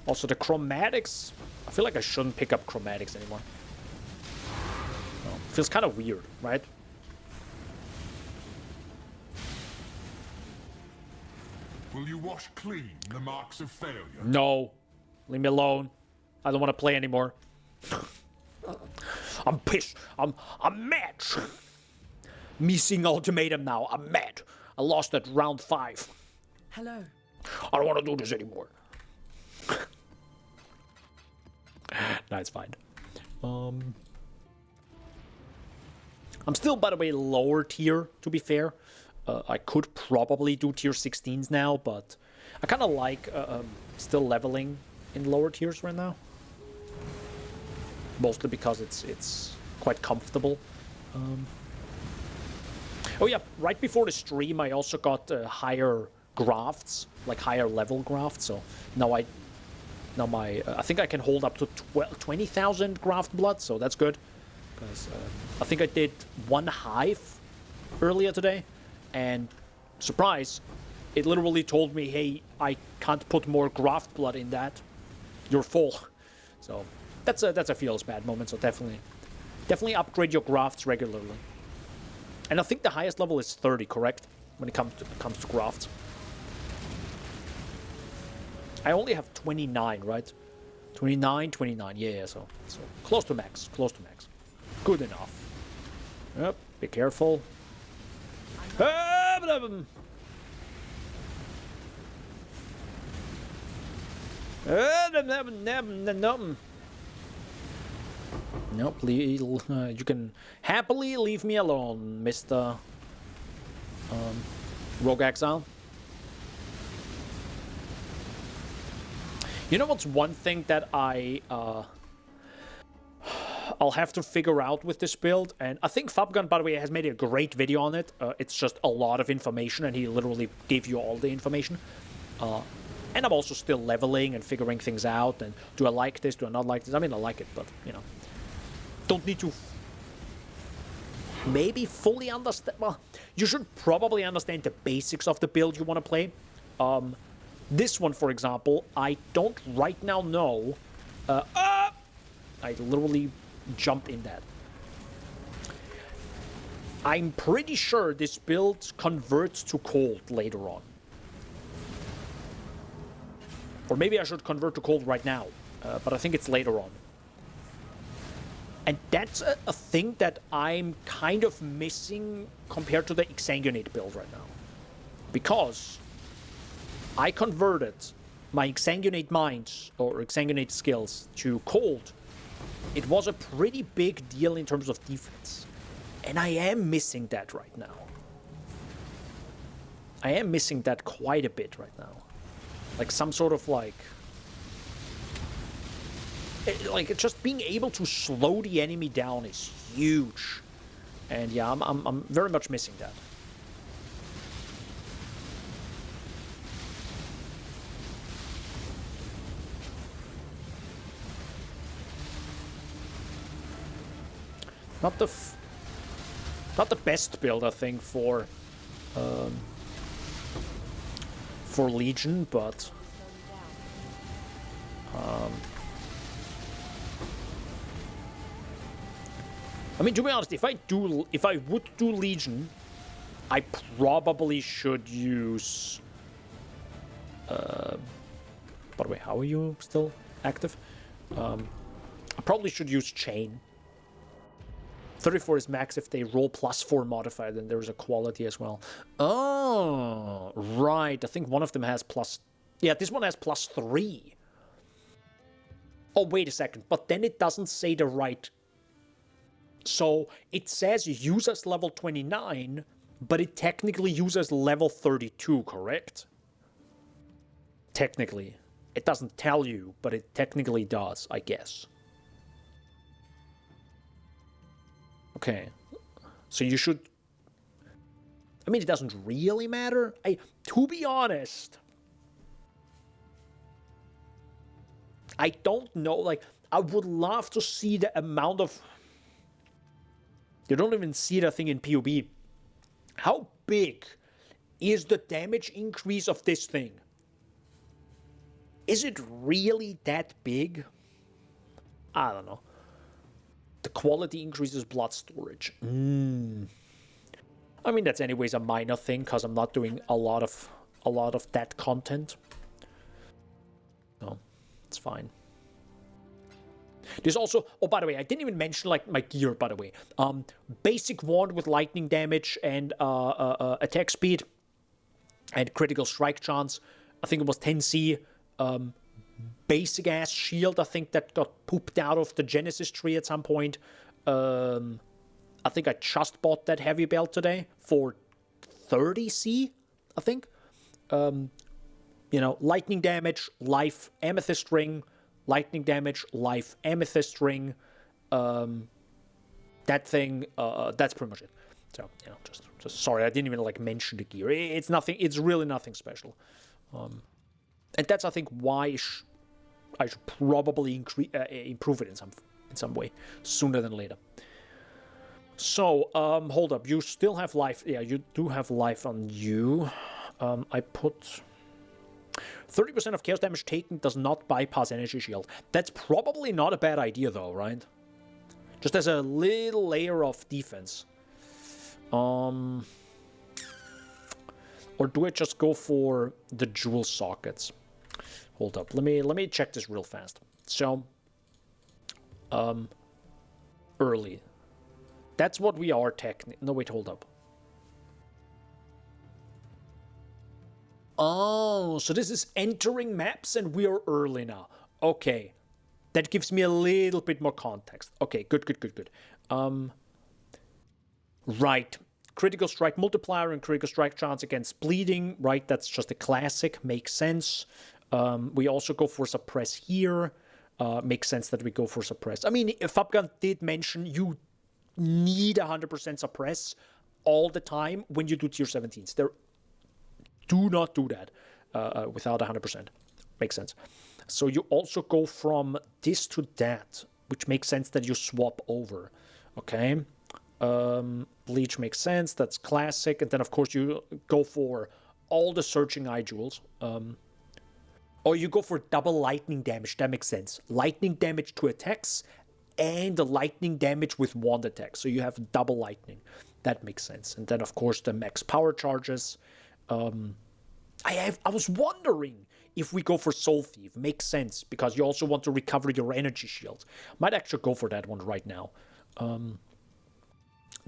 Also, the chromatics. I feel like I shouldn't pick up chromatics anymore. Oh, feels kind of weird, right? Will you wash clean the marks of failure? No. Leave me alone. I don't want to play anymore. I'm pissed. I'm mad. Missing ultimatum now. I'm mad. I lost at round 5. Hello. I don't want to do this anymore. No, it's fine. I'm still, by the way, lower tier, to be fair. I could probably do tier 16s now, but I kind of like still leveling in lower tiers right now. Mostly because it's quite comfortable. Oh yeah, right before the stream I also got higher grafts, like higher level grafts. So now I think I can hold up to 20,000 graft blood, so that's good. Because I think I did 1 hive earlier today, and surprise, it literally told me, hey, I can't put more graft blood in that. You're full. So that's a feels bad moment. So definitely upgrade your grafts regularly. And I think the highest level is 30, correct? When it comes to grafts. I only have 29, right? 29, yeah, so close to max, Good enough. Yep, be careful. Nope, you can happily leave me alone, Mr. Rogue Exile. You know what's one thing that I'll have to figure out with this build, and I think Fabgun, by the way, has made a great video on it. It's just a lot of information, and he literally gave you all the information. And I'm also still leveling and figuring things out, and do I like this, do I not like this? I mean, I like it, but, you know, don't need to maybe fully understand. Well, you should probably understand the basics of the build you want to play. This one, for example, I don't right now know. I literally jumped in that. I'm pretty sure this build converts to cold later on. Or maybe I should convert to cold right now, but I think it's later on. And that's a thing that I'm kind of missing compared to the Exsanguinate build right now. Because I converted my Exsanguinate minds, or Exsanguinate skills, to cold. It was a pretty big deal in terms of defense. And I am missing that right now. I am missing that quite a bit right now. Like some sort of like just being able to slow the enemy down is huge. And yeah, I'm very much missing that. Not the best build, I think, for Legion, but I mean, to be honest, if I would do Legion, I probably should use. By the way, how are you still active? I probably should use Chain. 34 is max if they roll +4 modifier, then there's a quality as well. Oh, right. I think one of them has plus... Yeah, this one has +3. Oh, wait a second. But then it doesn't say the right... So it says users level 29, but it technically uses level 32, correct? Technically. It doesn't tell you, but it technically does, I guess. Okay, so you should... I mean, it doesn't really matter. To be honest, I don't know. Like, I would love to see the amount of... You don't even see that thing in PoB. How big is the damage increase of this thing? Is it really that big? I don't know. The quality increases blood storage. I mean, that's anyways a minor thing because I'm not doing a lot of that content. No, it's fine. There's also, oh, by the way, I didn't even mention like my gear. By the way, basic wand with lightning damage and attack speed and critical strike chance. I think it was 10C. Basic ass shield, I think that got pooped out of the Genesis tree at some point. I think I just bought that heavy belt today for 30C, I think. You know, lightning damage, life, amethyst ring, lightning damage, life, amethyst ring. That thing, that's pretty much it. So, you know, just sorry, I didn't even like mention the gear. It's nothing, it's really nothing special. And that's, I think, why I should probably improve it in some way sooner than later. So, hold up. You still have life. Yeah, you do have life on you. I put 30% of chaos damage taken does not bypass energy shield. That's probably not a bad idea, though, right? Just as a little layer of defense. Or do I just go for the jewel sockets? Hold up. Let me check this real fast. So, early. That's what we are technically. No, wait, hold up. Oh, so this is entering maps and we are early now. Okay. That gives me a little bit more context. Okay, good. Right. Critical strike multiplier and critical strike chance against bleeding. Right, that's just a classic. Makes sense. We also go for suppress here. Makes sense that we go for suppress. I mean, Fabgan did mention you need 100% suppress all the time when you do tier 17s. Do not do that without 100%. Makes sense. So you also go from this to that, which makes sense that you swap over. Okay. Bleach makes sense. That's classic. And then, of course, you go for all the searching eye jewels. Or you go for double lightning damage. That makes sense. Lightning damage to attacks and the lightning damage with wand attacks. So you have double lightning. That makes sense. And then, of course, the max power charges. I was wondering if we go for Soul Thief. Makes sense, because you also want to recover your energy shield. Might actually go for that one right now.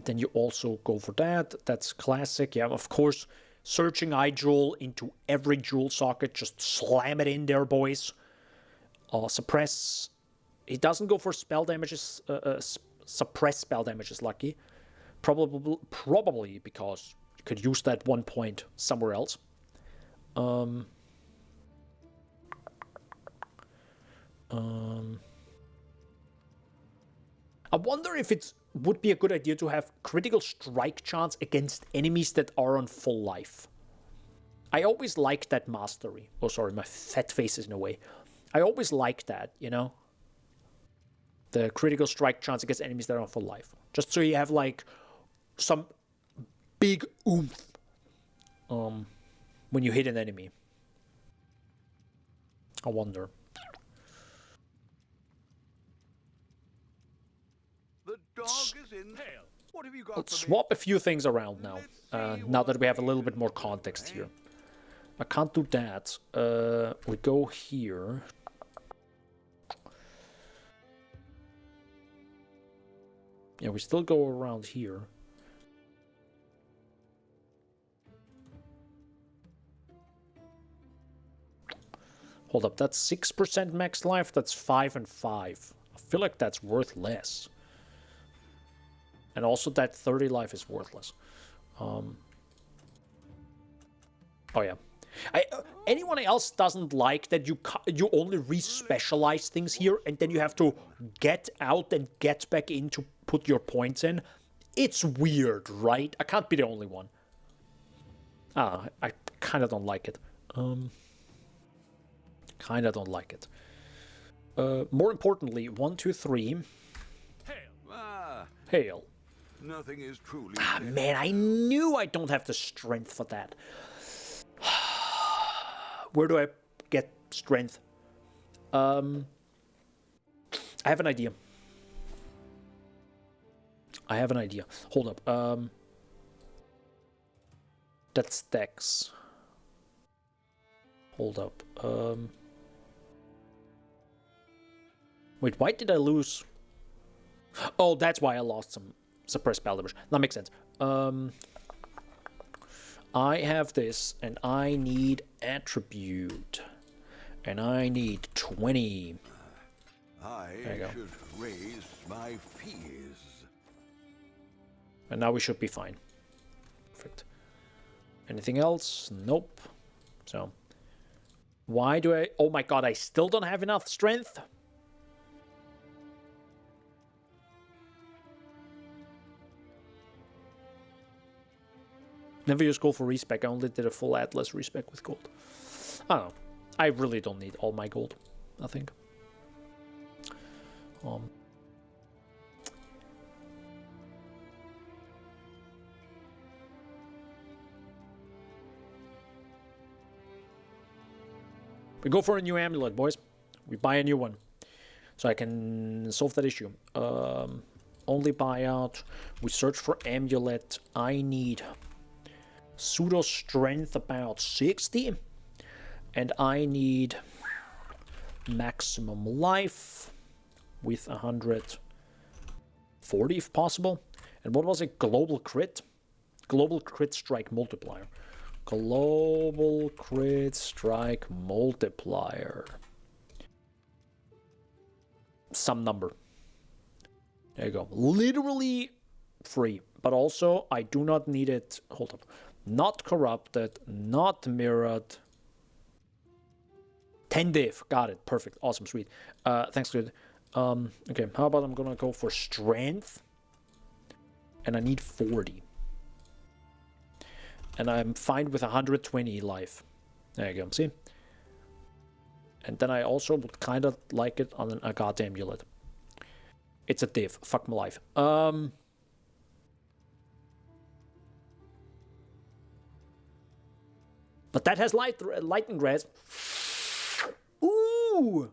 Then you also go for that. That's classic. Yeah, of course, searching eye jewel into every jewel socket. Just slam it in there, boys. Suppress. He doesn't go for spell damages. Suppress spell damages, lucky. Probably because you could use that 1 point somewhere else. I wonder if it would be a good idea to have critical strike chance against enemies that are on full life. I always liked that mastery. Oh, sorry, my fat face is in the way. I always liked that, you know? The critical strike chance against enemies that are on full life. Just so you have, like, some big oomph when you hit an enemy. I wonder. The dog is in. What have you got Let's for me? swap a few things around now. Now that we have a little bit more context here. I can't do that. We go here. Yeah, we still go around here. Hold up, that's 6% max life. That's 5 and 5. I feel like that's worth less. And also that 30 life is worthless. Oh yeah. Anyone else doesn't like that you only re-specialize things here and then you have to get out and get back in to put your points in? It's weird, right? I can't be the only one. I kind of don't like it. Kind of don't like it. More importantly, 1, 2, 3. Ah, Hail. nothing is truly. Ah, man, I knew I don't have the strength for that. Where do I get strength? I have an idea. Hold up. That stacks. Hold up. Wait, why did I lose? Oh, that's why I lost some suppressed spell damage. That makes sense. I have this, and I need attribute. And I need 20. I There you go. should raise my fees. And now we should be fine. Perfect. Anything else? Nope. So, why do I... Oh my god, I still don't have enough strength? Never use gold for respec. I only did a full Atlas respec with gold. I don't know. I really don't need all my gold, I think. We go for a new amulet, boys. We buy a new one. So I can solve that issue. Only buyout. We search for amulet. I need pseudo strength about 60. And I need maximum life with 140 if possible. And what was it? Global crit? Global crit strike multiplier. Global crit strike multiplier. Some number. There you go. Literally free. But also, I do not need it. Hold up. Not corrupted. Not mirrored. 10 div. Got it. Perfect. Awesome. Sweet. Thanks, dude. Okay. How about I'm gonna go for strength. And I need 40. And I'm fine with 120 life. There you go. See? And then I also would kind of like it on an Agatha amulet. It's a div. Fuck my life. But that has lightning res. Ooh!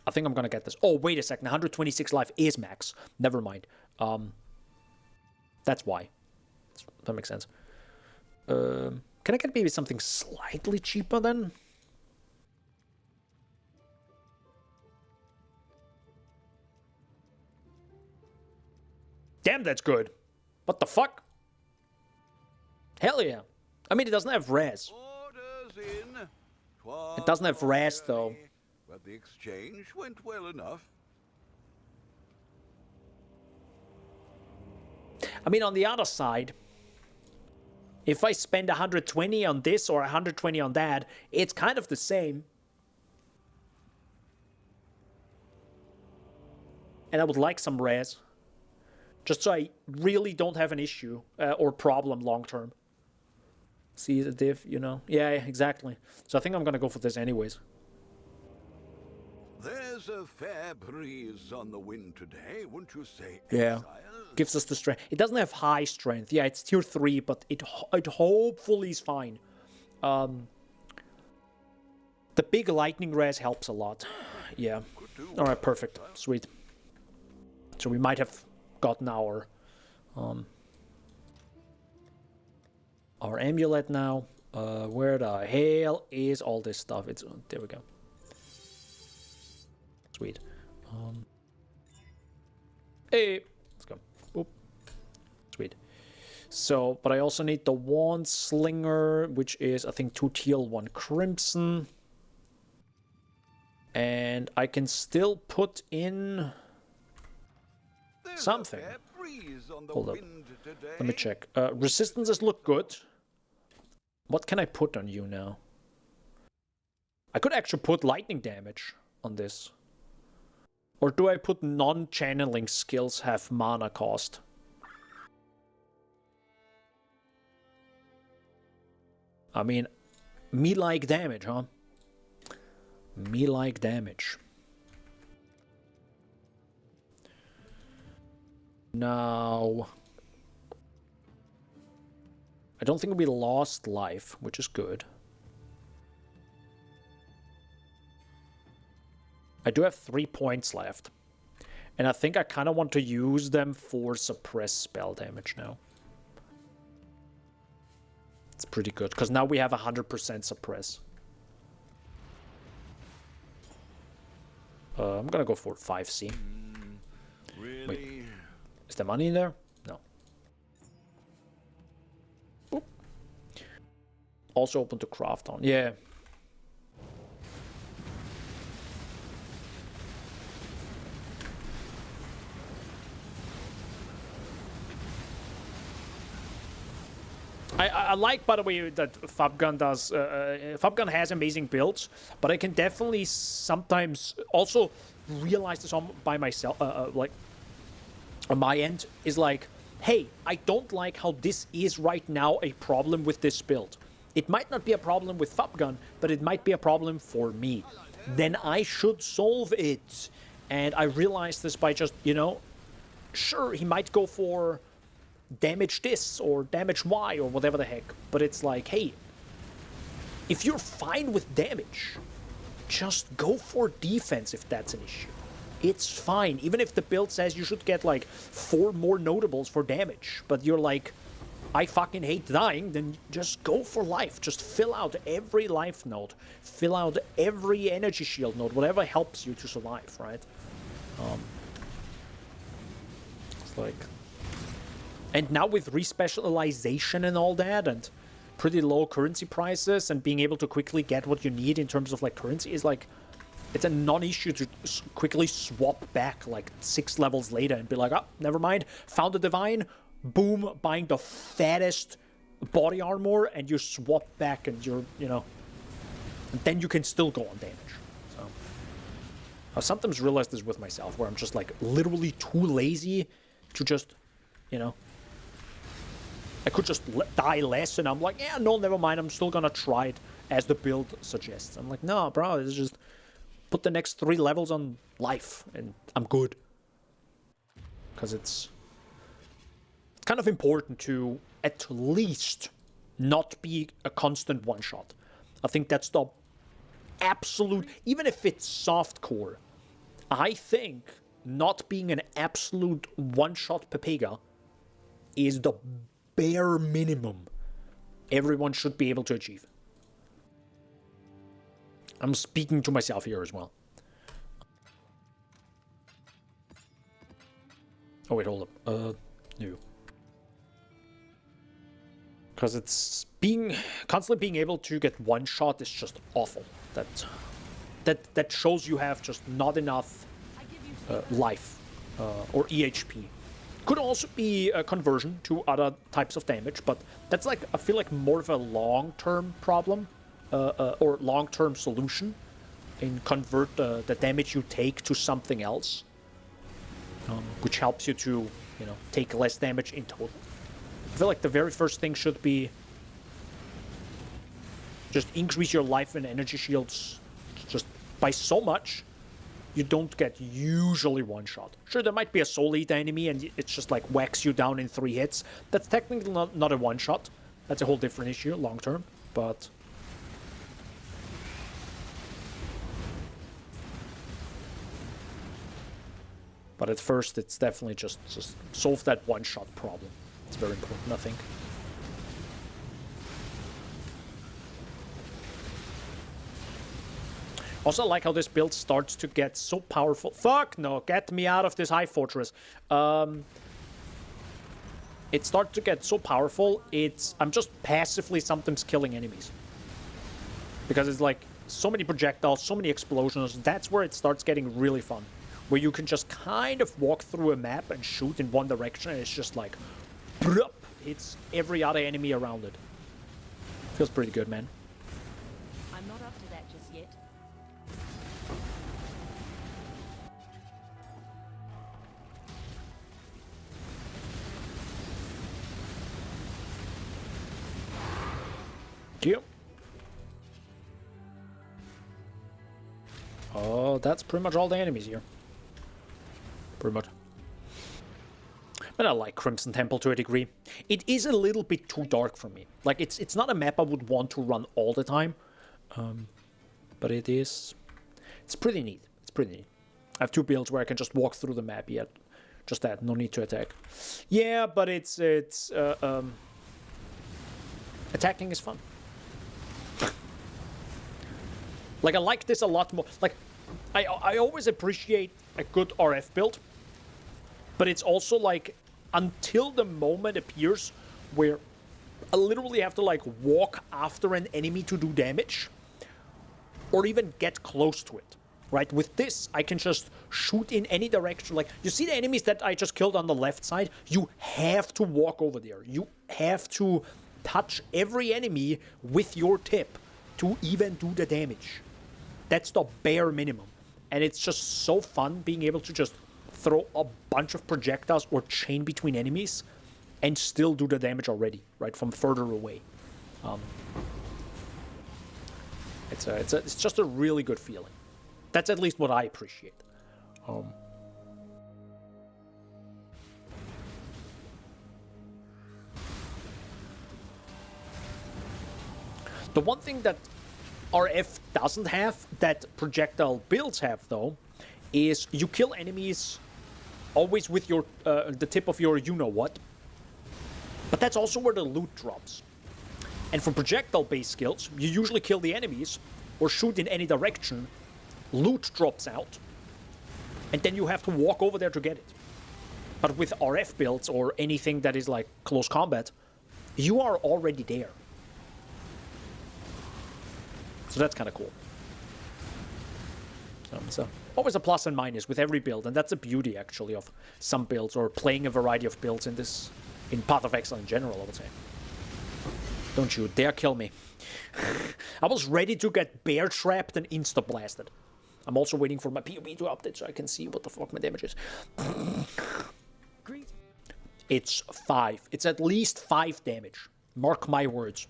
I think I'm gonna get this. Oh, wait a second. 126 life is max. Never mind. That's why. That makes sense. Can I get maybe something slightly cheaper then? Damn, that's good. What the fuck? Hell yeah. I mean, it doesn't have res. Orders in. It doesn't have res, though. But the exchange went well enough. I mean, on the other side, if I spend 120 on this or 120 on that, it's kind of the same. And I would like some res. Just so I really don't have an issue or problem long term. See the div, you know? Yeah, exactly. So I think I'm going to go for this anyways. There's a fair breeze on the wind today, wouldn't you say, Yeah. Exile? Gives us the strength. It doesn't have high strength. Yeah, it's tier 3, but it hopefully is fine. The big lightning res helps a lot. Yeah. Alright, perfect. Sweet. So we might have gotten our amulet now. Where the hell is all this stuff? It's there we go. Sweet. Hey, let's go. Oop. Sweet. So, but I also need the wand slinger, which is I think 2 teal, 1 crimson. And I can still put in something. Hold up. Let me check. Resistances look good. What can I put on you now? I could actually put lightning damage on this. Or do I put non-channeling skills have mana cost? I mean, me like damage, huh? Me like damage. Now, I don't think we lost life, which is good. I do have 3 points left. And I think I kind of want to use them for suppress spell damage now. It's pretty good, because now we have 100% suppress. I'm gonna go for 5C. Really? Wait. Is there money in there? No. Oop. Also open to craft on. Yeah. I like, by the way, that Fabgun does. Fabgun has amazing builds, but I can definitely sometimes also realize this on by myself, like on my end, is like, hey, I don't like how this is right now a problem with this build. It might not be a problem with Fabgun, but it might be a problem for me. Then I should solve it. And I realized this by just, you know, sure, he might go for damage this or damage Y or whatever the heck, but it's like, hey, if you're fine with damage, just go for defense if that's an issue. It's fine. Even if the build says you should get like 4 more notables for damage, but you're like, I fucking hate dying, then just go for life. Just fill out every life node. Fill out every energy shield node, whatever helps you to survive, right? It's like... And now with respecialization and all that, and pretty low currency prices, and being able to quickly get what you need in terms of like currency is like... It's a non-issue to quickly swap back like 6 levels later and be like, oh, never mind, found a divine, boom, buying the fattest body armor, and you swap back and you're, you know, and then you can still go on damage. So I sometimes realize this with myself, where I'm just like literally too lazy to just, you know, I could just die less, and I'm like, yeah, no, never mind, I'm still gonna try it as the build suggests. I'm like, no, bro, it's just put the next 3 levels on life, and I'm good. Because it's kind of important to at least not be a constant one-shot. I think that's the absolute... Even if it's softcore, I think not being an absolute one-shot Pepega is the bare minimum everyone should be able to achieve. I'm speaking to myself here as well. Oh wait, hold up. No. Because it's constantly being able to get one shot is just awful. That shows you have just not enough life or EHP. Could also be a conversion to other types of damage, but that's like, I feel like more of a long-term problem. Or long-term solution, and convert the damage you take to something else, which helps you to, you know, take less damage in total. I feel like the very first thing should be just increase your life and energy shields just by so much you don't get usually one shot. Sure, there might be a Soul Eater enemy and it's just like whacks you down in 3 hits. That's technically not a one shot. That's a whole different issue long term, but... But at first, it's definitely just solve that one-shot problem. It's very important, I think. Also, I like how this build starts to get so powerful. Fuck no, get me out of this high fortress. It starts to get so powerful, I'm just passively sometimes killing enemies. Because it's like, so many projectiles, so many explosions, that's where it starts getting really fun. Where you can just kind of walk through a map and shoot in one direction, and it's just like, brup, hits every other enemy around it. Feels pretty good, man. I'm not up to that just yet. Yep. Oh, that's pretty much all the enemies here. Pretty much. But I like Crimson Temple to a degree. It is a little bit too dark for me. Like, it's not a map I would want to run all the time. But it's pretty neat. It's pretty neat. I have 2 builds where I can just walk through the map yet. Just that, no need to attack. Yeah, but attacking is fun. Like, I like this a lot more. Like, I always appreciate a good RF build. But it's also like, until the moment appears where I literally have to like walk after an enemy to do damage. Or even get close to it. Right? With this, I can just shoot in any direction. Like, you see the enemies that I just killed on the left side? You have to walk over there. You have to touch every enemy with your tip to even do the damage. That's the bare minimum. And it's just so fun being able to just throw a bunch of projectiles or chain between enemies and still do the damage already, right, from further away. It's just a really good feeling. That's at least what I appreciate. The one thing that RF doesn't have, that projectile builds have though, is you kill enemies always with your the tip of your you-know-what. But that's also where the loot drops. And for projectile-based skills, you usually kill the enemies or shoot in any direction. Loot drops out. And then you have to walk over there to get it. But with RF builds or anything that is like close combat, you are already there. So that's kind of cool. So always a plus and minus with every build, and that's the beauty actually of some builds or playing a variety of builds in Path of Exile in general, I would say. Don't you dare kill me. I was ready to get bear trapped and insta blasted. I'm also waiting for my POB to update so I can see what the fuck my damage is. It's 5. It's at least 5 damage. Mark my words.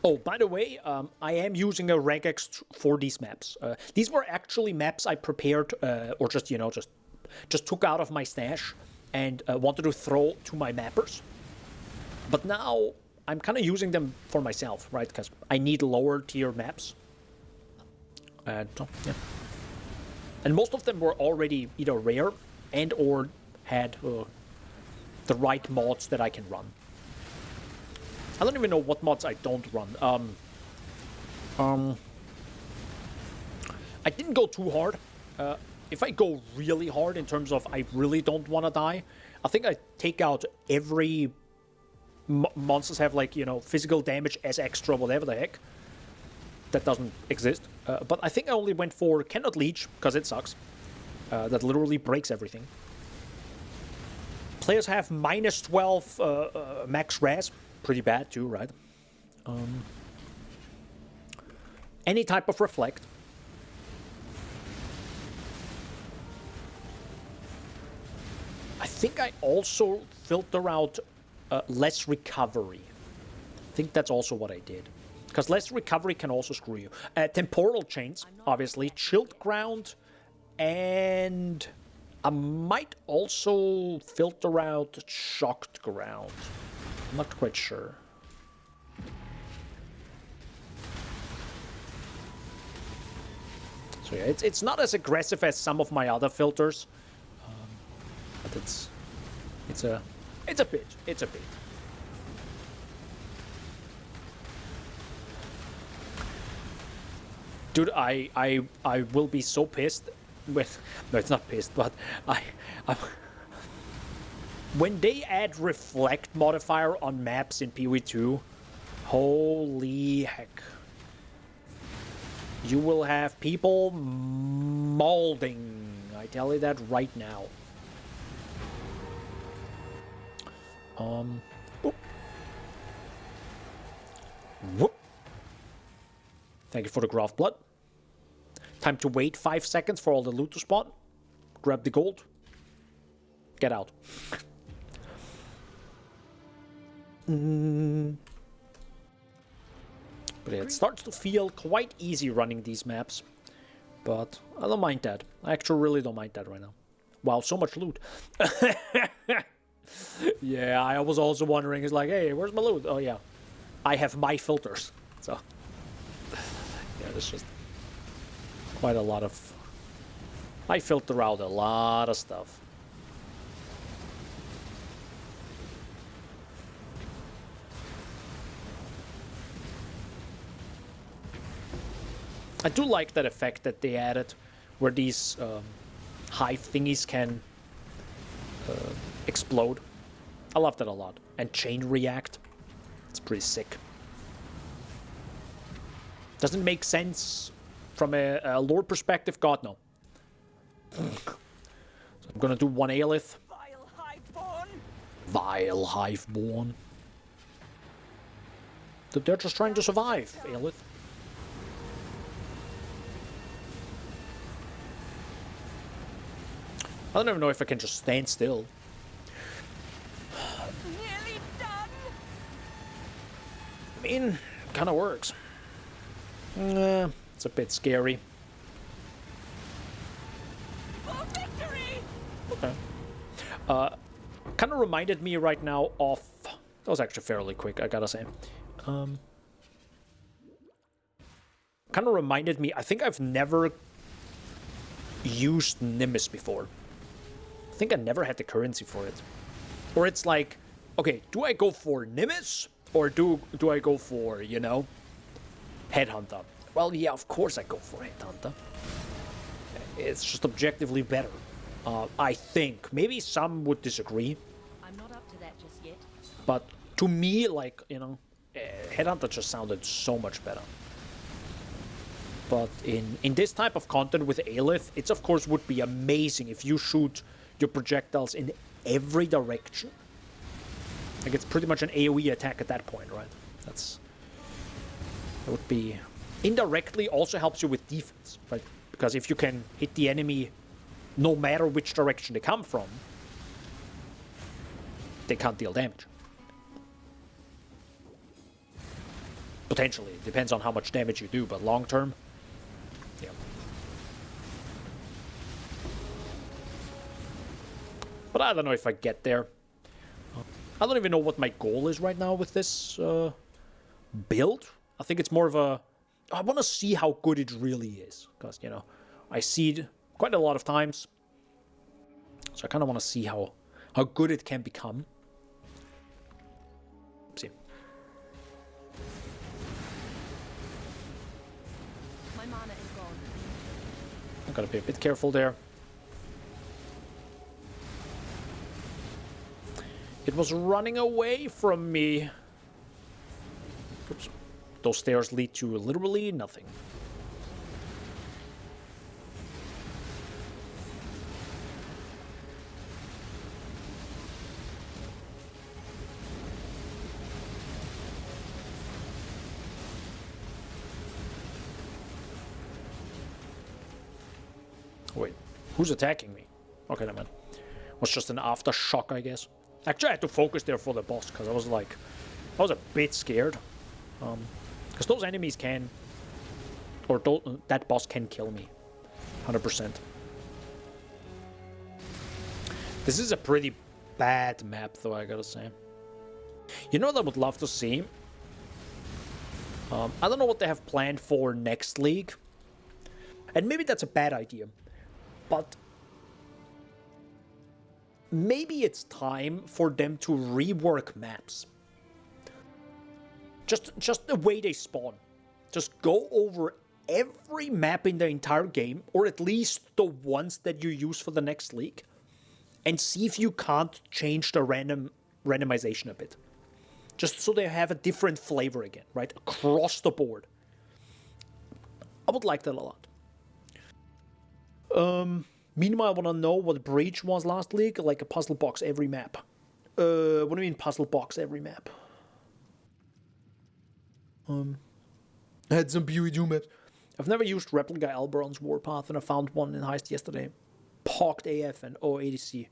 Oh, by the way, I am using a regex for these maps. These were actually maps I prepared, or just, you know, just took out of my stash and wanted to throw to my mappers. But now I'm kind of using them for myself, right? Because I need lower tier maps. So, yeah. And most of them were already either rare and or had the right mods that I can run. I don't even know what mods I don't run. I didn't go too hard. If I go really hard in terms of I really don't want to die, I think I take out every monsters have, like, you know, physical damage as extra, whatever the heck. That doesn't exist. But I think I only went for Cannot Leech, because it sucks. That literally breaks everything. Players have minus 12 max res. Pretty bad too, right? Any type of reflect. I think I also filter out less recovery. I think that's also what I did. Because less recovery can also screw you. Temporal chains, obviously. Chilled ground. And I might also filter out shocked ground. I'm not quite sure. So yeah, it's not as aggressive as some of my other filters, but it's a bit. Dude, I will be so pissed with. No, it's not pissed, but I'm when they add reflect modifier on maps in PoE2, holy heck. You will have people molding. I tell you that right now. Whoop. Whoop. Thank you for the Graph Blood. Time to wait 5 seconds for all the loot to spawn. Grab the gold. Get out. But yeah, it starts to feel quite easy running these maps. But I don't mind that. I actually really don't mind that right now. Wow, so much loot. Yeah, I was also wondering, it's like, hey, where's my loot? Oh yeah, I have my filters. So, yeah, there's just quite a lot of... I filter out a lot of stuff. I do like that effect that they added, where these hive thingies can explode. I love that a lot. And chain react. It's pretty sick. Doesn't make sense from a lore perspective. God, no. So I'm gonna do one Aelith. Vile Hiveborn! Vile Hiveborn. They're just trying to survive, Aelith. I don't even know if I can just stand still. Nearly done! I mean, kind of works. It's a bit scary. For victory! Okay. Kind of reminded me right now of... That was actually fairly quick, I gotta say. kind of reminded me, I think I've never used Nimbus before. I think I never had the currency for it. Or it's like, okay, do I go for Nimbus? Or do I go for, you know, Headhunter? Well, yeah, of course I go for Headhunter. It's just objectively better. I think. Maybe some would disagree. I'm not up to that just yet. But to me, like, you know, Headhunter just sounded so much better. But in this type of content with Aelith, it's of course would be amazing if you shoot your projectiles in every direction. Like, it's pretty much an AoE attack at that point, right? That would be... Indirectly also helps you with defense, right? Because if you can hit the enemy no matter which direction they come from, they can't deal damage. Potentially. It depends on how much damage you do, but long term, yeah. But I don't know if I get there. I don't even know what my goal is right now with this build. I think it's more of a... I want to see how good it really is. Because, you know, I see it quite a lot of times. So I kind of want to see how good it can become. See. My mana is gone. I gotta be a bit careful there. It was running away from me. Oops. Those stairs lead to literally nothing. Wait, who's attacking me? Okay, never mind. Was just an aftershock, I guess. Actually, I had to focus there for the boss because I was like, I was a bit scared. Because those enemies can, or that boss can kill me, 100%. This is a pretty bad map, though, I gotta say. You know what I would love to see? I don't know what they have planned for next league, and maybe that's a bad idea, but maybe it's time for them to rework maps. Just the way they spawn. Just go over every map in the entire game, or at least the ones that you use for the next league, and see if you can't change the randomization a bit. Just so they have a different flavor again, right? Across the board. I would like that a lot. Meanwhile, I want to know what Breach was last league, like a puzzle box every map. What do you mean puzzle box every map? I had some BUE maps. I've never used Replica Alberon's Warpath, and I found one in Heist yesterday. Pogged AF and ADC.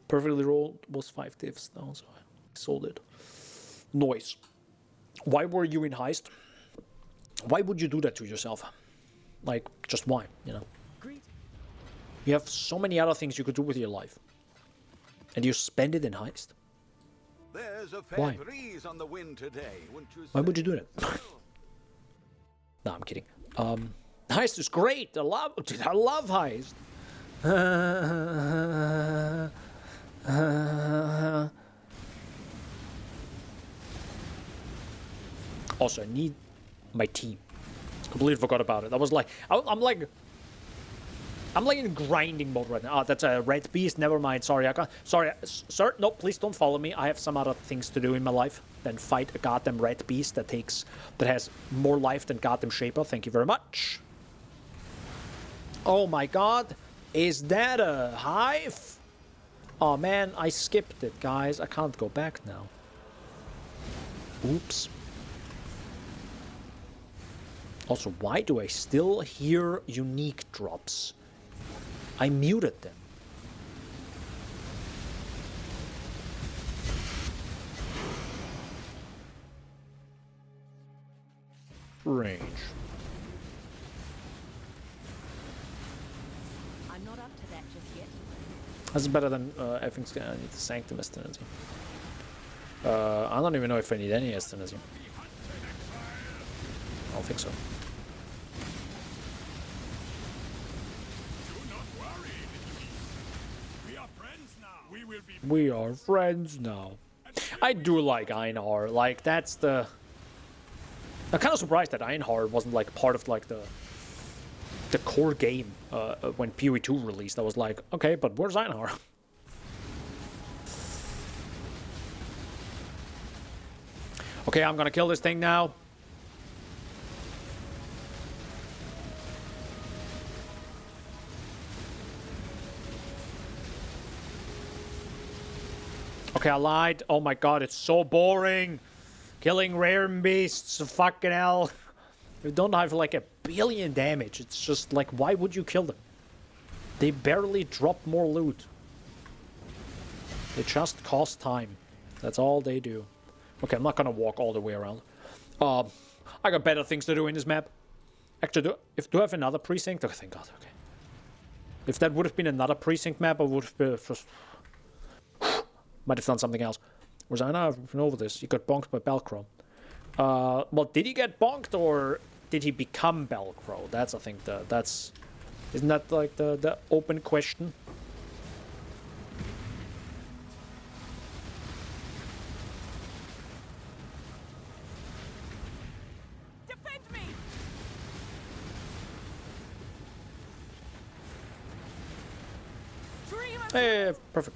Perfectly rolled was 5 divs though, so I sold it. Noise. Why were you in Heist? Why would you do that to yourself? Like, just why, you know? You have so many other things you could do with your life. And you spend it in Heist? There's a fair Why? breeze on the wind today, wouldn't you say? Why would you do that? No, I'm kidding. Heist is great. I love Heist. Also, I need my team. Completely forgot about it. I was like, I'm like in grinding mode right now. Oh, that's a red beast. Never mind. Sorry, I can't. Sorry, sir. No, please don't follow me. I have some other things to do in my life than fight a goddamn red beast that has more life than goddamn Shaper. Thank you very much. Oh my god, is that a hive? Oh man, I skipped it, guys. I can't go back now. Oops. Also, why do I still hear unique drops? I muted them. Range. I'm not up to that just yet. That's better than everything's gonna need the Sanctum Ascendancy. I don't even know if I need any Ascendancy. I don't think so. We are friends now. I do like Einhar. Like, that's the... I'm kind of surprised that Einhar wasn't, like, part of, like, the core game when PoE 2 released. I was like, okay, but where's Einhar? Okay, I'm gonna kill this thing now. Okay, I lied. Oh my god, it's so boring. Killing rare beasts, fucking hell. You don't have like 1 billion damage. It's just like, why would you kill them? They barely drop more loot. They just cost time. That's all they do. Okay, I'm not gonna walk all the way around. I got better things to do in this map. Actually, do I have another precinct? Oh, thank god, okay. If that would have been another precinct map, I would have just... might have done something else. Whereas I know I've been over this. He got bonked by Belcro. Well, did he get bonked or did he become Belcro? That's, I think, that's... Isn't that, like, the open question? Defend me! Hey, perfect.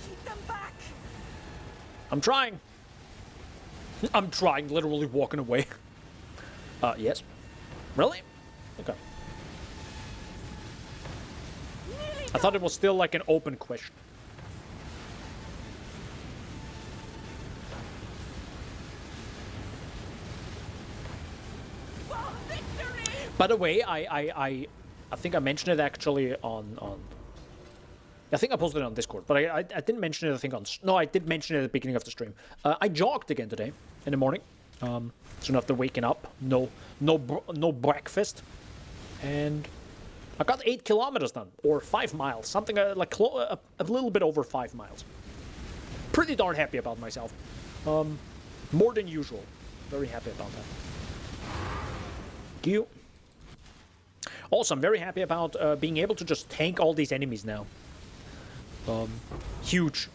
Keep them back! I'm trying. I'm trying, literally walking away. Yes. Really? Okay. I thought it was still like an open question. By the way, I think I mentioned it actually on I think I posted it on Discord, but I didn't mention it, I think, on... No, I did mention it at the beginning of the stream. I jogged again today, in the morning. Soon after waking up. No breakfast. And I got 8 kilometers done, or 5 miles. Something like a little bit over 5 miles. Pretty darn happy about myself. More than usual. Very happy about that. Thank you. Also, I'm very happy about being able to just tank all these enemies now. Huge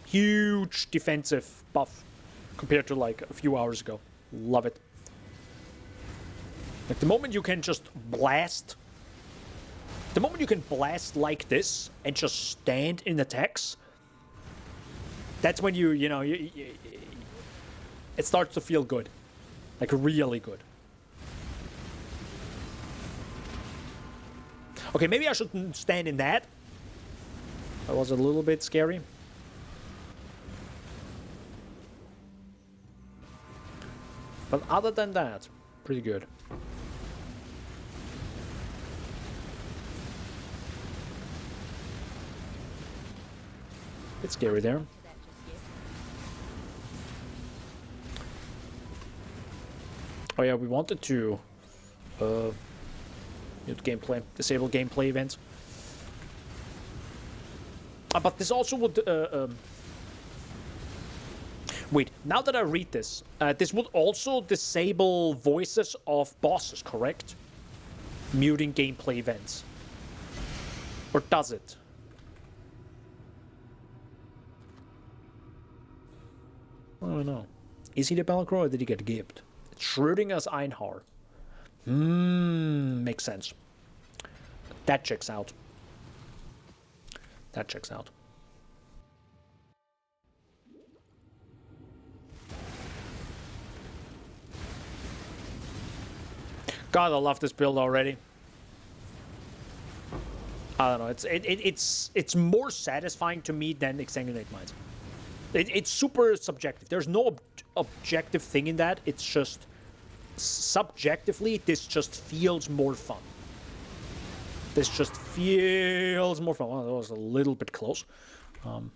defensive buff compared to like a few hours ago. Love it. Like the moment you can just blast, the moment you can blast like this and just stand in attacks, that's when you know, it starts to feel good, like really good. Okay, maybe I shouldn't stand in that. That was a little bit scary. But other than that, pretty good. It's scary there. Oh yeah, we wanted to gameplay, disable gameplay events. But this also would... wait, now that I read this, this would also disable voices of bosses, correct? Muting gameplay events. Or does it? I don't know. Is he the Belcro or did he get gibbed? It's Schrödinger's Einhar. Makes sense. That checks out. That checks out. God, I love this build already. I don't know. It's more satisfying to me than Exsanguinate Mines. It's super subjective. There's no objective thing in that. It's just subjectively, this just feels more fun. This just feels more fun. Well, that was a little bit close. And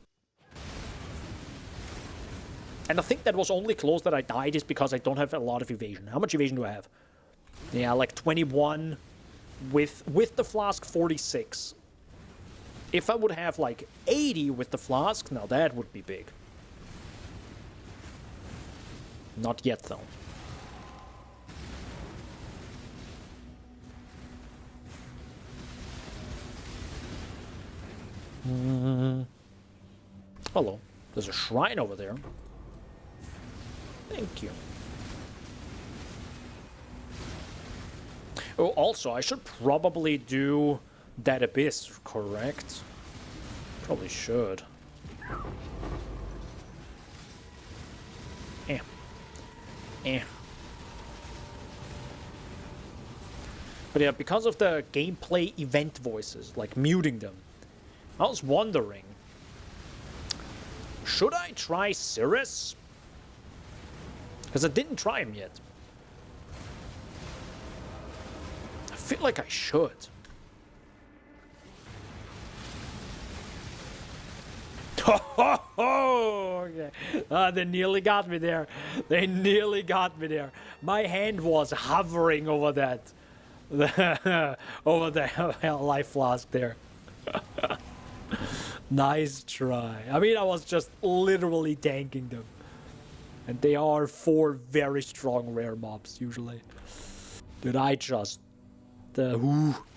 I think that was only close that I died is because I don't have a lot of evasion. How much evasion do I have? Yeah, like 21 with the flask, 46. If I would have like 80 with the flask, now that would be big. Not yet though. Hello. There's a shrine over there. Thank you. Oh, also, I should probably do that abyss, correct? Probably should. Eh. Eh. But yeah, because of the gameplay event voices, like muting them, I was wondering, should I try Cirrus? Because I didn't try him yet. I feel like I should. Okay. They nearly got me there. They nearly got me there. My hand was hovering over that. Over the life flask there. Nice try. I mean, I was just literally tanking them. And they are 4 very strong rare mobs, usually. Did I just... Don't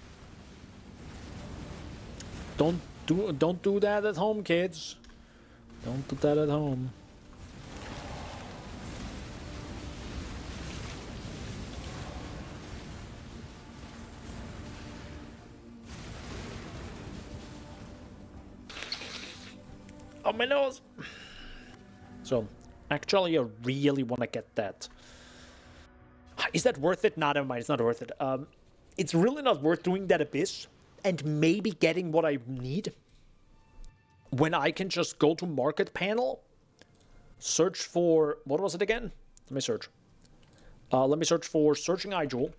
do that at home, kids. Don't do that at home. Oh, my nose! So, actually, I really want to get that. Is that worth it? Nah, never mind. It's not worth it. It's really not worth doing that abyss and maybe getting what I need when I can just go to market panel, search for, what was it again? Let me search. Let me search for searching eye jewel.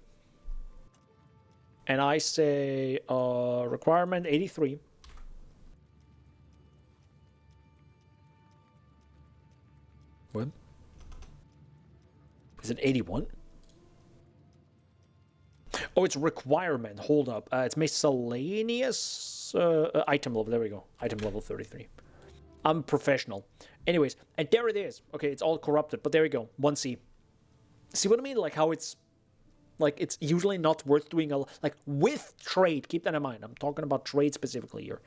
And I say requirement 83. What? Is it 81? Oh, it's requirement. Hold up. It's miscellaneous item level. There we go. Item level 33. I'm professional. Anyways, and there it is. Okay, it's all corrupted, but there we go. 1C. See what I mean? Like how it's... Like, it's usually not worth doing a... Like, with trade. Keep that in mind. I'm talking about trade specifically here.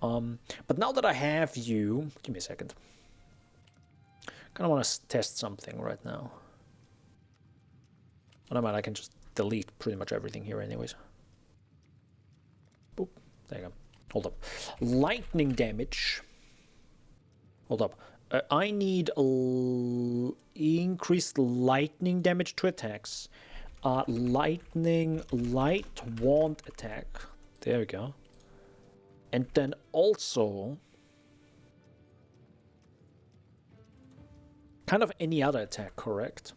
But now that I have you... Give me a second. Kind of want to test something right now. But I mean, I can just delete pretty much everything here anyways. Boop. There you go. Hold up. Lightning damage. Hold up. I need increased lightning damage to attacks. Lightning light wand attack. There we go. And then also... kind of any other attack, correct?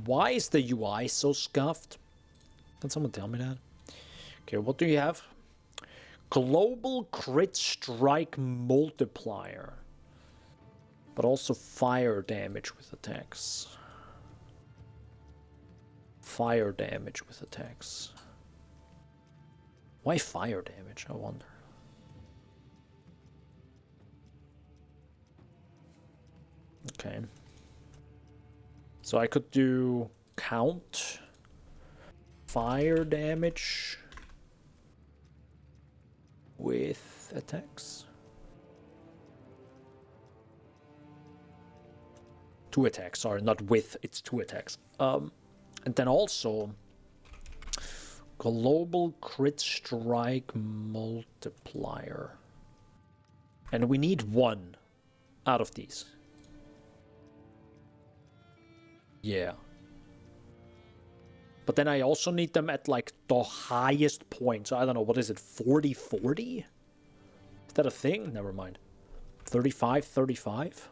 Why is the UI so scuffed? Can someone tell me that? Okay, what do you have? Global crit strike multiplier. But also fire damage with attacks. Fire damage with attacks. Why fire damage, I wonder? Okay. So I could do count fire damage with attacks. 2 attacks, sorry, not with, it's 2 attacks. And then also global crit strike multiplier. And we need 1 out of these. Yeah. But then I also need them at, like, the highest point. So I don't know, what is it, 40-40? Is that a thing? Never mind. 35-35?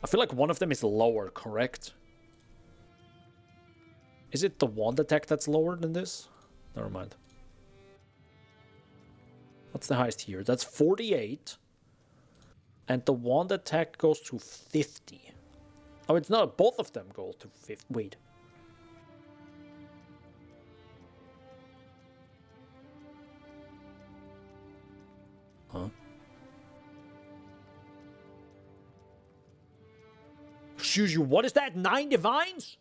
I feel like one of them is lower, correct? Is it the wand attack that's lower than this? Never mind. What's the highest here? That's 48. And the wand attack goes to 50. Oh, it's not. Both of them go to 50. Wait. Huh? Excuse you, what is that? 9 divines?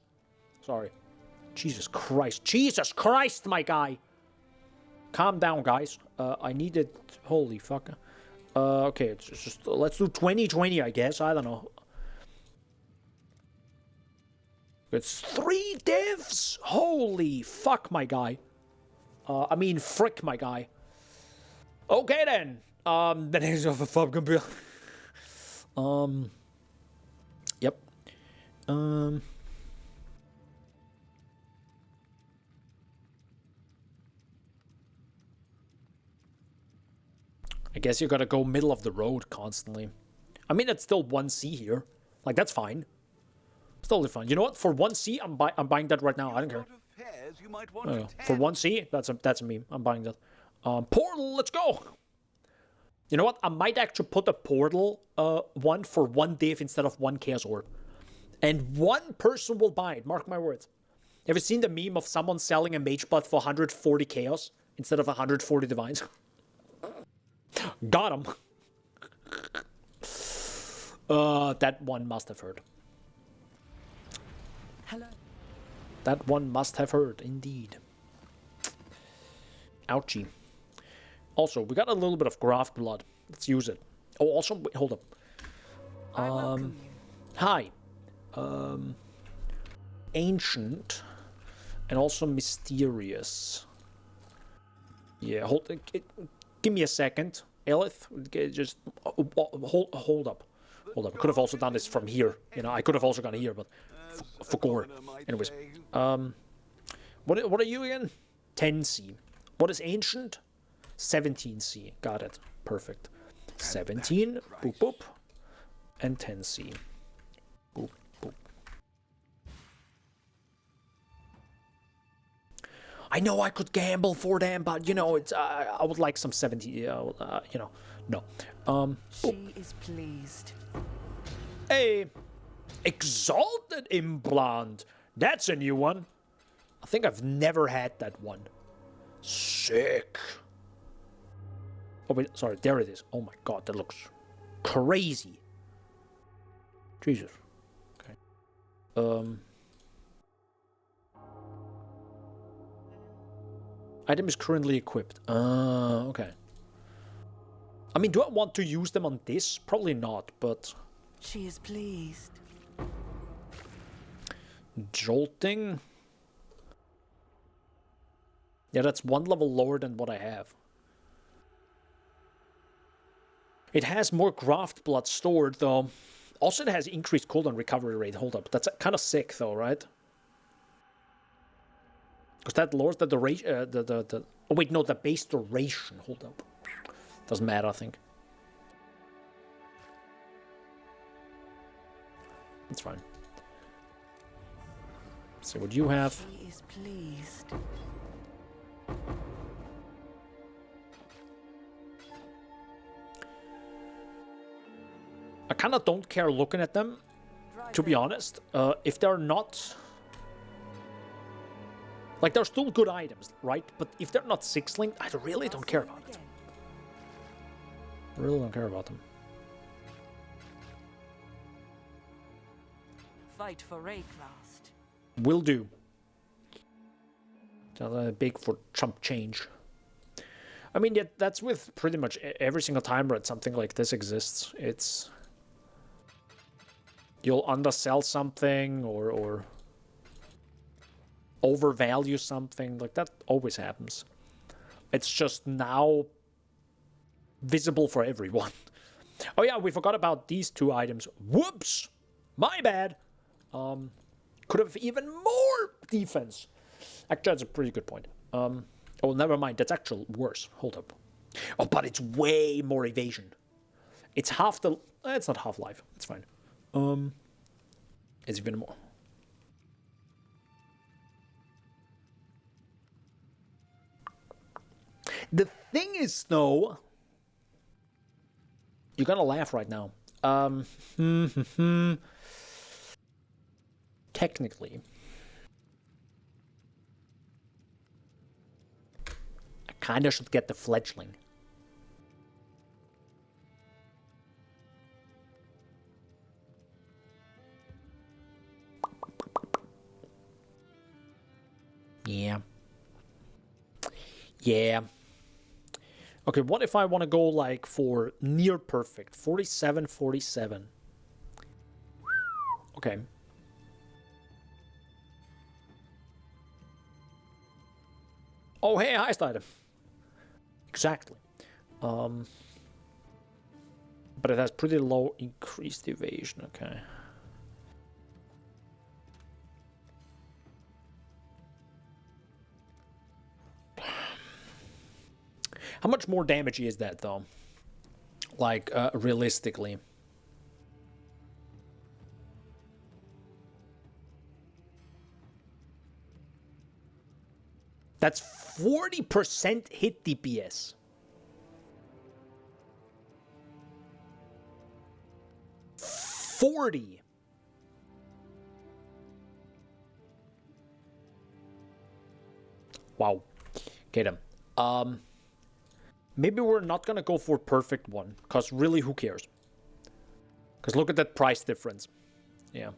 Sorry. Jesus Christ. Jesus Christ, my guy. calm down, guys. I needed... Holy fuck. Okay, it's just... Let's do 20-20, I guess. I don't know. It's 3 divs? Holy fuck, my guy. I mean, frick, my guy. Okay, then. The names of a fucking bill. Yep. I guess you gotta go middle of the road constantly. I mean, it's still 1C here. Like, that's fine. It's totally fine. You know what? For 1C, I'm buying that right now. I don't care. For 1C, that's a meme. I'm buying that. Portal, let's go! You know what? I might actually put a portal one for 1 div instead of 1 chaos orb. And 1 person will buy it. Mark my words. Have you seen the meme of someone selling a mage butt for 140 chaos instead of 140 divines? Got him. That one must have heard. Hello. That one must have heard, indeed. Ouchie. Also, we got a little bit of graft blood. Let's use it. Oh, also, wait, hold up. I welcome you. Hi. Ancient. And also mysterious. Yeah, give me a second. Elith, just hold up. Hold up. I could have also done this from here. You know, I could have also gone here, but for gore. Anyways, what are you again? 10C. What is ancient? 17C. Got it. Perfect. 17. Boop boop. And 10C. Boop boop. I know I could gamble for them, but you know, it's I would like some 70. You know, no. She is pleased. A exalted implant. That's a new one. I think I've never had that one. Sick. Oh wait, sorry. There it is. Oh my god, that looks crazy. Jesus. Okay. Item is currently equipped. Okay. I mean, do I want to use them on this? Probably not, but... She is pleased. Jolting? Yeah, that's 1 level lower than what I have. It has more graft blood stored, though. Also, it has increased cooldown recovery rate. Hold up. That's kind of sick, though, right? Because that lowers the duration, oh wait, no, the base duration. Hold up. Doesn't matter, I think. That's fine. Let's see what you have. She is pleased. I kind of don't care looking at them, to be honest. If they're not... Like, they're still good items, right? But if they're not 6-linked, I really don't care about it. I really don't care about them. Fight for Rayclast. Will do. Big for chump change. I mean, yeah, that's with pretty much every single time that something like this exists. It's... You'll undersell something or overvalue something. Like, that always happens. It's just now visible for everyone. Oh yeah, we forgot about these 2 items. Whoops! My bad! Could have even more defense. Actually, that's a pretty good point. Oh, never mind. That's actually worse. Hold up. Oh, but it's way more evasion. It's half the... It's not half-life. It's fine. It's even more. The thing is, though... You're gonna laugh right now. Technically... I kinda should get the fledgling. Yeah. Yeah. Okay, what if I want to go like for near perfect? 47, 47. Okay. Oh, hey, highest item. Exactly. But it has pretty low increased evasion, okay. How much more damage is that, though? Like, realistically. That's 40% hit DPS. $40. Wow. Okay then. Maybe we're not gonna go for perfect one, because really, who cares? Because look at that price difference. Yeah.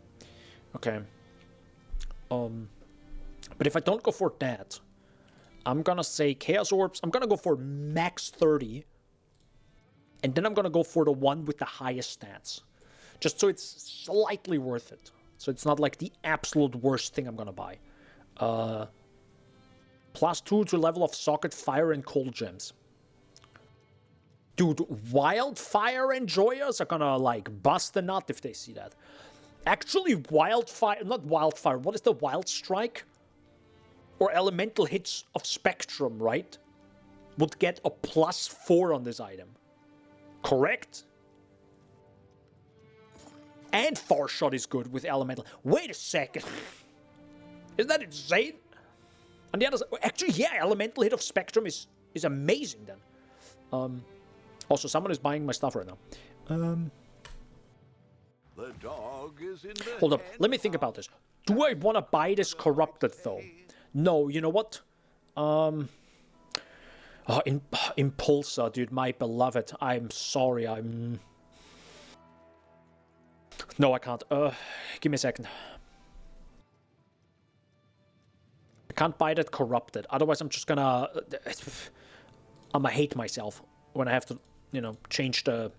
Okay. But if I don't go for that, I'm gonna say Chaos Orbs. I'm gonna go for max 30. And then I'm gonna go for the one with the highest stats. Just so it's slightly worth it. So it's not like the absolute worst thing I'm gonna buy. +2 to level of socket, fire, and cold gems. Dude, Wildfire enjoyers are gonna, like, bust a nut if they see that. Actually, Wildfire... Not Wildfire. What is the Wild Strike? Or Elemental Hits of Spectrum, right? Would get a +4 on this item. Correct? And Far Shot is good with Elemental. Wait a second. Isn't that insane? On the other side... Actually, yeah, Elemental Hit of Spectrum is amazing, then. Also, someone is buying my stuff right now. The dog is in the Hold up, let me think about this. Do I want to buy this corrupted, though? No, you know what? Impulsa, dude, my beloved. I'm sorry, No, I can't. Give me a second. I can't buy that corrupted. Otherwise, I'm just gonna... I'm gonna hate myself when I have to, you know, change the...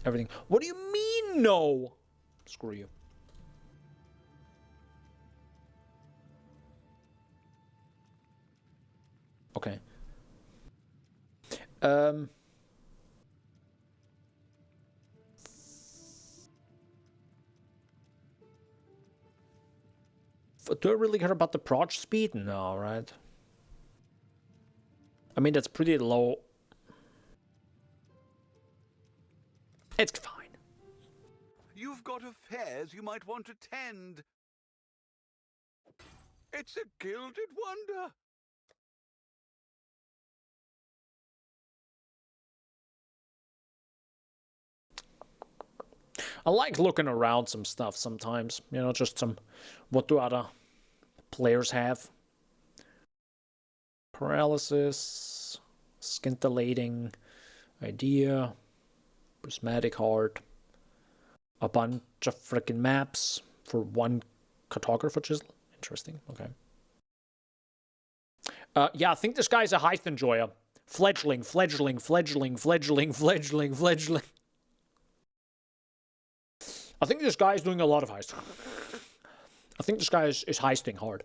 everything. What do you mean, no? Screw you. Okay. Do I really care about the proj speed? No, right? I mean, that's pretty low. It's fine. You've got affairs you might want to tend. It's a gilded wonder. I like looking around some stuff sometimes. You know, just some... What do other players have? Paralysis, scintillating, idea, prismatic heart, a bunch of freaking maps for one cartographer chisel. Interesting. Okay. Yeah, I think this guy's a heist enjoyer. Fledgling. I think this guy is doing a lot of heist. I think this guy is heisting hard.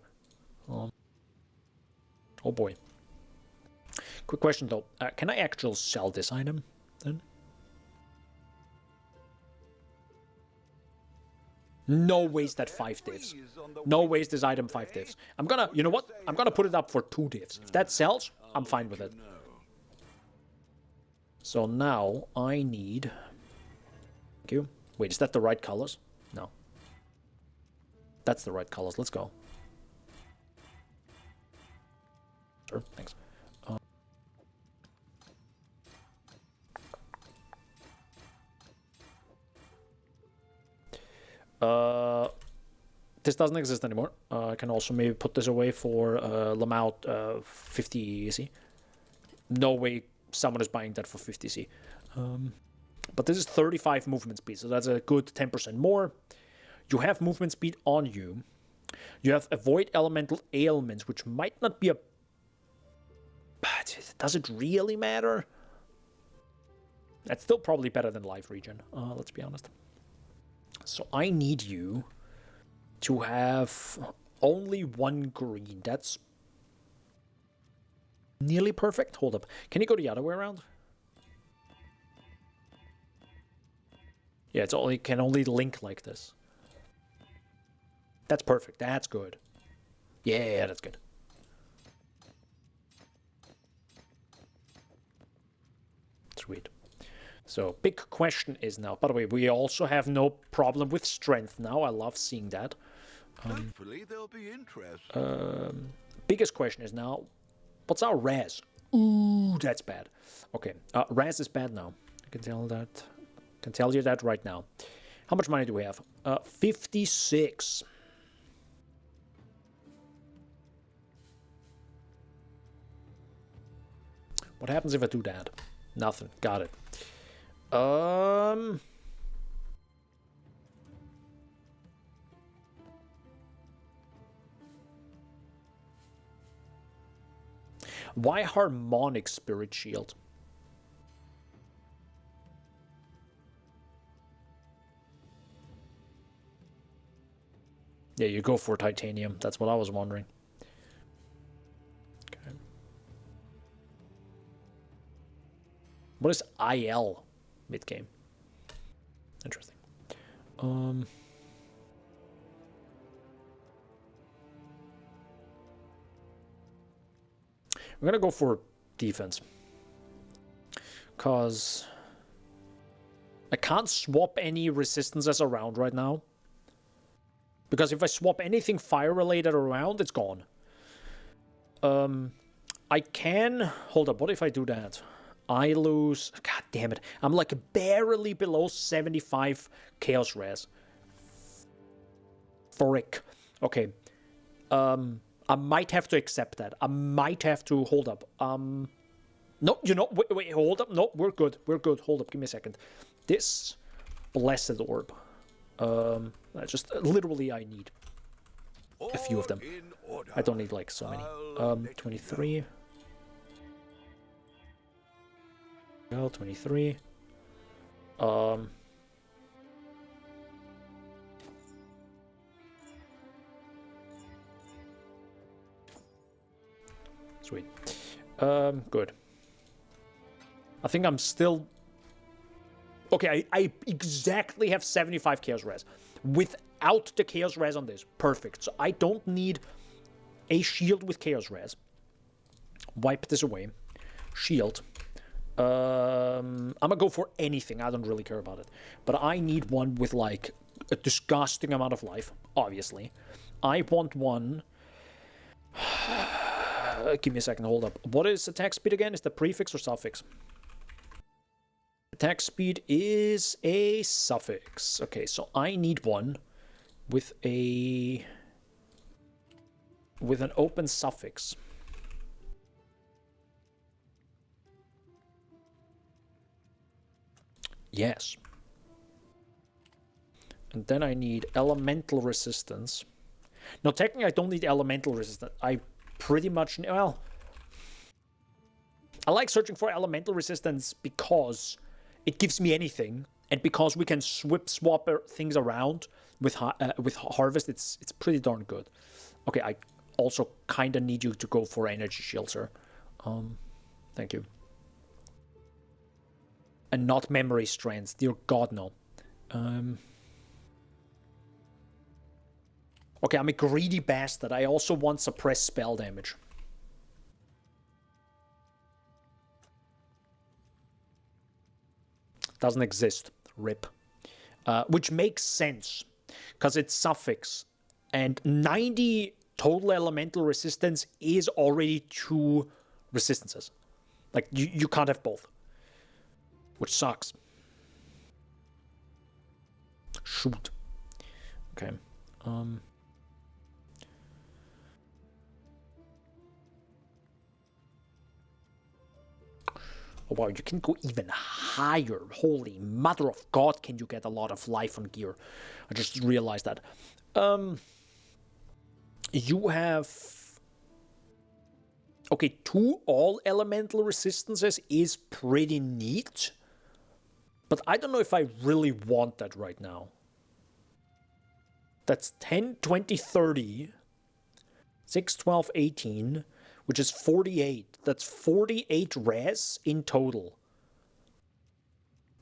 Oh boy. Quick question though. Can I actually sell this item then? No ways that 5 divs. No ways this item 5 divs. I'm gonna, you know what? I'm gonna put it up for 2 divs. If that sells, I'm fine with it. So now I need... Thank you. Wait, is that the right colors? No. That's the right colors. Let's go. Sure, thanks. This doesn't exist anymore. I can also maybe put this away for Lamau 50C. No way someone is buying that for 50C. But this is 35 movement speed, so that's a good 10% more. You have movement speed on you. You have avoid elemental ailments, which might not be a But does it really matter? That's still probably better than life regen, let's be honest. So I need you to have only one green. That's nearly perfect. Hold up. Can you go the other way around? Yeah, it can only link like this. That's perfect. That's good. Yeah, that's good. Sweet. So, big question is now, by the way, we also have no problem with strength now. I love seeing that. Hopefully there'll be interest. Biggest question is now, what's our res? Ooh, that's bad. Okay, res is bad now. I can tell that. Can tell you that right now. How much money do we have? 56. What happens if I do that? Nothing. Got it. Why harmonic spirit shield? Yeah, you go for titanium. That's what I was wondering. Okay. What is IL mid-game? Interesting. We're gonna go for defense. Cause I can't swap any resistances around right now. Because if I swap anything fire-related around, it's gone. I can... Hold up, what if I do that? I lose... God damn it. I'm like barely below 75 Chaos Res. Frick. Okay. I might have to accept that. I might have to... Hold up. No, you know... Wait, hold up. No, we're good. We're good. Hold up, give me a second. This blessed orb. Just literally I need a few of them. I don't need like so many. 23. Well, 23. Sweet. Good. I think I'm still... Okay, I exactly have 75 Chaos Res. Without the Chaos Res on this. Perfect. So I don't need a shield with Chaos Res. Wipe this away. Shield. I'm gonna go for anything. I don't really care about it. But I need one with, like, a disgusting amount of life, obviously. I want one... Give me a second, hold up. What is attack speed again? Is the prefix or suffix? Attack speed is a suffix. Okay, so I need one with a... with an open suffix. Yes. And then I need elemental resistance. Now, technically, I don't need elemental resistance. I pretty much... Well... I like searching for elemental resistance because... it gives me anything, and because we can swap things around with Harvest, it's pretty darn good. Okay, I also kind of need you to go for energy shield, sir. Thank you. And not memory strands, dear God, no. Okay, I'm a greedy bastard. I also want suppressed spell damage. Doesn't exist. RIP. Which makes sense, because it's suffix. And 90 total elemental resistance is already 2 resistances. Like, you can't have both. Which sucks. Shoot. Okay. Oh, wow, you can go even higher. Holy mother of God, can you get a lot of life on gear. I just realized that. You have... Okay, 2 all elemental resistances is pretty neat. But I don't know if I really want that right now. That's 10, 20, 30. 6, 12, 18. Which is 48. That's 48 res in total.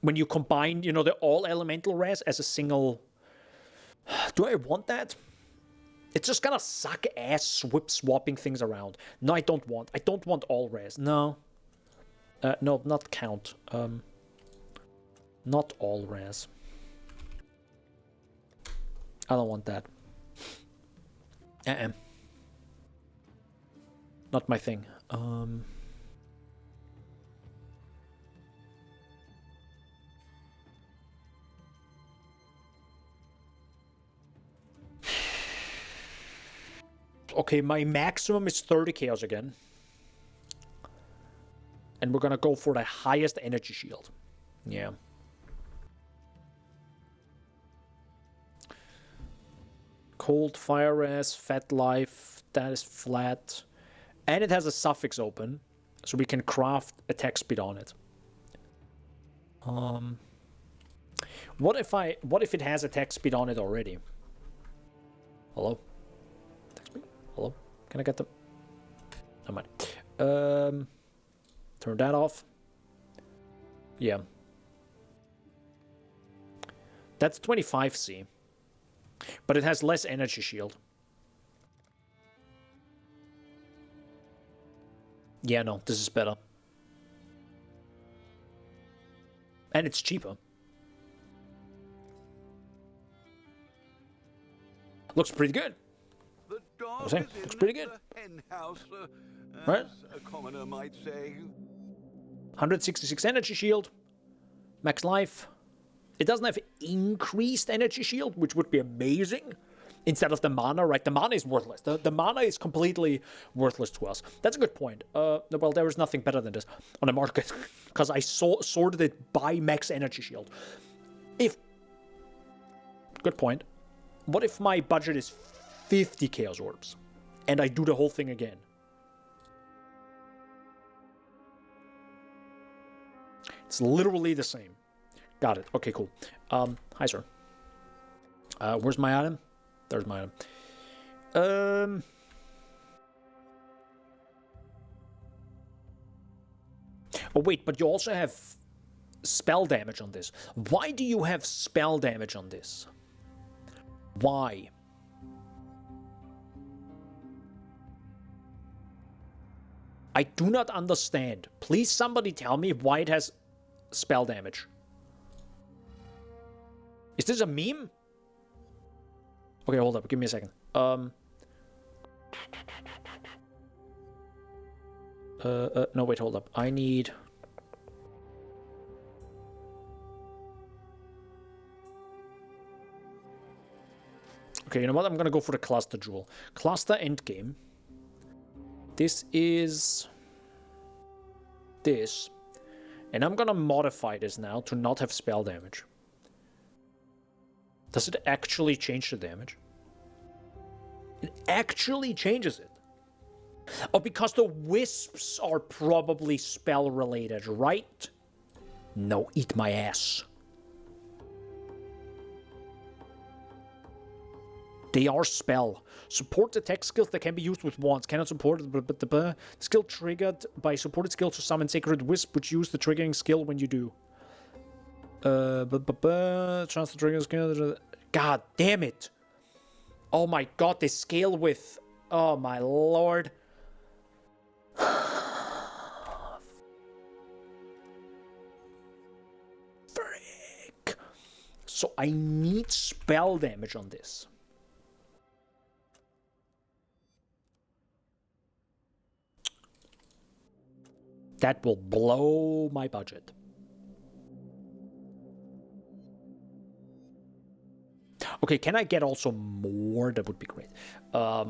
When you combine, you know, the all elemental res as a single... Do I want that? It's just gonna suck ass swapping things around. No, I don't want. I don't want all res. No. No, not count. Not all res. I don't want that. Not my thing. Okay, my maximum is 30 chaos again. And we're gonna go for the highest energy shield. Yeah. Cold, fire res, fat life, that is flat. And it has a suffix open, so we can craft attack speed on it. What if it has attack speed on it already? Hello? Attack speed? Hello? Can I get the... Never mind. Turn that off. Yeah. That's 25C. But it has less energy shield. Yeah, no, this is better. And it's cheaper. Looks pretty good. The dog saying, is looks in pretty good. the hen house, Right? as a commoner might say. 166 energy shield. Max life. It doesn't have increased energy shield, which would be amazing. Instead of the mana, right? The mana is worthless. The mana is completely worthless to us. That's a good point. Well, there is nothing better than this on the market. Because I sorted it by max energy shield. Good point. What if my budget is 50 Chaos Orbs? And I do the whole thing again? It's literally the same. Got it. Okay, cool. Hi, sir. Where's my item? There's my item. Oh, wait, but you also have spell damage on this. Why do you have spell damage on this? Why? I do not understand. Please, somebody tell me why it has spell damage. Is this a meme? Okay, hold up. Give me a second. No, wait, hold up. I need... Okay, you know what? I'm gonna go for the cluster jewel. Cluster endgame. This is... this. And I'm gonna modify this now to not have spell damage. Does it actually change the damage? It actually changes it. Oh, because the wisps are probably spell related, right? No, eat my ass. They are spell. Support attack skills that can be used with wands. Cannot support the skill triggered by supported skill to summon Sacred Wisp, which use the triggering skill when you do. Chance to trigger skill. God damn it. Oh my god, they scale with... Oh my lord. Frick. So I need spell damage on this. That will blow my budget. Okay, can I get also more? That would be great. I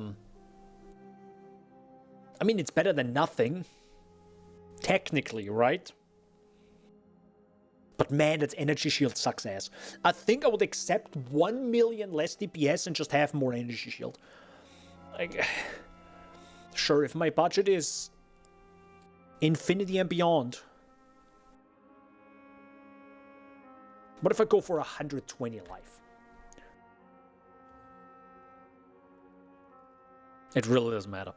mean, it's better than nothing. Technically, right? But man, that energy shield sucks ass. I think I would accept 1 million less DPS and just have more energy shield. Like, sure, if my budget is Infinity and beyond. What if I go for 120 life? It really doesn't matter.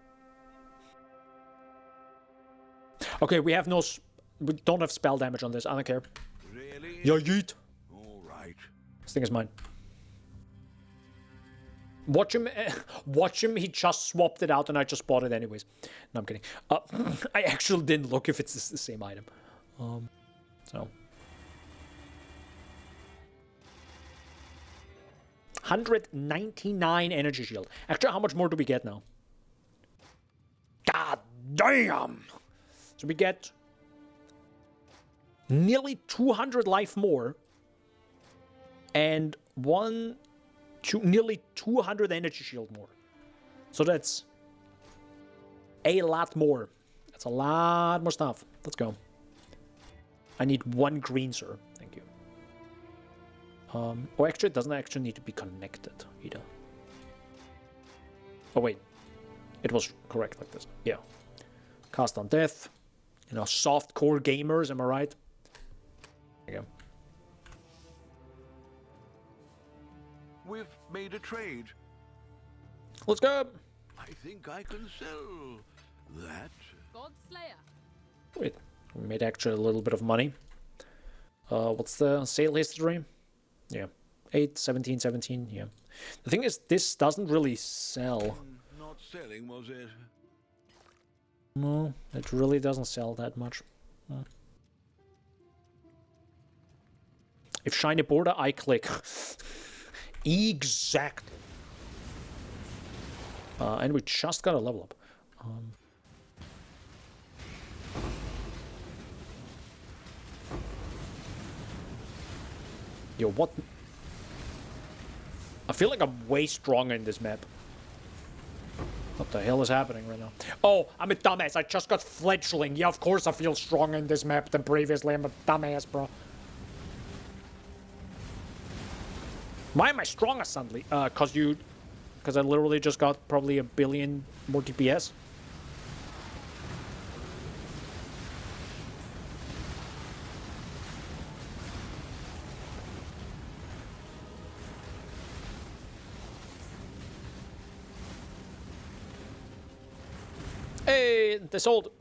Okay, we don't have spell damage on this. I don't care. Really? Yo, yeet. All right. This thing is mine. Watch him. Watch him. He just swapped it out, and I just bought it anyways. No, I'm kidding. I actually didn't look if it's the same item. So. 199 energy shield. Actually, how much more do we get now? God damn! So we get nearly 200 life more. And nearly 200 energy shield more. So that's a lot more. That's a lot more stuff. Let's go. I need 1 green, sir. Thank you. Oh, actually, it doesn't actually need to be connected either. Oh, wait. It was correct like this. Yeah. Cast on death. You know, soft core gamers, am I right? There you go. We've made a trade. Let's go. I think I can sell that. Godslayer. Wait, we made actually a little bit of money. What's the sale history? Yeah, 8, 17, 17, yeah. The thing is, this doesn't really sell. Not selling, was it? No, it really doesn't sell that much. If shiny border, I click. Exactly. And we just got a level up. Yo, what? I feel like I'm way stronger in this map. What the hell is happening right now? Oh, I'm a dumbass. I just got fledgling. Yeah, of course I feel stronger in this map than previously. I'm a dumbass, bro. Why am I stronger suddenly? Because I literally just got probably 1 billion more DPS. Hey, they sold.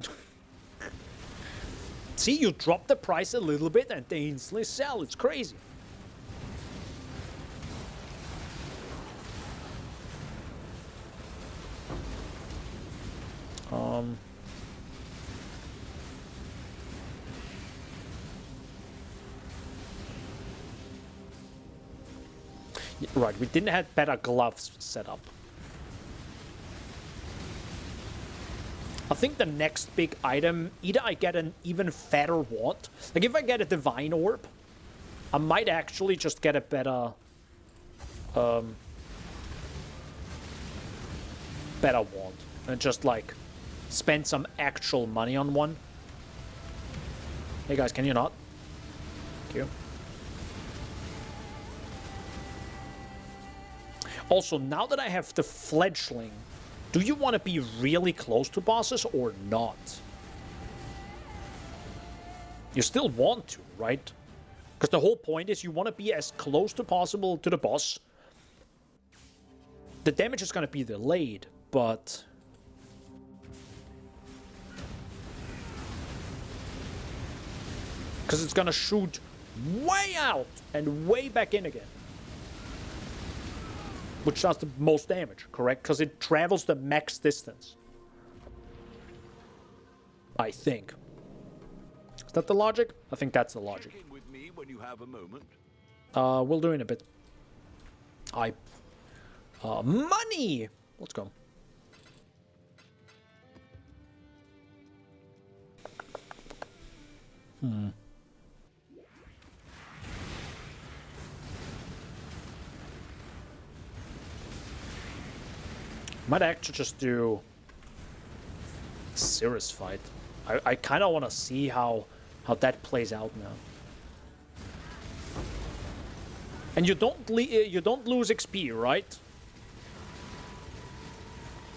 See, you drop the price a little bit and they instantly sell. It's crazy. Right, we didn't have better gloves set up. I think the next big item, either I get an even fatter wand. Like if I get a divine orb, I might actually just get a better better wand. And just like spend some actual money on one. Hey guys, can you not? Thank you. Also, now that I have the fledgling, do you want to be really close to bosses or not? You still want to, right? Because the whole point is you want to be as close to possible to the boss. The damage is going to be delayed, but... because it's going to shoot way out and way back in again. Which does the most damage, correct? Because it travels the max distance. I think. Is that the logic? I think that's the logic. Check in with me when you have a moment. We'll do it in a bit. Money! Let's go. Might actually just do Cirrus fight. I kind of want to see how that plays out now. And you don't lose XP, right?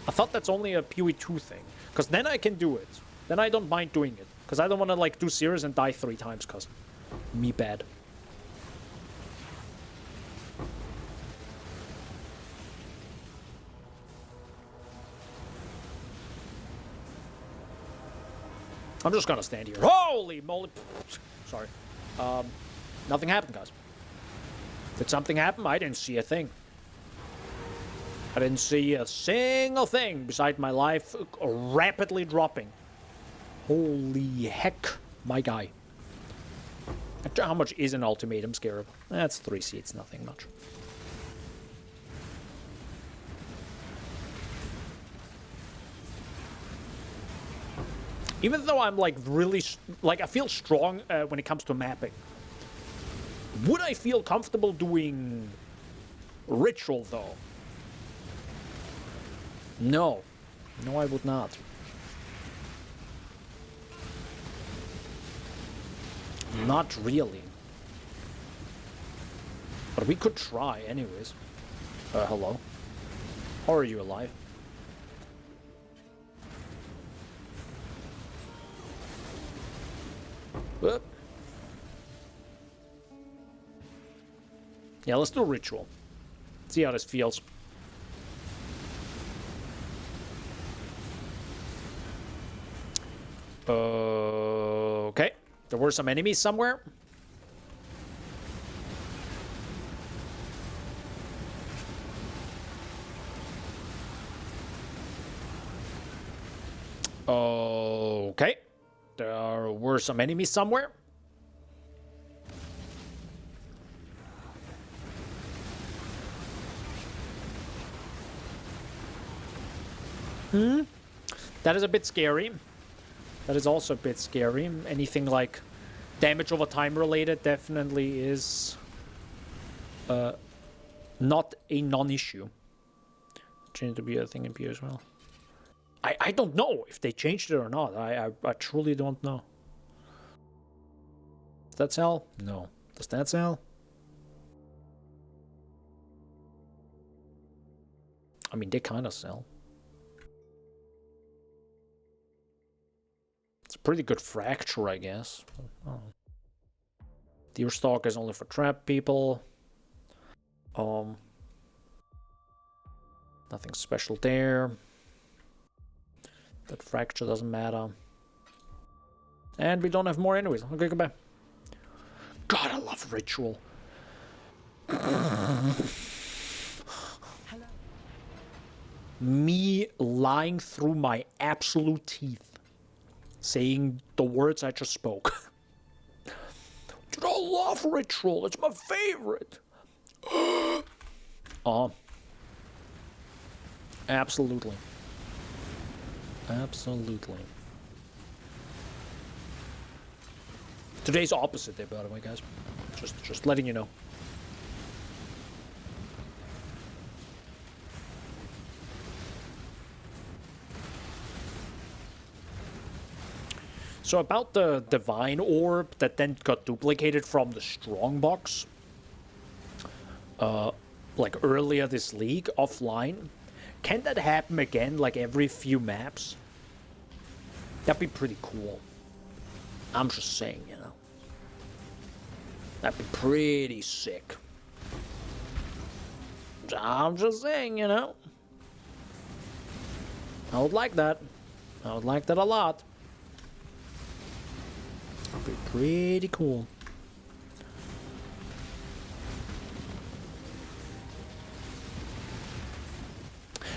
I thought that's only a PoE2 thing, because then I can do it. then I don't mind doing it. Because I don't want to, like, do serious and die 3 times, cuz. Me bad. I'm just gonna stand here. Holy moly! Sorry. Nothing happened, guys. Did something happen? I didn't see a thing. I didn't see a single thing beside my life rapidly dropping. Holy heck, my guy. How much is an ultimatum scarab? That's 3 seats, nothing much. Even though I'm like really, like I feel strong when it comes to mapping. Would I feel comfortable doing ritual though? No. No, I would not. Not really. But we could try anyways. Hello. How are you alive? Whoop. Yeah, let's do ritual. See how this feels. Okay. There were some enemies somewhere. Okay. There were some enemies somewhere. That is a bit scary. That is also a bit scary. Anything like damage over time related definitely is not a non-issue. Change to be a thing in P as well. I don't know if they changed it or not. I truly don't know. Does that sell? No. Does that sell? I mean, they kind of sell. It's a pretty good fracture, I guess. Oh. Deerstalk is only for trap people. Nothing special there. That fracture doesn't matter. And we don't have more anyways. Okay, goodbye. God, I love ritual. Me lying through my absolute teeth, saying the words I just spoke. Dude, I love ritual. It's my favorite. Absolutely. Absolutely. Today's opposite day, by the way, guys. Just letting you know. So about the divine orb that then got duplicated from the strongbox, like earlier this league offline, can that happen again, like every few maps? That'd be pretty cool. I'm just saying, you know. That'd be pretty sick. I'm just saying, you know. I would like that. I would like that a lot. That'd be pretty cool.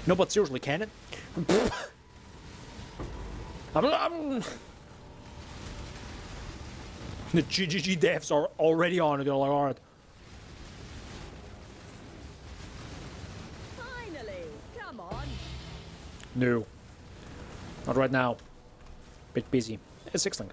No, but seriously, can it? The GGG devs are already on it. They're like, alright. Finally, come on. No. Not right now. Bit busy. It's 6 link.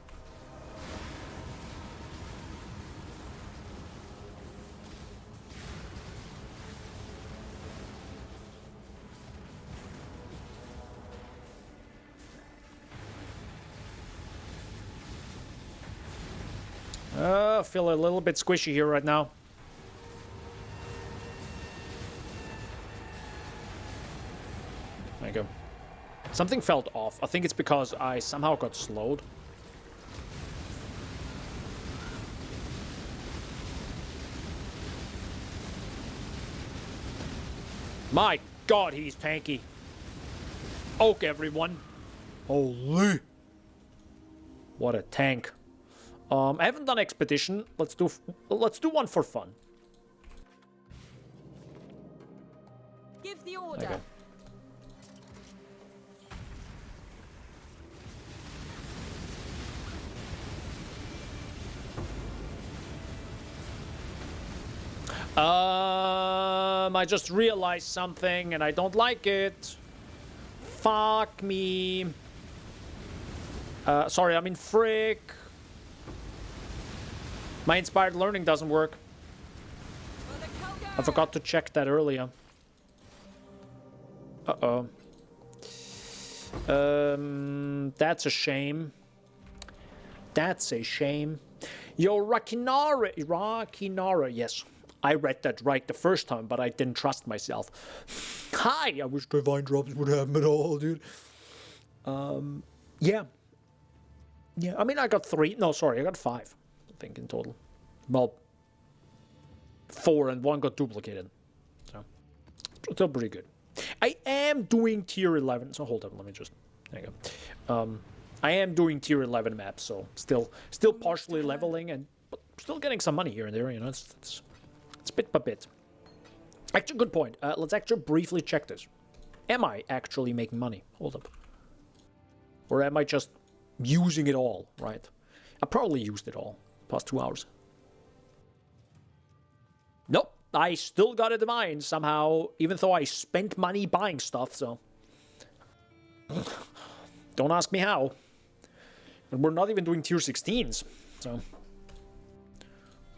I feel a little bit squishy here right now. There you go. Something felt off. I think it's because I somehow got slowed. My god, he's tanky. Oak, everyone. Holy. What a tank. I haven't done expedition. Let's do one for fun. Give the order. Okay. I just realized something and I don't like it. Fuck me. Sorry, I mean frick. My inspired learning doesn't work. I forgot to check that earlier. Uh-oh. That's a shame. That's a shame. Yo, Rakinara, yes. I read that right the first time, but I didn't trust myself. Hi! I wish divine drops would happen at all, dude. Yeah. Yeah, I mean, I got 3. No, sorry, I got 5, I think, in total. Well, 4 and 1 got duplicated. So, still pretty good. I am doing tier 11, so hold up, let me just... There you go. I am doing tier 11 maps, so still partially leveling and but still getting some money here and there, you know, it's bit by bit. Actually, good point. Let's actually briefly check this. Am I actually making money? Hold up. Or am I just using it all, right? I probably used it all past 2 hours. Nope. I still got a divine somehow, even though I spent money buying stuff, so... Don't ask me how. And we're not even doing tier 16s, so...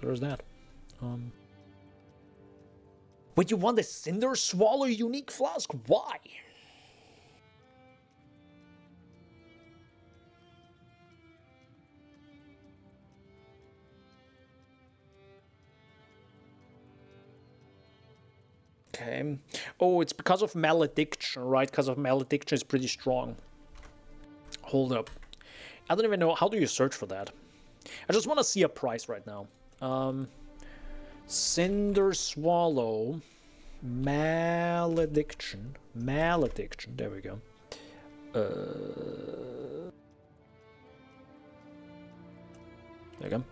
There's that. But you want a Cinder Swallow unique flask? Why? Okay. Oh, it's because of Malediction, right? Because of Malediction is pretty strong. Hold up. I don't even know. How do you search for that? I just want to see a price right now. Cinder Swallow. Malediction. Malediction. There we go. There you go.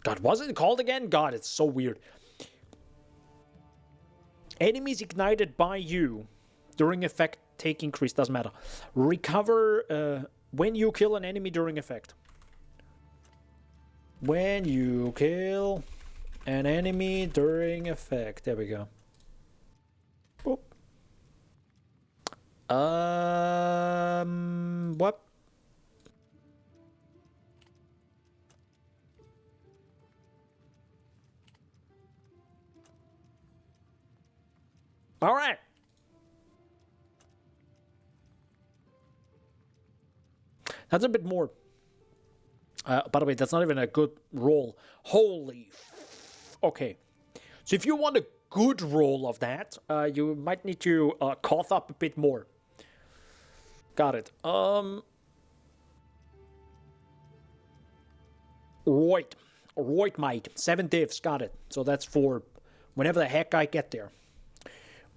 God, what's it called again? God, it's so weird. Enemies ignited by you during effect take increase, doesn't matter. Recover when you kill an enemy during effect. When you kill an enemy during effect. There we go. Boop. What? All right. That's a bit more. By the way, that's not even a good roll. Holy okay. So if you want a good roll of that, you might need to cough up a bit more. Got it. Roit might. 7 divs, got it. So that's for whenever the heck I get there.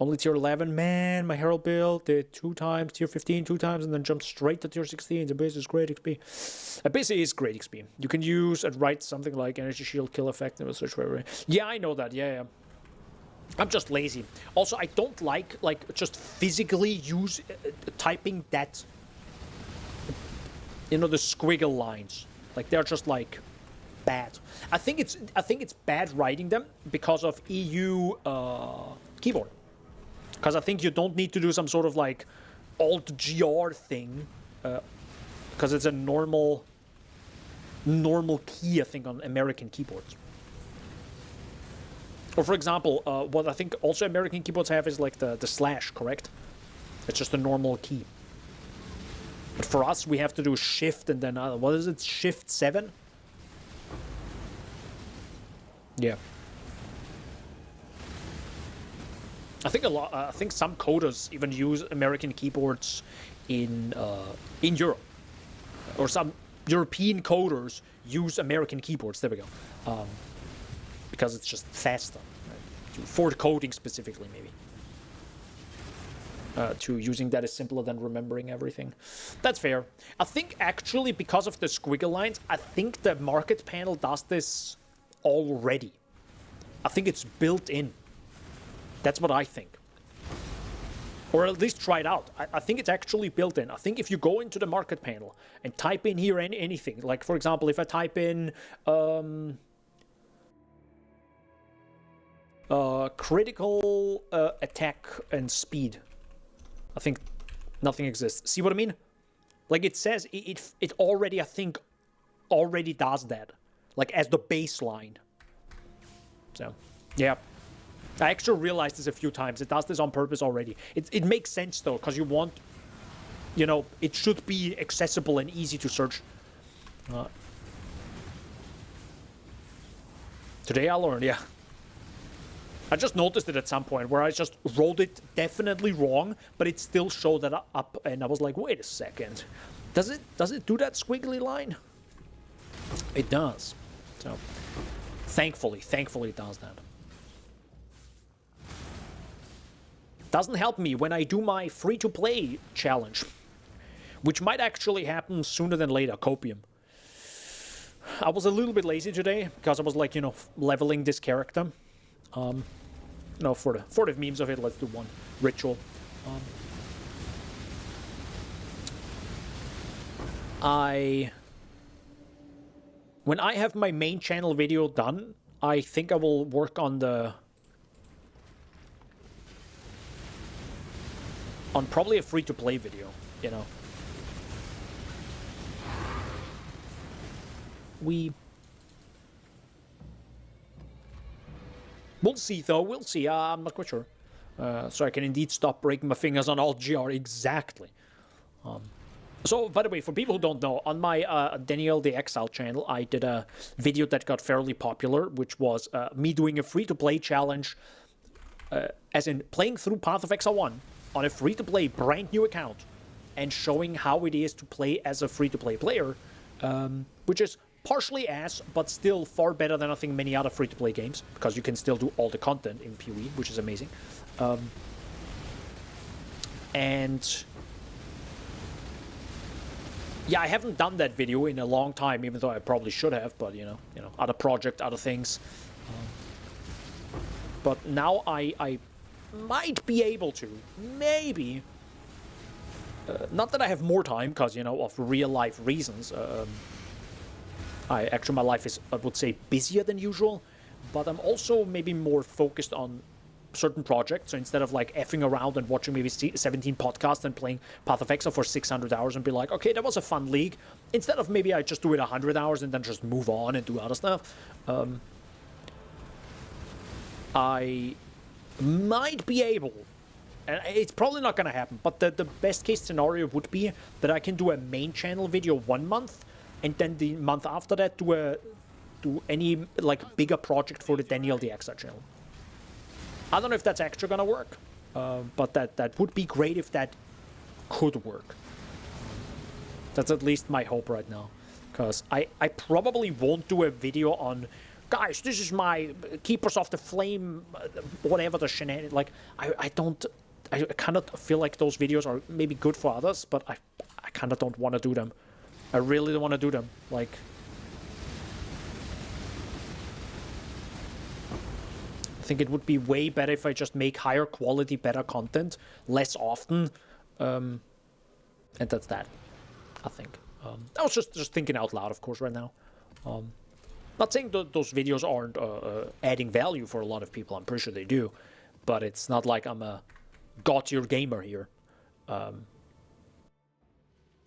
Only tier 11, man, my Herald build did 2 times, tier 15 2 times, and then jumped straight to tier 16. The base is great XP. A base is great XP. You can use and write something like energy shield kill effect and search for every. Yeah, I know that. Yeah. I'm just lazy. Also, I don't like just physically use typing that. You know, the squiggle lines. Like they're just like bad. I think it's bad writing them because of EU keyboard. Because I think you don't need to do some sort of like Alt-GR thing. Because it's a normal key, I think, on American keyboards. Or for example, what I think also American keyboards have is like the slash, correct? It's just a normal key. But for us, we have to do shift and then, what is it, shift 7? Yeah. I think I think some coders even use American keyboards in Europe, or some European coders use American keyboards. There we go, because it's just faster, right? For coding specifically, maybe. To using that is simpler than remembering everything. That's fair. I think actually because of the squiggle lines, I think the market panel does this already. I think it's built in. That's what I think. Or at least try it out. I think it's actually built in. I think if you go into the market panel and type in here anything, like for example, if I type in critical attack and speed, I think nothing exists. See what I mean? Like it says, it already, I think, already does that. Like as the baseline. So, yeah. I actually realized this a few times. It does this on purpose already. It makes sense though, because you want, you know, it should be accessible and easy to search. Today I learned, yeah. I just noticed it at some point where I just wrote it definitely wrong, but it still showed that up, and I was like, wait a second. Does it do that squiggly line? It does. So, thankfully it does that. Doesn't help me when I do my free-to-play challenge, which might actually happen sooner than later, Copium. I was a little bit lazy today because I was like, you know, leveling this character. You know, for the memes of it, let's do one ritual. When I have my main channel video done, I think I will work on probably a free-to-play video, you know. We'll see, though. We'll see. I'm not quite sure. So I can indeed stop breaking my fingers on Alt-GR. Exactly. So, by the way, for people who don't know, on my Daniel the Exile channel, I did a video that got fairly popular, which was me doing a free-to-play challenge, as in playing through Path of Exile 1 on a free-to-play brand new account, and showing how it is to play as a free-to-play player, which is partially ass, but still far better than I think many other free-to-play games, because you can still do all the content in PoE, which is amazing. And yeah, I haven't done that video in a long time, even though I probably should have, but you know, other project, other things. But now I might be able to, maybe. Not that I have more time, because, you know, of real-life reasons. Actually, my life is, I would say, busier than usual, but I'm also maybe more focused on certain projects. So instead of like effing around and watching maybe 17 podcasts and playing Path of Exile for 600 hours and be like, okay, that was a fun league. Instead of maybe I just do it 100 hours and then just move on and do other stuff. I might be able, and it's probably not going to happen, but the best case scenario would be that I can do a main channel video 1 month, and then the month after that do any like bigger project for the Daniel the Exile channel. I don't know if that's actually gonna work, but that would be great if that could work. That's at least my hope right now, because I probably won't do a video on, guys, this is my Keepers of the Flame, whatever the shenanigans. Like I kind of feel like those videos are maybe good for others, but I kind of don't want to do them. I really don't want to do them. Like, I think it would be way better if I just make higher quality, better content less often, and that's that. I think. I was just thinking out loud, of course, right now. Not saying those videos aren't adding value for a lot of people. I'm pretty sure they do, but it's not like I'm a god-tier gamer here.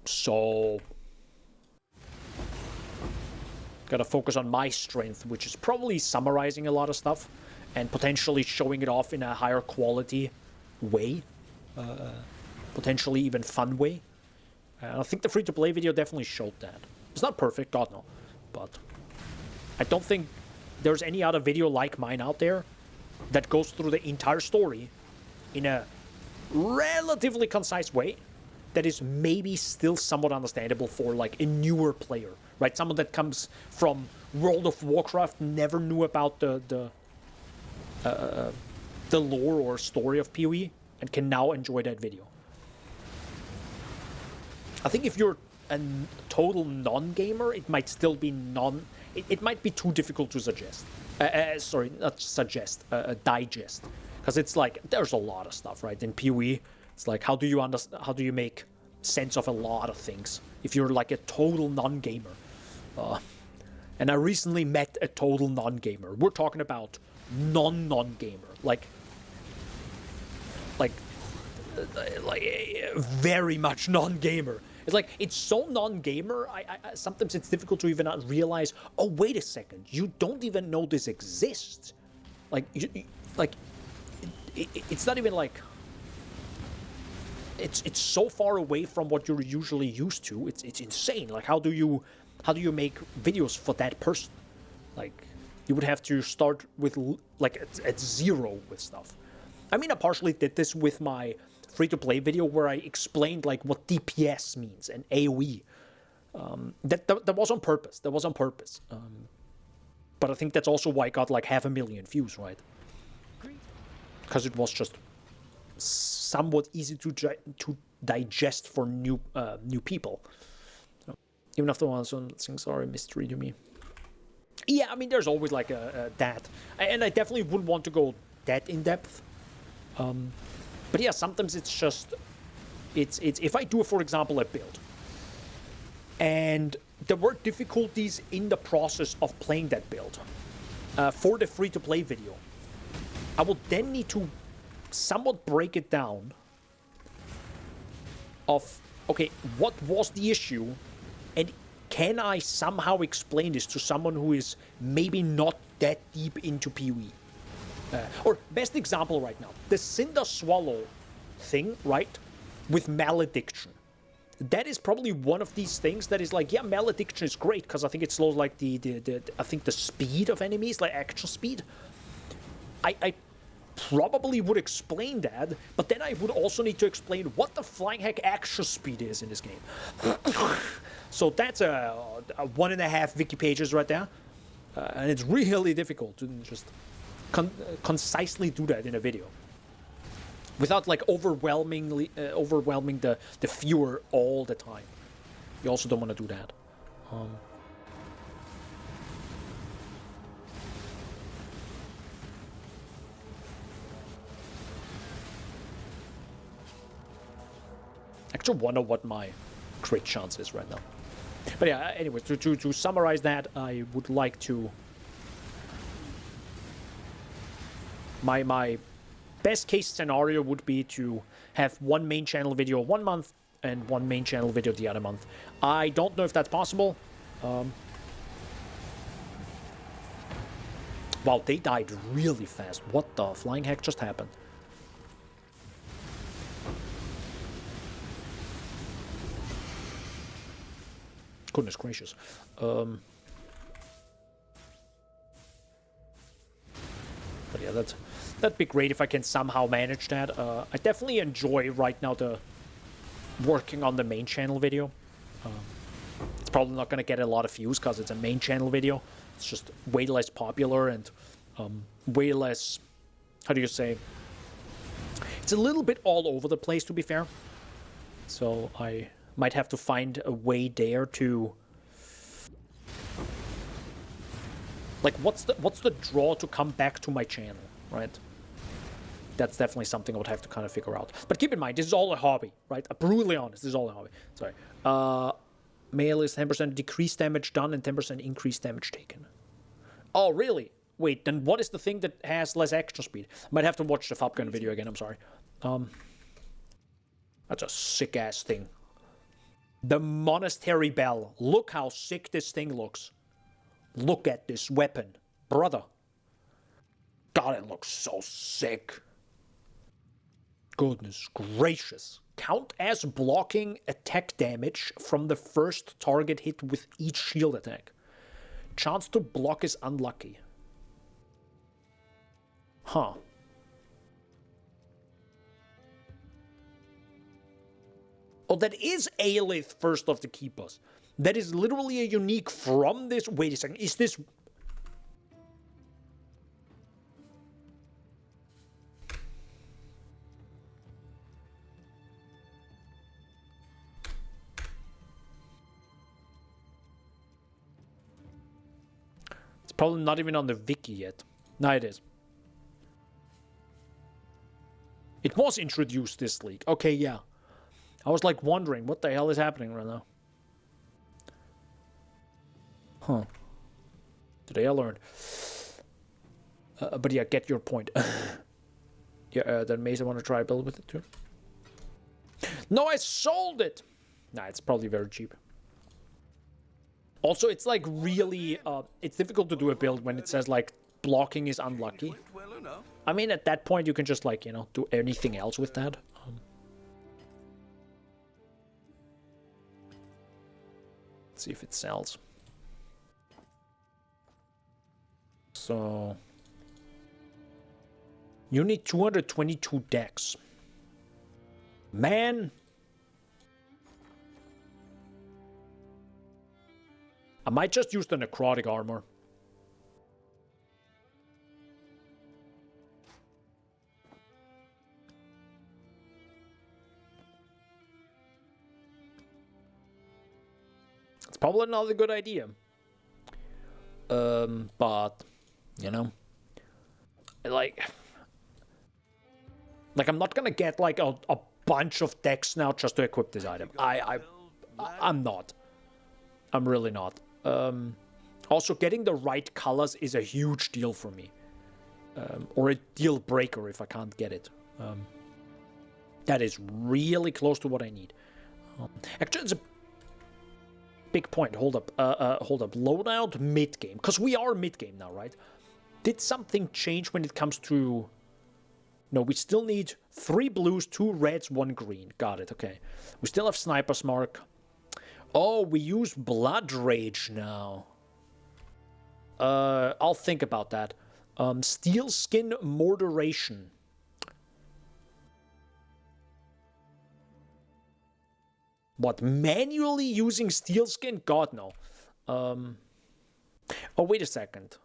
So gotta focus on my strength, which is probably summarizing a lot of stuff and potentially showing it off in a higher quality way, potentially even fun way. I think the free-to-play video definitely showed that. It's not perfect, God no, but I don't think there's any other video like mine out there that goes through the entire story in a relatively concise way that is maybe still somewhat understandable for like a newer player, right? Someone that comes from World of Warcraft, never knew about the lore or story of PoE, and can now enjoy that video. I think if you're a total non-gamer, it might still be it might be too difficult to suggest. Sorry, not suggest, digest, because it's like there's a lot of stuff, right? In PoE, it's like how do you make sense of a lot of things if you're like a total non-gamer? And I recently met a total non-gamer. We're talking about non-gamer, like very much non-gamer. It's like, it's so non-gamer, I sometimes it's difficult to even realize, oh, wait a second, you don't even know this exists. Like, it's not even like, it's so far away from what you're usually used to. It's insane. Like, how do you make videos for that person? Like, you would have to start with, like, at zero with stuff. I mean, I partially did this with my free-to-play video where I explained like what DPS means and AoE. That was on purpose. That was on purpose. But I think that's also why I got like 500,000 views, right? Because it was just somewhat easy to digest for new people. So, even after one, some things are a mystery to me. Yeah, I mean, there's always like that, and I definitely wouldn't want to go that in depth. But yeah, sometimes it's just, it's if I do, for example, a build, and there were difficulties in the process of playing that build for the free-to-play video, I will then need to somewhat break it down of, okay, what was the issue, and can I somehow explain this to someone who is maybe not that deep into PoE? Or best example right now, the Cinder Swallow thing, right, with Malediction. That is probably one of these things that is like, yeah, Malediction is great because I think it slows like I think the speed of enemies, like action speed. I probably would explain that, but then I would also need to explain what the flying heck action speed is in this game. So that's a 1.5 wiki pages right there, and it's really difficult to just concisely do that in a video without like overwhelming the viewer all the time. You also don't want to do that. I actually wonder what my crit chance is right now. But yeah, anyway, to summarize that, I would like to... My best case scenario would be to have one main channel video 1 month and one main channel video the other month. I don't know if that's possible. Wow, they died really fast. What the flying heck just happened? Goodness gracious. But yeah, that'd be great if I can somehow manage that. I definitely enjoy right now the working on the main channel video. It's probably not going to get a lot of views because it's a main channel video. It's just way less popular and way less, how do you say? It's a little bit all over the place, to be fair. So I might have to find a way there to... Like, what's the draw to come back to my channel, right? That's definitely something I would have to kind of figure out. But keep in mind, this is all a hobby, right? I'm brutally honest, this is all a hobby. Sorry. Male is 10% decreased damage done and 10% increased damage taken. Oh, really? Wait, then what is the thing that has less action speed? I might have to watch the Fabgun video again, I'm sorry. That's a sick-ass thing. The Monastery Bell. Look how sick this thing looks. Look at this weapon. Brother. God, it looks so sick. Goodness gracious. Count as blocking attack damage from the first target hit with each shield attack. Chance to block is unlucky. Huh. Oh, that is Aelith, First of the Keepers. That is literally a unique from this... Wait a second, is this... It's probably not even on the wiki yet. No, it is. It was introduced this league. Okay, yeah. I was like wondering what the hell is happening right now. Huh. Today I learned. But yeah, get your point. Yeah, then Mason want to try a build with it too. No, I sold it! Nah, it's probably very cheap. Also, it's like really, it's difficult to do a build when it says like blocking is unlucky. Well enough. I mean, at that point you can just like, you know, do anything else with that. Let's see if it sells. So you need 222 decks. Man. I might just use the necrotic armor. It's probably not a good idea. But you know, like I'm not gonna get like a bunch of decks now just to equip this item. I'm not. I'm really not. Also, getting the right colors is a huge deal for me. Or a deal breaker if I can't get it. That is really close to what I need. Actually, it's a big point. Hold up. Hold up. Loadout mid-game. Because we are mid-game now, right? Did something change when it comes to... No, we still need 3 blues, 2 reds, 1 green. Got it, okay. We still have Sniper's Mark. Oh, we use Blood Rage now. I'll think about that. Steel Skin Mortaration. What, manually using Steel Skin? God, no. Oh, wait a second.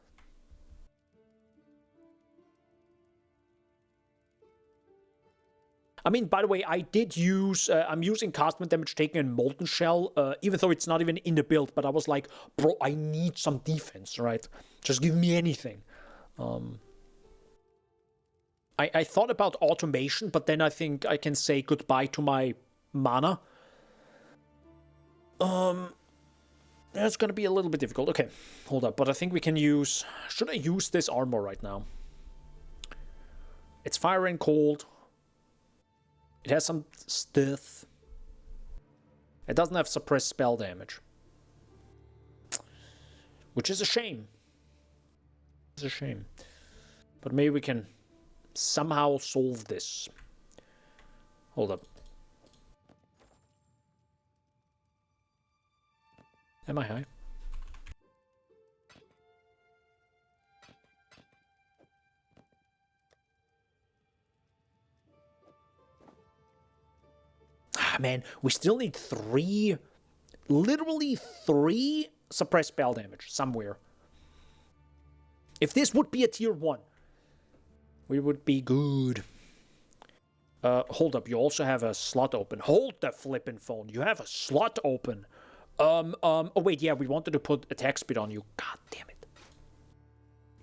I mean, by the way, I did use... I'm using castment damage taken in Molten Shell, even though it's not even in the build, but I was like, bro, I need some defense, right? Just give me anything. I thought about automation, but then I think I can say goodbye to my mana. It's gonna be a little bit difficult. Okay, hold up, but I think we can use... Should I use this armor right now? It's fire and cold. It has some stuff. It doesn't have suppressed spell damage. Which is a shame. It's a shame. But maybe we can somehow solve this. Hold up. Am I high? Man, we still need 3, literally 3 suppressed spell damage somewhere. If this would be a tier 1, we would be good. Hold up, you also have a slot open. Hold the flippin' phone, you have a slot open. Oh wait, yeah, we wanted to put attack speed on you. God damn it.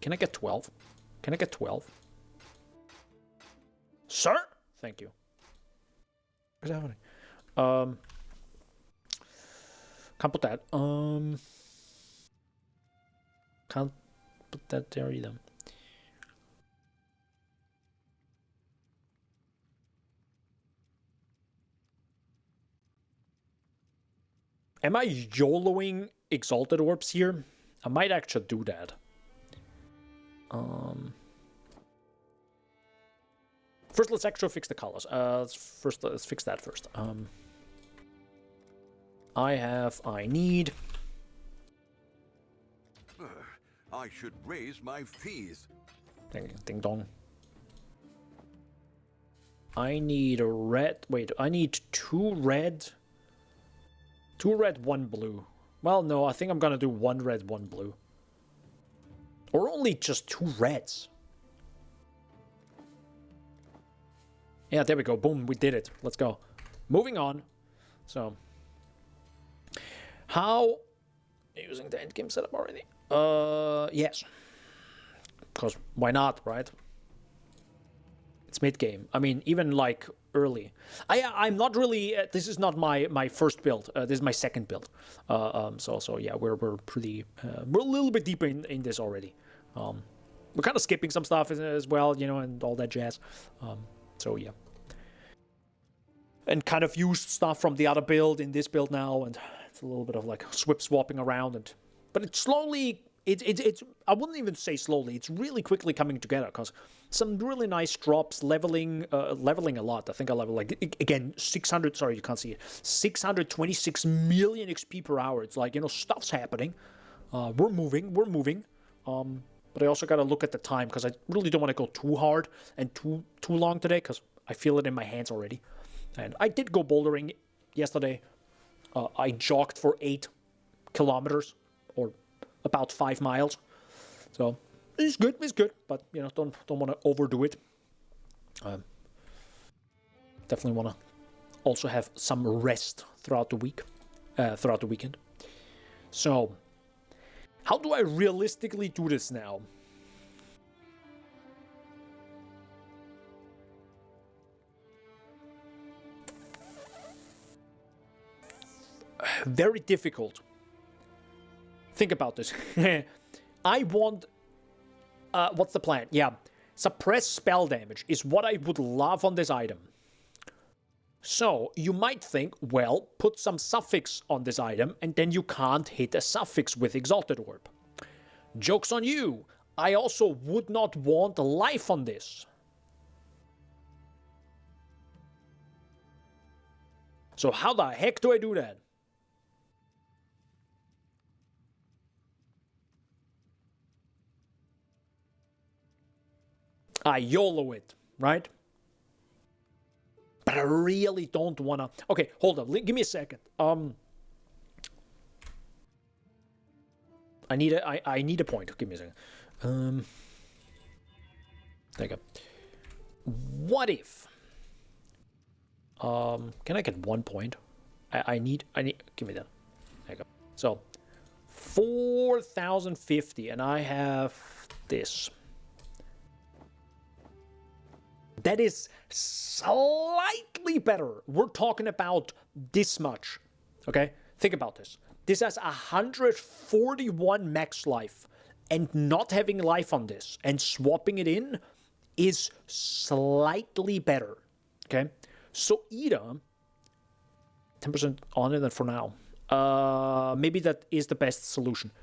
Can I get 12? Can I get 12? Sir? Thank you. What's happening? Can't put that. Can't put that there either. Am I YOLOing Exalted Orbs here? I might actually do that. First, let's actually fix the colors. Let's fix that first. I need. I should raise my fees. Ding dong. I need a red. Wait, I need 2 red. 2 red, 1 blue. Well, no, I think I'm gonna do 1 red, 1 blue. Or only just 2 reds. Yeah, there we go. Boom, we did it. Let's go. Moving on. So, how... Using the endgame setup already? Yes. Because why not, right? It's mid-game. I mean, even like early. I'm not really... this is not my first build. This is my second build. So yeah, we're pretty... we're a little bit deeper in this already. We're kind of skipping some stuff as well, you know, and all that jazz. So yeah. And kind of used stuff from the other build in this build now, and it's a little bit of like swapping around, but it's slowly, it's I wouldn't even say slowly, it's really quickly coming together, because some really nice drops, leveling a lot. I think I level like, again, 600, sorry, you can't see it, 626 million XP per hour. It's like, you know, stuff's happening. We're moving, but I also got to look at the time, because I really don't want to go too hard and too long today, because I feel it in my hands already. And I did go bouldering yesterday. I jogged for 8 kilometers, or about 5 miles. So it's good, but you know, don't want to overdo it. Definitely want to also have some rest throughout the week, throughout the weekend. So, how do I realistically do this now? Very difficult. Think about this. I want... what's the plan? Yeah. Suppress spell damage is what I would love on this item. So, you might think, well, put some suffix on this item, and then you can't hit a suffix with Exalted Orb. Joke's on you. I also would not want life on this. So how the heck do I do that? I YOLO it, right? But I really don't wanna... Okay, hold on. Give me a second. I need a point. Give me a second. There you go. What if... can I get 1 point? I need... Give me that. There you go. So, 4,050, and I have this. That is slightly better. We're talking about this much. Okay? Think about this. This has 141 max life. And not having life on this and swapping it in is slightly better. Okay? So either 10% on it for now. Maybe that is the best solution.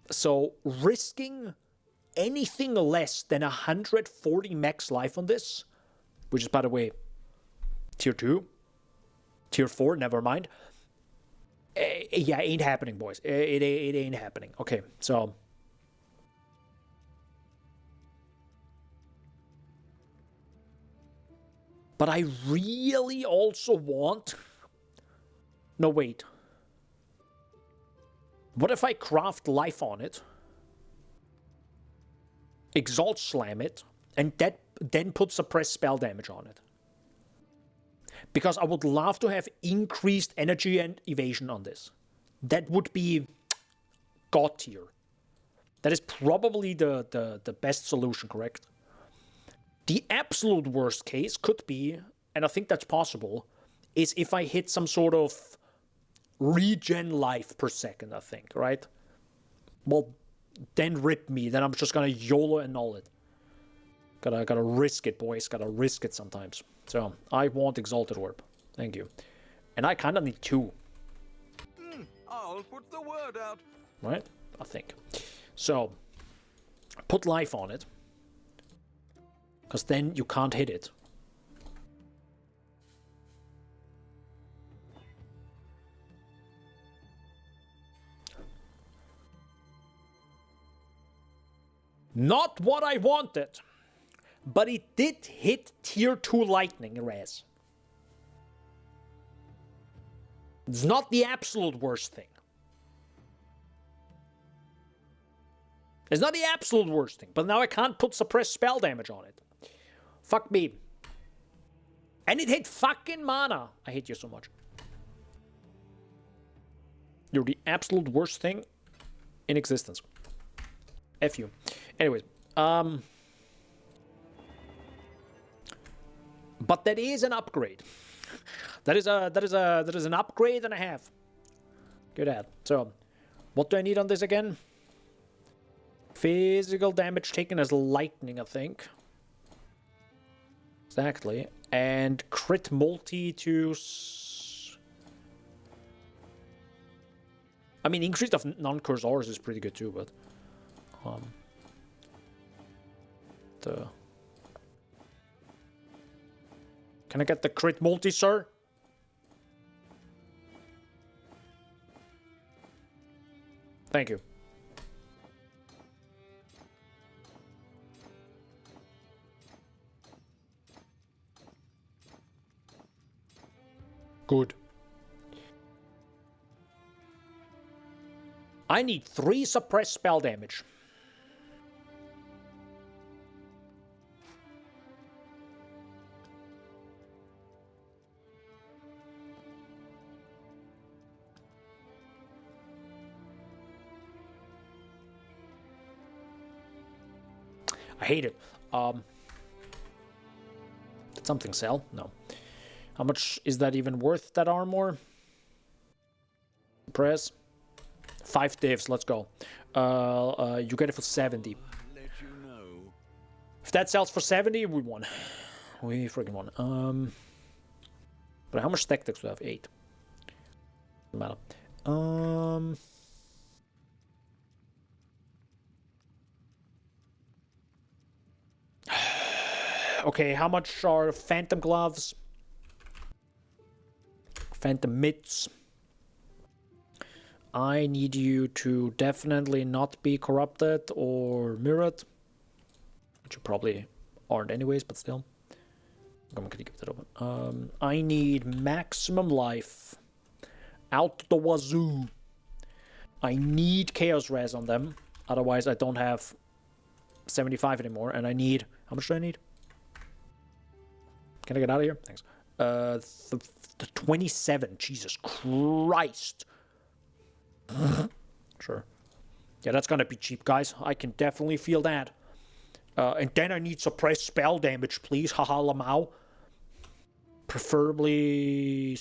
So risking anything less than 140 max life on this, which is, by the way, tier 2, tier 4, never mind. Yeah, ain't happening, boys. It ain't happening. Okay, so... But I really also want... No, wait. What if I craft life on it? Exalt Slam it, and that then put suppressed spell damage on it. Because I would love to have increased energy and evasion on this. That would be God tier. That is probably the best solution, correct? The absolute worst case could be, and I think that's possible, is if I hit some sort of regen life per second, I think, right? Well, then rip me. Then I'm just gonna YOLO annul it. Gotta risk it, boys. Gotta risk it sometimes. So, I want Exalted Orb. Thank you. And I kinda need 2. I'll put the word out. Right? I think. So, put life on it. Because then you can't hit it. Not what I wanted. but it did hit tier 2 lightning res. It's not the absolute worst thing. It's not the absolute worst thing, but now I can't put suppressed spell damage on it. Fuck me. And it hit fucking mana. I hate you so much. You're the absolute worst thing in existence. F you. Anyways, but that is an upgrade. That is an upgrade and a half. Good at. So, what do I need on this again? Physical damage taken as lightning, I think. Exactly. And crit multi to... I mean, increase of non-curse auras is pretty good too, but... Can I get the crit multi, sir? Thank you. Good. I need 3 suppressed spell damage. I hate it. Did something sell? No. How much is that even worth, that armor? Press. 5 divs, let's go. You get it for 70. Let you know. If that sells for 70, we won. We freaking won. But how much tactics do I have? 8. Doesn't matter. Okay, how much are phantom gloves? Phantom mitts. I need you to definitely not be corrupted or mirrored. Which you probably aren't anyways, but still. I'm gonna keep that open. I need maximum life. Out the wazoo. I need chaos res on them. Otherwise I don't have 75 anymore. And I need... How much do I need? Can I get out of here? Thanks. The 27. Jesus Christ. Sure. Yeah, that's gonna be cheap, guys. I can definitely feel that. And then I need suppressed spell damage, please. Haha, Lamau. Preferably...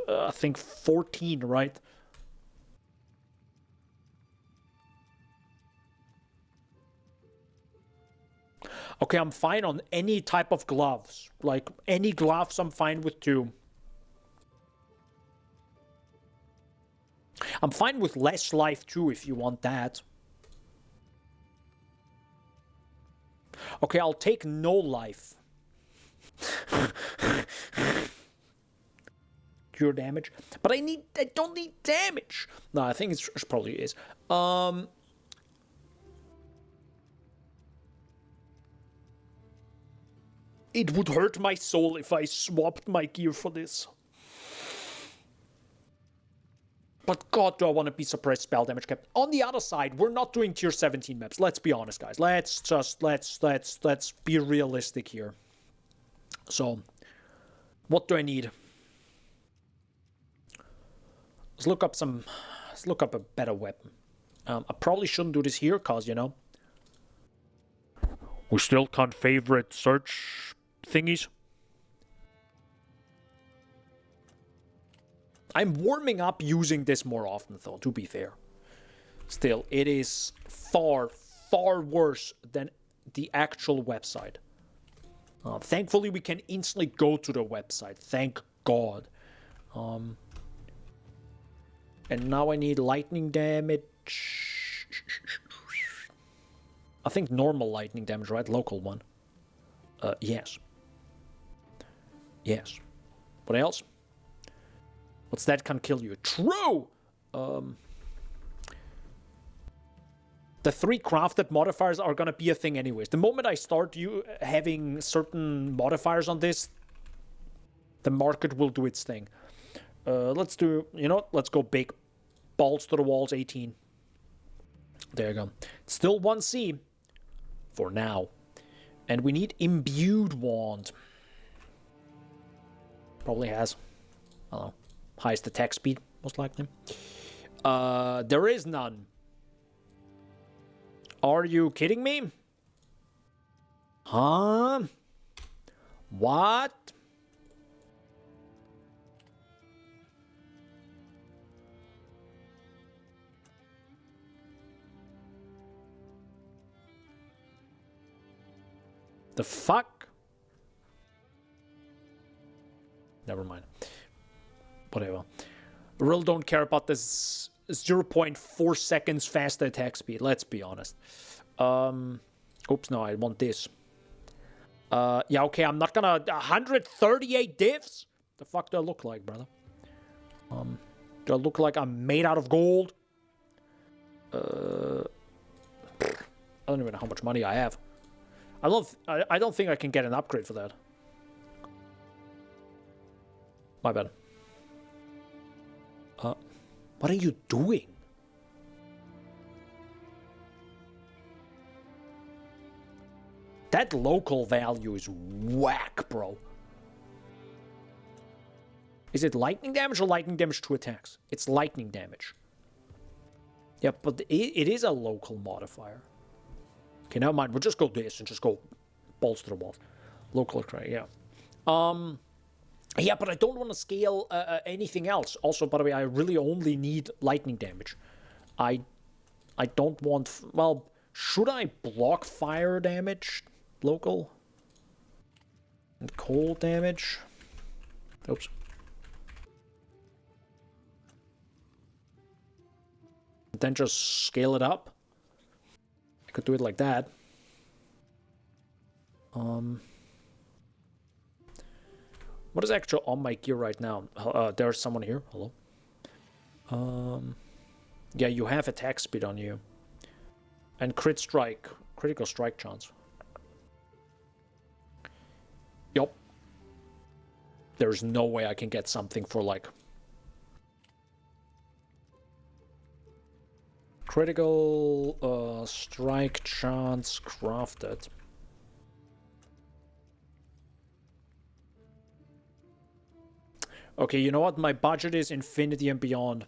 I think 14, right? Okay, I'm fine on any type of gloves. Like, any gloves I'm fine with too. I'm fine with less life too, if you want that. Okay, I'll take no life. Cure damage. But I don't need damage. No, I think it probably is. It would hurt my soul if I swapped my gear for this. But god, do I want to be suppressed spell damage kept. On the other side, we're not doing tier 17 maps. Let's be honest, guys. Let's be realistic here. So, what do I need? Let's look up a better weapon. I probably shouldn't do this here, cause you know, we still can't favorite search thingies. I'm warming up using this more often, though, to be fair. Still, it is far, far worse than the actual website. Thankfully, we can instantly go to the website. Thank God. And now I need lightning damage. I think normal lightning damage, right? Local one. Yes. Yes. What else? What's that can kill you? True! The 3 crafted modifiers are gonna be a thing anyways. The moment I start having certain modifiers on this, the market will do its thing. Let's do, you know, let's go big. Balls to the walls, 18. There you go. Still 1C for now. And we need imbued wand. Probably has, I don't know, highest attack speed, most likely. There is none. Are you kidding me? Huh? What? The fuck? Never mind. Whatever. Really don't care about this 0.4 seconds faster attack speed. Let's be honest. Oops, no, I want this. Yeah, okay, I'm not gonna... 138 divs? The fuck do I look like, brother? Do I look like I'm made out of gold? I don't even know how much money I have. I don't think I can get an upgrade for that. My bad. What are you doing? That local value is whack, bro. Is it lightning damage or lightning damage to attacks? It's lightning damage. Yeah, but it is a local modifier. Okay, never mind. We'll just go this and just go balls to the walls. Local cry, yeah. Yeah, but I don't want to scale anything else. Also, by the way, I really only need lightning damage. I don't want... Well, should I block fire damage? Local? And cold damage? Oops. Then just scale it up. I could do it like that. What is actually on my gear right now? There's someone here. Hello. Yeah, you have attack speed on you. And critical strike chance. Yup. There's no way I can get something for like... Critical strike chance crafted. Okay, you know what? My budget is infinity and beyond.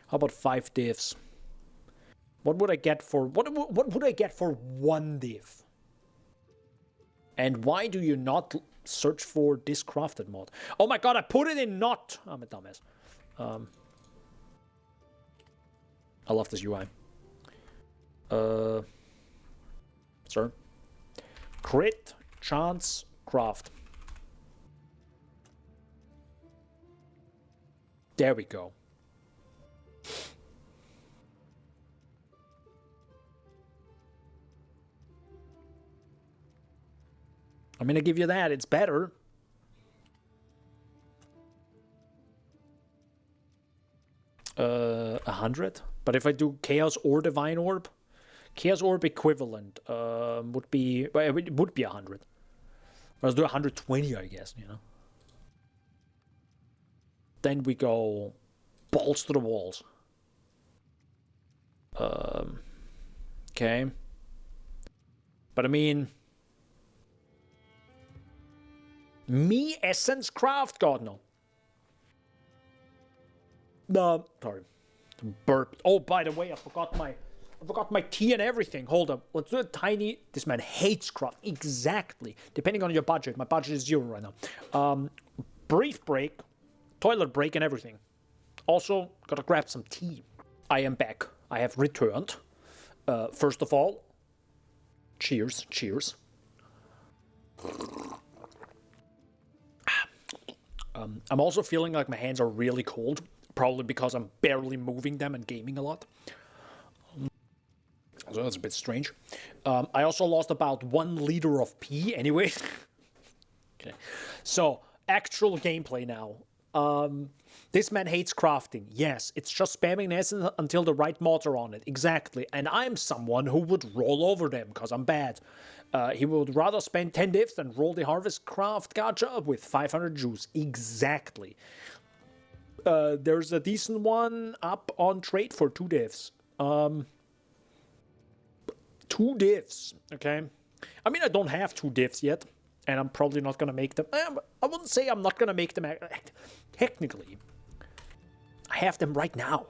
How about 5 divs? What would I get for... What would I get for 1 div? And why do you not search for this crafted mod? Oh my god, I put it in not... I'm a dumbass. I love this UI. Sir? Crit, chance, craft. There we go. I'm gonna give you that. It's better. Uh, 100. But if I do Chaos or Divine Orb, Chaos Orb equivalent would be... Well, it would be 100. Let's do 120, I guess, you know. Then we go balls to the walls. Okay. But I mean... Me Essence Craft? God, no. No, sorry. Burp. Oh, by the way, I forgot my tea and everything. Hold up. Let's do a tiny... This man hates craft. Exactly. Depending on your budget. My budget is 0 right now. Brief break. Toilet break and everything. Also, gotta grab some tea. I am back. I have returned. First of all, cheers. Cheers. I'm also feeling like my hands are really cold. Probably because I'm barely moving them and gaming a lot. So that's a bit strange. I also lost about 1 liter of pee anyway. Okay. So, actual gameplay now. This man hates crafting. Yes, it's just spamming essence until the right mods are on it. Exactly. And I'm someone who would roll over them because I'm bad. He would rather spend 10 divs than roll the harvest craft gacha with 500 juice. Exactly. There's a decent one up on trade for 2 divs. 2 divs, okay? I mean, I don't have 2 divs yet, and I'm probably not going to make them. I wouldn't say I'm not going to make them. Technically, I have them right now.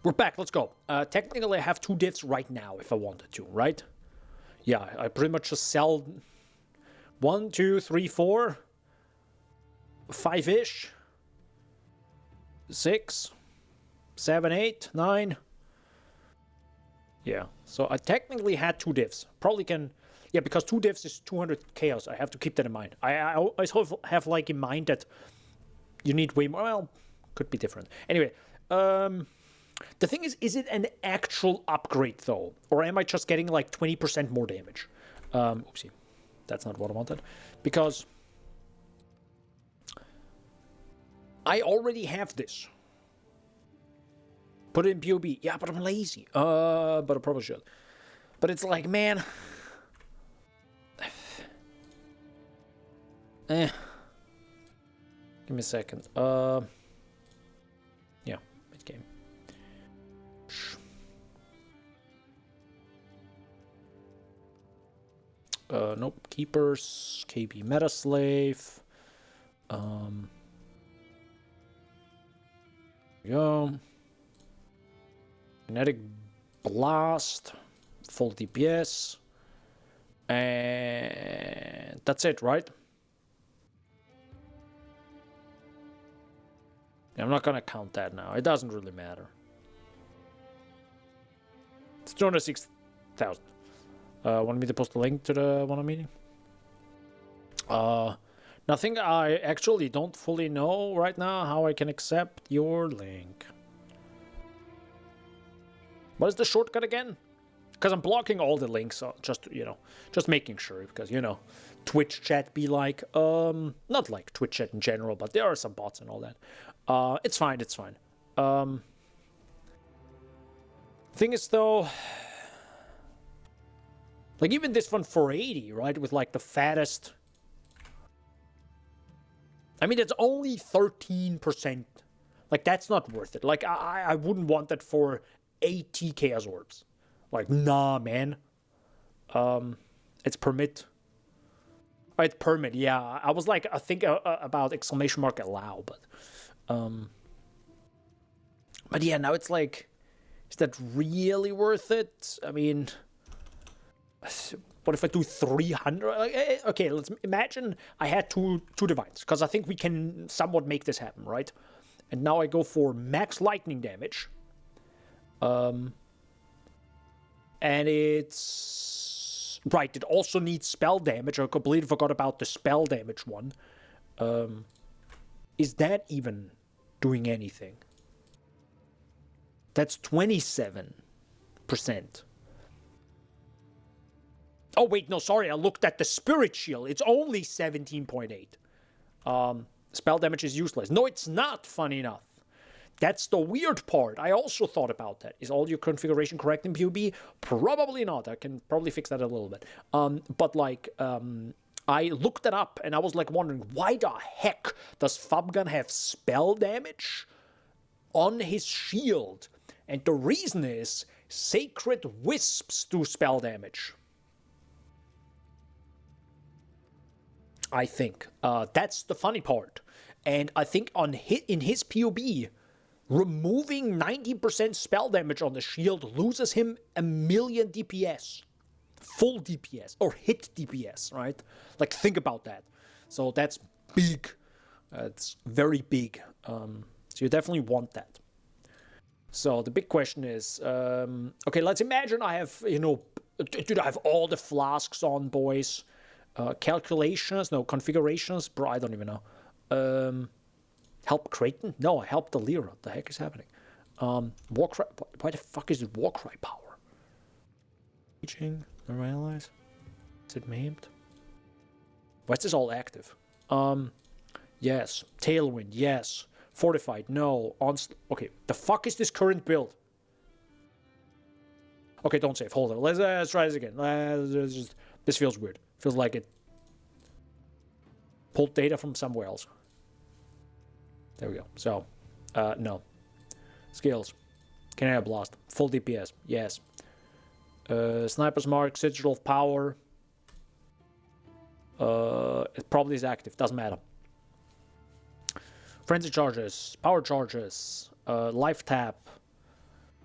We're back, let's go. Technically, I have 2 divs right now if I wanted to, right? Yeah, I pretty much just sell 1, 2, 3, 4, 5-ish, 6, 7, 8, 9. Yeah, so I technically had 2 divs. Probably can, yeah, because 2 divs is 200 chaos. I have to keep that in mind. I always have like in mind that you need way more. Well, could be different. Anyway, the thing is it an actual upgrade though, or am I just getting like 20% more damage? Oopsie, that's not what I wanted, because I already have this. Put it in POB. Yeah, but I'm lazy. But I probably should. But it's like, man. Give me a second. Yeah, mid game. Nope. Keepers. KB Metaslave. Go. Kinetic Blast, full DPS, and that's it, right? I'm not gonna count that now. It doesn't really matter. It's 206,000. Want me to post a link to the one I'm meeting? Nothing. I actually don't fully know right now how I can accept your link. What is the shortcut again? Because I'm blocking all the links, so just, you know, just making sure, because, you know, Twitch chat be like, not like Twitch chat in general, but there are some bots and all that. It's fine, it's fine. Thing is, though, like, even this one 480, right, with, like, the fattest... I mean, it's only 13%. Like, that's not worth it. Like, I wouldn't want that for 80 Chaos Orbs. Like, nah, man. It's permit. Oh, it's permit, yeah. I was like, I think about exclamation mark allow, but yeah, now it's like, is that really worth it? I mean, what if I do 300? Okay, let's imagine I had two divines, because I think we can somewhat make this happen, right? And now I go for max lightning damage. And it's... Right, it also needs spell damage. I completely forgot about the spell damage one. Is that even doing anything? That's 27%. Oh, wait, no, sorry. I looked at the Spirit Shield. It's only 17.8. Spell damage is useless. No, it's not, funny enough. That's the weird part. I also thought about that. Is all your configuration correct in PUB? Probably not. I can probably fix that a little bit. But like, I looked it up and I was like wondering, why the heck does Fabgun have spell damage on his shield? And the reason is Sacred Wisps do spell damage. I think. That's the funny part. And I think in his PUB, removing 90% spell damage on the shield loses him 1,000,000 DPS. Full DPS. Or hit DPS, right? Like, think about that. So that's big. It's very big. So you definitely want that. So the big question is, okay, let's imagine I have, you know, dude, I have all the flasks on, boys. Calculations, no, configurations, bro, I don't even know. Help Creighton? No, I helped the Lyra. What the heck is happening? Warcry, why the fuck is it Warcry power? Teaching, never analyze. Is it maimed? Why is this all active? Yes. Tailwind, yes. Fortified, no. Okay, the fuck is this current build? Okay, don't save. Hold on. Let's try this again. This feels weird. Feels like it pulled data from somewhere else. There we go. So, no. Skills. Canada Blast. Full DPS. Yes. Sniper's Mark. Sigil of Power. It probably is active. Doesn't matter. Frenzy Charges. Power Charges. Life Tap.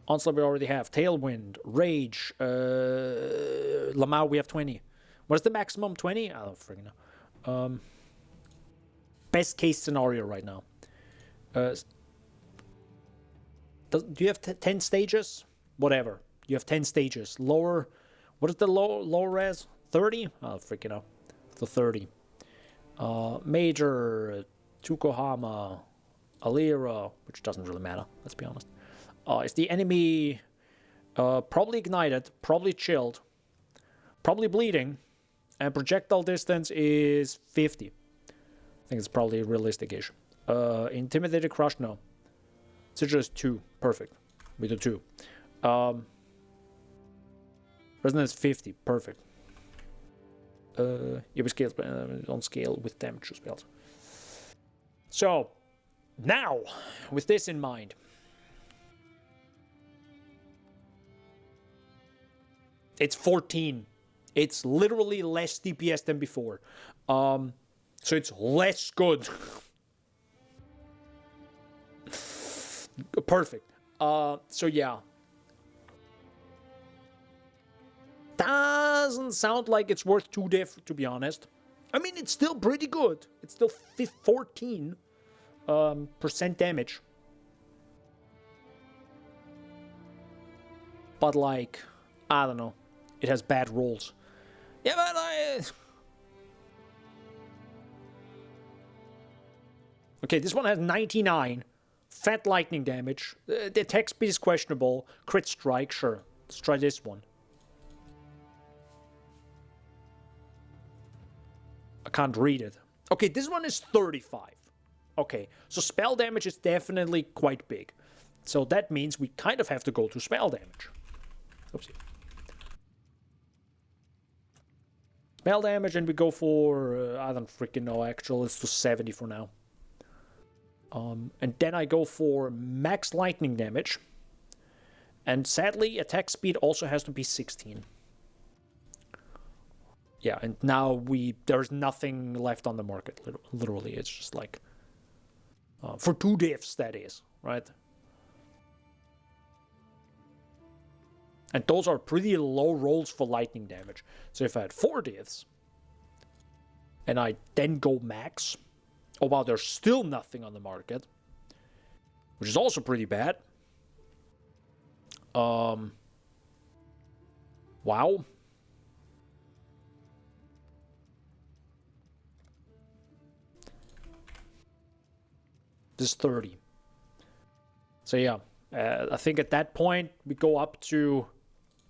Onslaught we already have. Tailwind. Rage. Lamau we have 20. What is the maximum? 20? I don't freaking know. Best case scenario right now. Do you have 10 stages? Whatever. You have 10 stages. Lower. What is the low res? 30? Oh, freaking know. The 30. Major. Tukohama. Alira. Which doesn't really matter. Let's be honest. Is the enemy probably ignited, probably chilled, probably bleeding, and projectile distance is 50. I think it's probably a realistic-ish. Intimidated Crush, no. Sigil is 2. Perfect. We do 2. Resonance 50. Perfect. Yeah, we scale on scale with damage spells. So, now, with this in mind, it's 14. It's literally less DPS than before. So it's less good. Perfect. So yeah. Doesn't sound like it's worth 2 diff, to be honest. I mean, it's still pretty good. It's still 14% damage. But like, I don't know. It has bad rolls. Yeah, but okay, this one has 99. Fat lightning damage. The attack speed is questionable. Crit strike, sure. Let's try this one. I can't read it. Okay, this one is 35. Okay, so spell damage is definitely quite big. So that means we kind of have to go to spell damage. Oopsie. Spell damage, and we go for, I don't freaking know, actually, it's to 70 for now. And then I go for max lightning damage. And sadly, attack speed also has to be 16. Yeah, and now there's nothing left on the market, literally. It's just like, for 2 diffs, that is, right? And those are pretty low rolls for lightning damage. So if I had 4 diffs, and I then go max, oh wow, there's still nothing on the market, which is also pretty bad. Wow. This is 30. So yeah, I think at that point we go up to...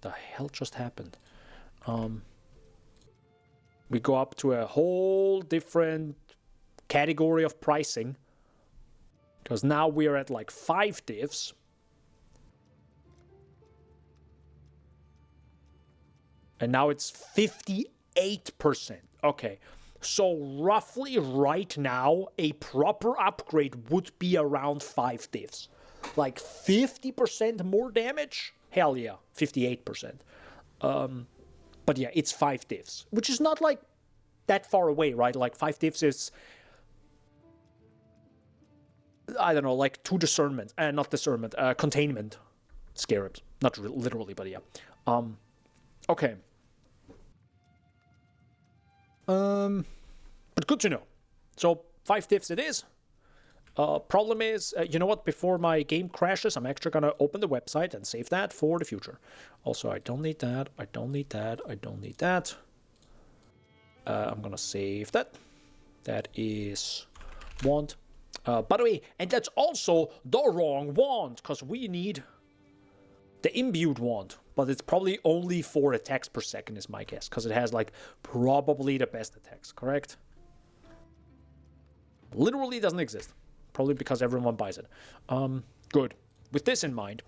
The hell just happened? We go up to a whole different category of pricing, because now we are at like 5 diffs. And now it's 58%. Okay, so roughly right now, a proper upgrade would be around 5 diffs. Like 50% more damage? Hell yeah, 58%. But yeah, it's 5 diffs, which is not like that far away, right? Like 5 diffs is, I don't know, like 2 discernment, not discernment, containment scarabs. Not literally, but yeah. Okay. But good to know. So 5 diffs it is. Problem is, you know what? Before my game crashes, I'm actually gonna open the website and save that for the future. Also, I don't need that. I don't need that. I don't need that. I'm gonna save that. That is wand. By the way, and that's also the wrong wand, because we need the imbued wand. But it's probably only 4 attacks per second is my guess, because it has like probably the best attacks, correct? Literally doesn't exist. Probably because everyone buys it. Good. With this in mind,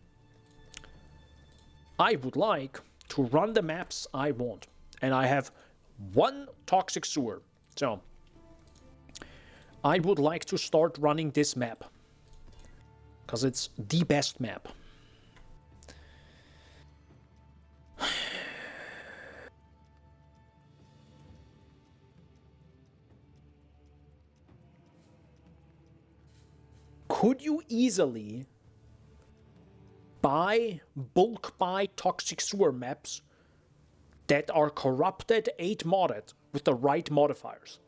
I would like to run the maps I want. And I have one toxic sewer. So, I would like to start running this map. Because it's the best map. Could you easily bulk buy toxic sewer maps that are corrupted 8 modded with the right modifiers?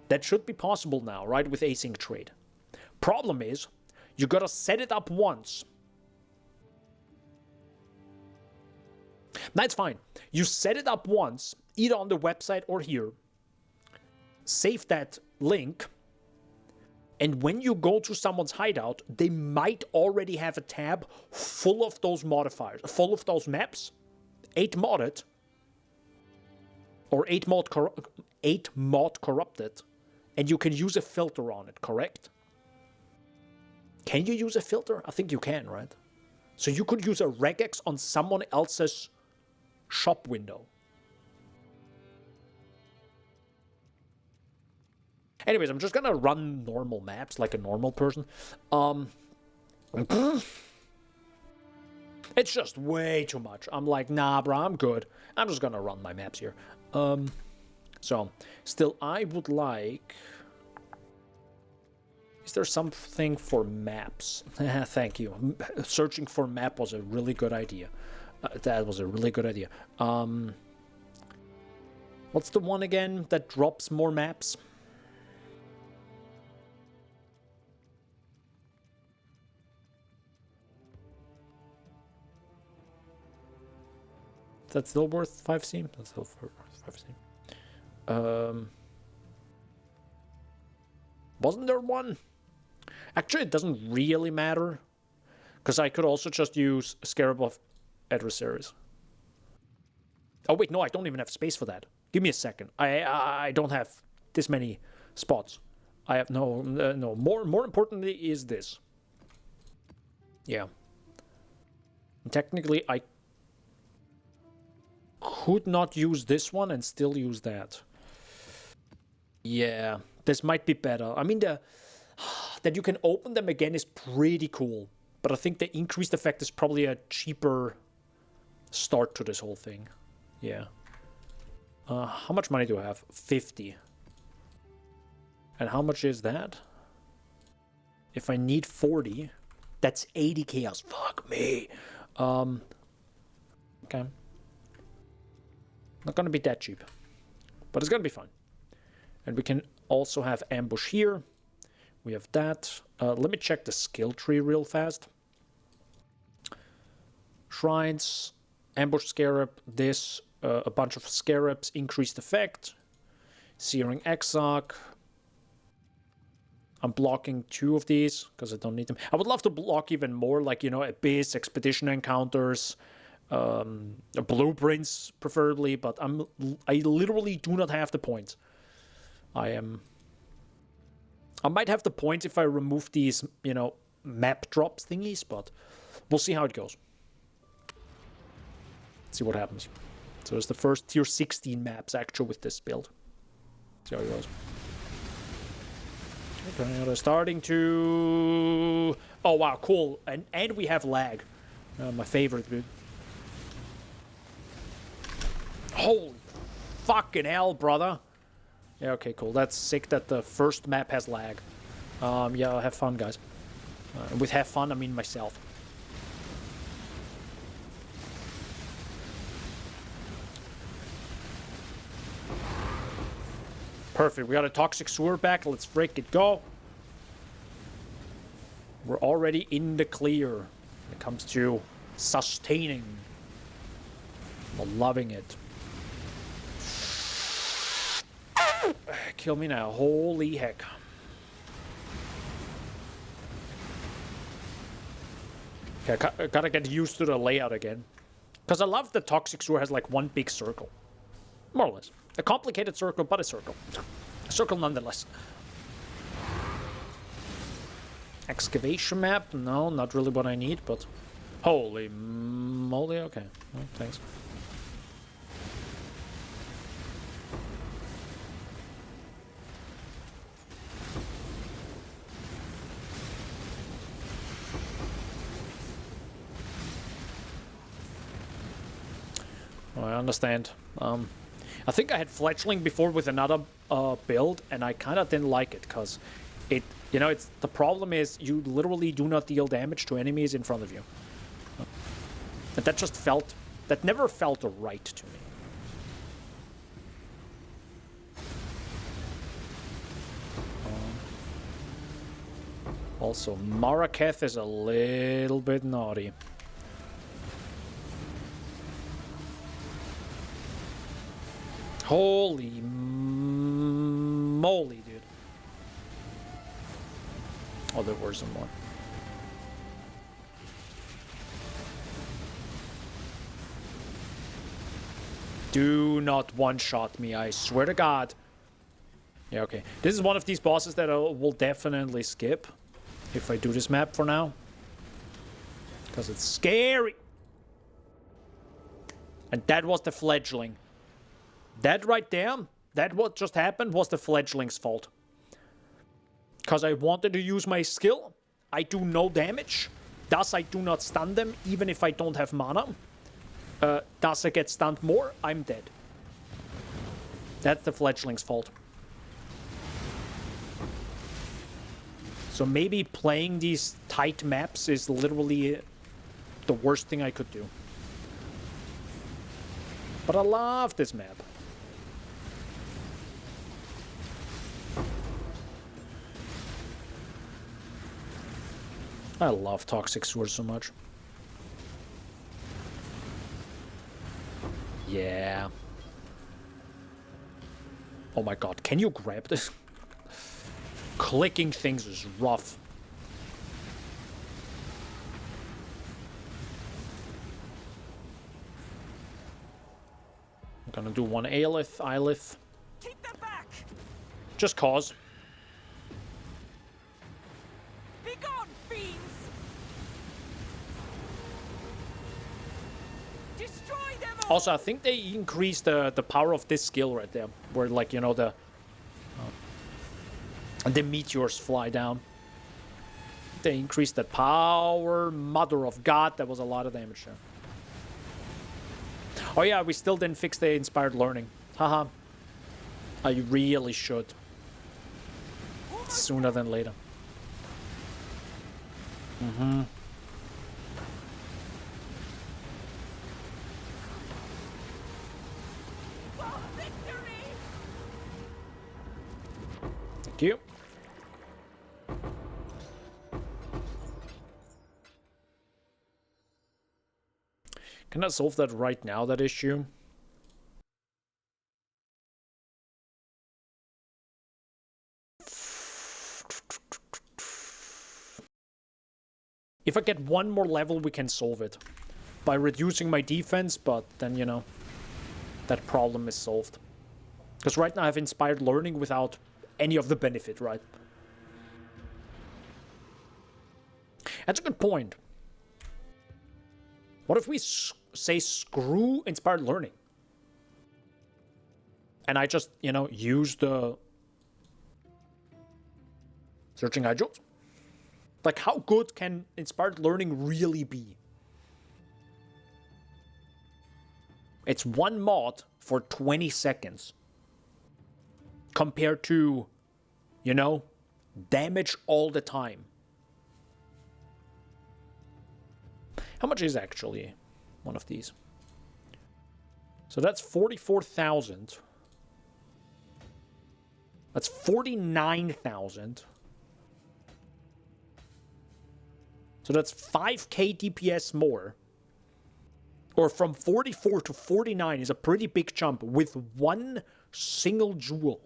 That should be possible now, right, with async trade. Problem is, you gotta set it up once. That's fine. You set it up once, either on the website or here. Save that link. And when you go to someone's hideout, they might already have a tab full of those modifiers, full of those maps, 8 modded, or 8 mod corrupted, and you can use a filter on it, correct? Can you use a filter? I think you can, right? So you could use a regex on someone else's shop window. Anyways, I'm just gonna run normal maps like a normal person. It's just way too much. I'm like, nah, bro, I'm good. I'm just gonna run my maps here. So, still, I would like... Is there something for maps? Thank you. Searching for map was a really good idea. That was a really good idea. What's the one again that drops more maps? That's still worth 5C? That's still worth 5C. Wasn't there one? Actually, it doesn't really matter. Because I could also just use Scarab of Adversaries. Oh, wait, no, I don't even have space for that. Give me a second. I don't have this many spots. I have no. More importantly is this. Yeah. And technically, I could not use this one and still use that. Yeah, this might be better. I mean, that you can open them again is pretty cool. But I think the increased effect is probably a cheaper start to this whole thing. Yeah. How much money do I have? 50. And how much is that? If I need 40, that's 80 chaos. Fuck me. Okay. Not gonna be that cheap. But it's gonna be fun. And we can also have ambush here. We have that. Let me check the skill tree real fast. Shrines, ambush scarab, this, a bunch of scarabs, increased effect. Searing Exarch. I'm blocking 2 of these because I don't need them. I would love to block even more, like, you know, Abyss, Expedition Encounters, blueprints preferably, but I literally do not have the points. I might have the points if I remove these, you know, map drops thingies, but we'll see how it goes. See what happens. So it's the first tier 16 maps actually with this build. See how it goes. Okay, they're starting to... Oh wow, cool. And we have lag. My favorite, dude. Holy fucking hell, brother. Yeah, okay, cool. That's sick that the first map has lag. Yeah, have fun, guys. With have fun, I mean myself. Perfect. We got a toxic sewer back. Let's freak it go. We're already in the clear when it comes to sustaining. I'm loving it. Kill me now. Holy heck. Okay, I gotta get used to the layout again. Because I love the toxic sewer has like one big circle. More or less. A complicated circle, but a circle. Circle nonetheless. Excavation map? No, not really what I need, but... Holy moly, okay. Well, thanks. Oh, I understand. I think I had fledgling before with another build, and I kind of didn't like it, because it... You know, the problem is you literally do not deal damage to enemies in front of you. And that just felt... That never felt right to me. Also, Maraketh is a little bit naughty. Holy moly, dude. Oh, there were some more. Do not one-shot me, I swear to God. Yeah, okay. This is one of these bosses that I will definitely skip if I do this map for now. Because it's scary. And that was the fledgling. That right there, that what just happened was the fledgling's fault. Because I wanted to use my skill. I do no damage. Thus, I do not stun them, even if I don't have mana. Thus, I get stunned more. I'm dead. That's the fledgling's fault. So maybe playing these tight maps is literally the worst thing I could do. But I love this map. I love Toxic Sewer so much. Yeah. Oh my god, can you grab this? Clicking things is rough. I'm gonna do one Aelith. Keep them back! Just cause. Be gone, fiends! Destroy them all! Also, I think they increased the power of this skill right there. Where, like, you know, the meteors fly down. They increased that power. Mother of God, that was a lot of damage there. Oh yeah, we still didn't fix the inspired learning. Haha. I really should. Sooner than later. Mm-hmm. Thank you. Can I solve that right now, that issue? If I get one more level, we can solve it. By reducing my defense, but then, you know, that problem is solved. Because right now I have inspired learning without any of the benefit, right? That's a good point. What if we say screw inspired learning? And I just, you know, use the searching eye jewels? Like, how good can inspired learning really be? It's one mod for 20 seconds. Compared to, you know, damage all the time. How much is actually one of these? So that's 44,000. That's 49,000. So that's 5k DPS more. Or from 44 to 49 is a pretty big jump with one single jewel.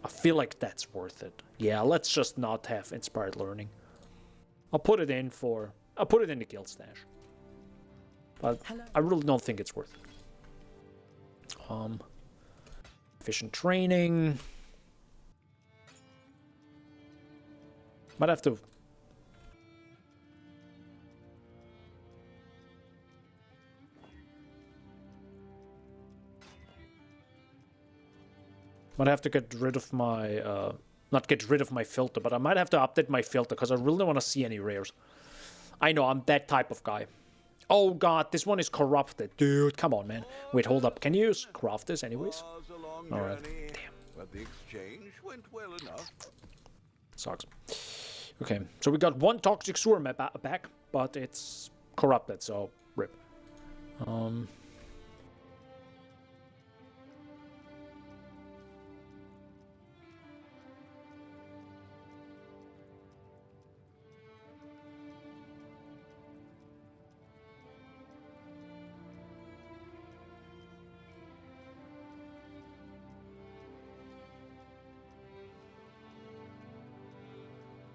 I feel like that's worth it. Yeah, let's just not have inspired learning. I'll put it in the guild stash. But I really don't think it's worth it. Efficient training. Might have to... Might have to get rid of my... not get rid of my filter, but I might have to update my filter because I really don't want to see any rares. I know, I'm that type of guy. Oh god, this one is corrupted. Dude, come on, man. Wait, hold up. Can you craft this anyways? Alright. Damn. But the exchange went well enough. Sucks. Okay, so we got one toxic sewer map back, but it's corrupted, so rip.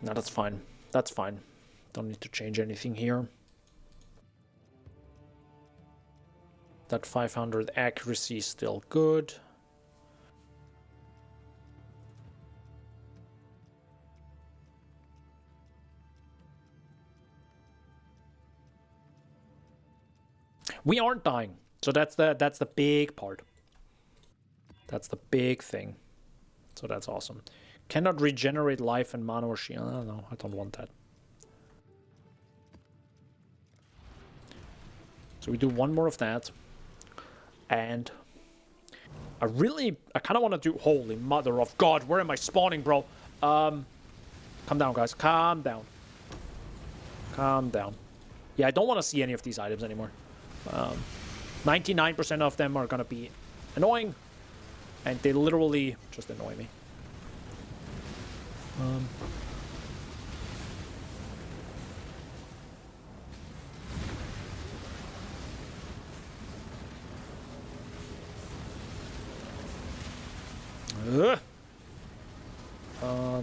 No, that's fine. That's fine. Don't need to change anything here. That 500 accuracy is still good. We aren't dying, so that's the big part. That's the big thing. So that's awesome. Cannot regenerate life and mana or shield. I don't know. I don't want that. So we do one more of that. And I kind of want to do... Holy mother of God, where am I spawning, bro? Calm down, guys. Calm down. Calm down. Yeah, I don't want to see any of these items anymore. 99% of them are going to be annoying. And they literally just annoy me.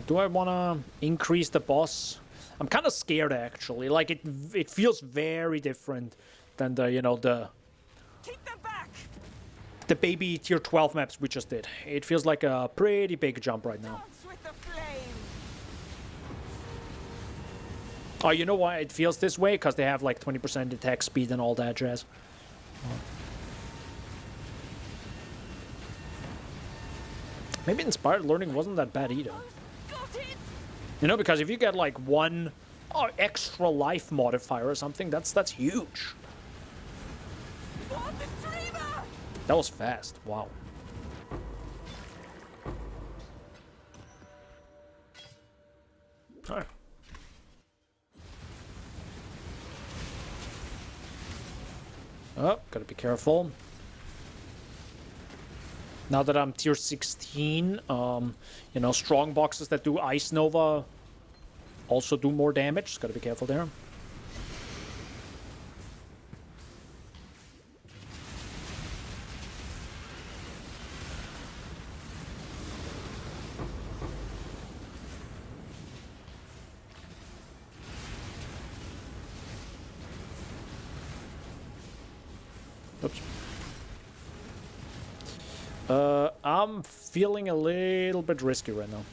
Do I want to increase the boss? I'm kind of scared, actually. Like, it feels very different than the, you know, the baby tier 12 maps we just did. It feels like a pretty big jump right now. Oh, you know why it feels this way? Because they have like 20% attack speed and all that jazz. Maybe Inspired Learning wasn't that bad either. You know, because if you get like one extra life modifier or something, that's huge. That was fast. Wow. Alright. Oh, gotta be careful. Now that I'm tier 16, you know, strong boxes that do Ice Nova also do more damage. Gotta be careful there. Oops. I'm feeling a little bit risky right now.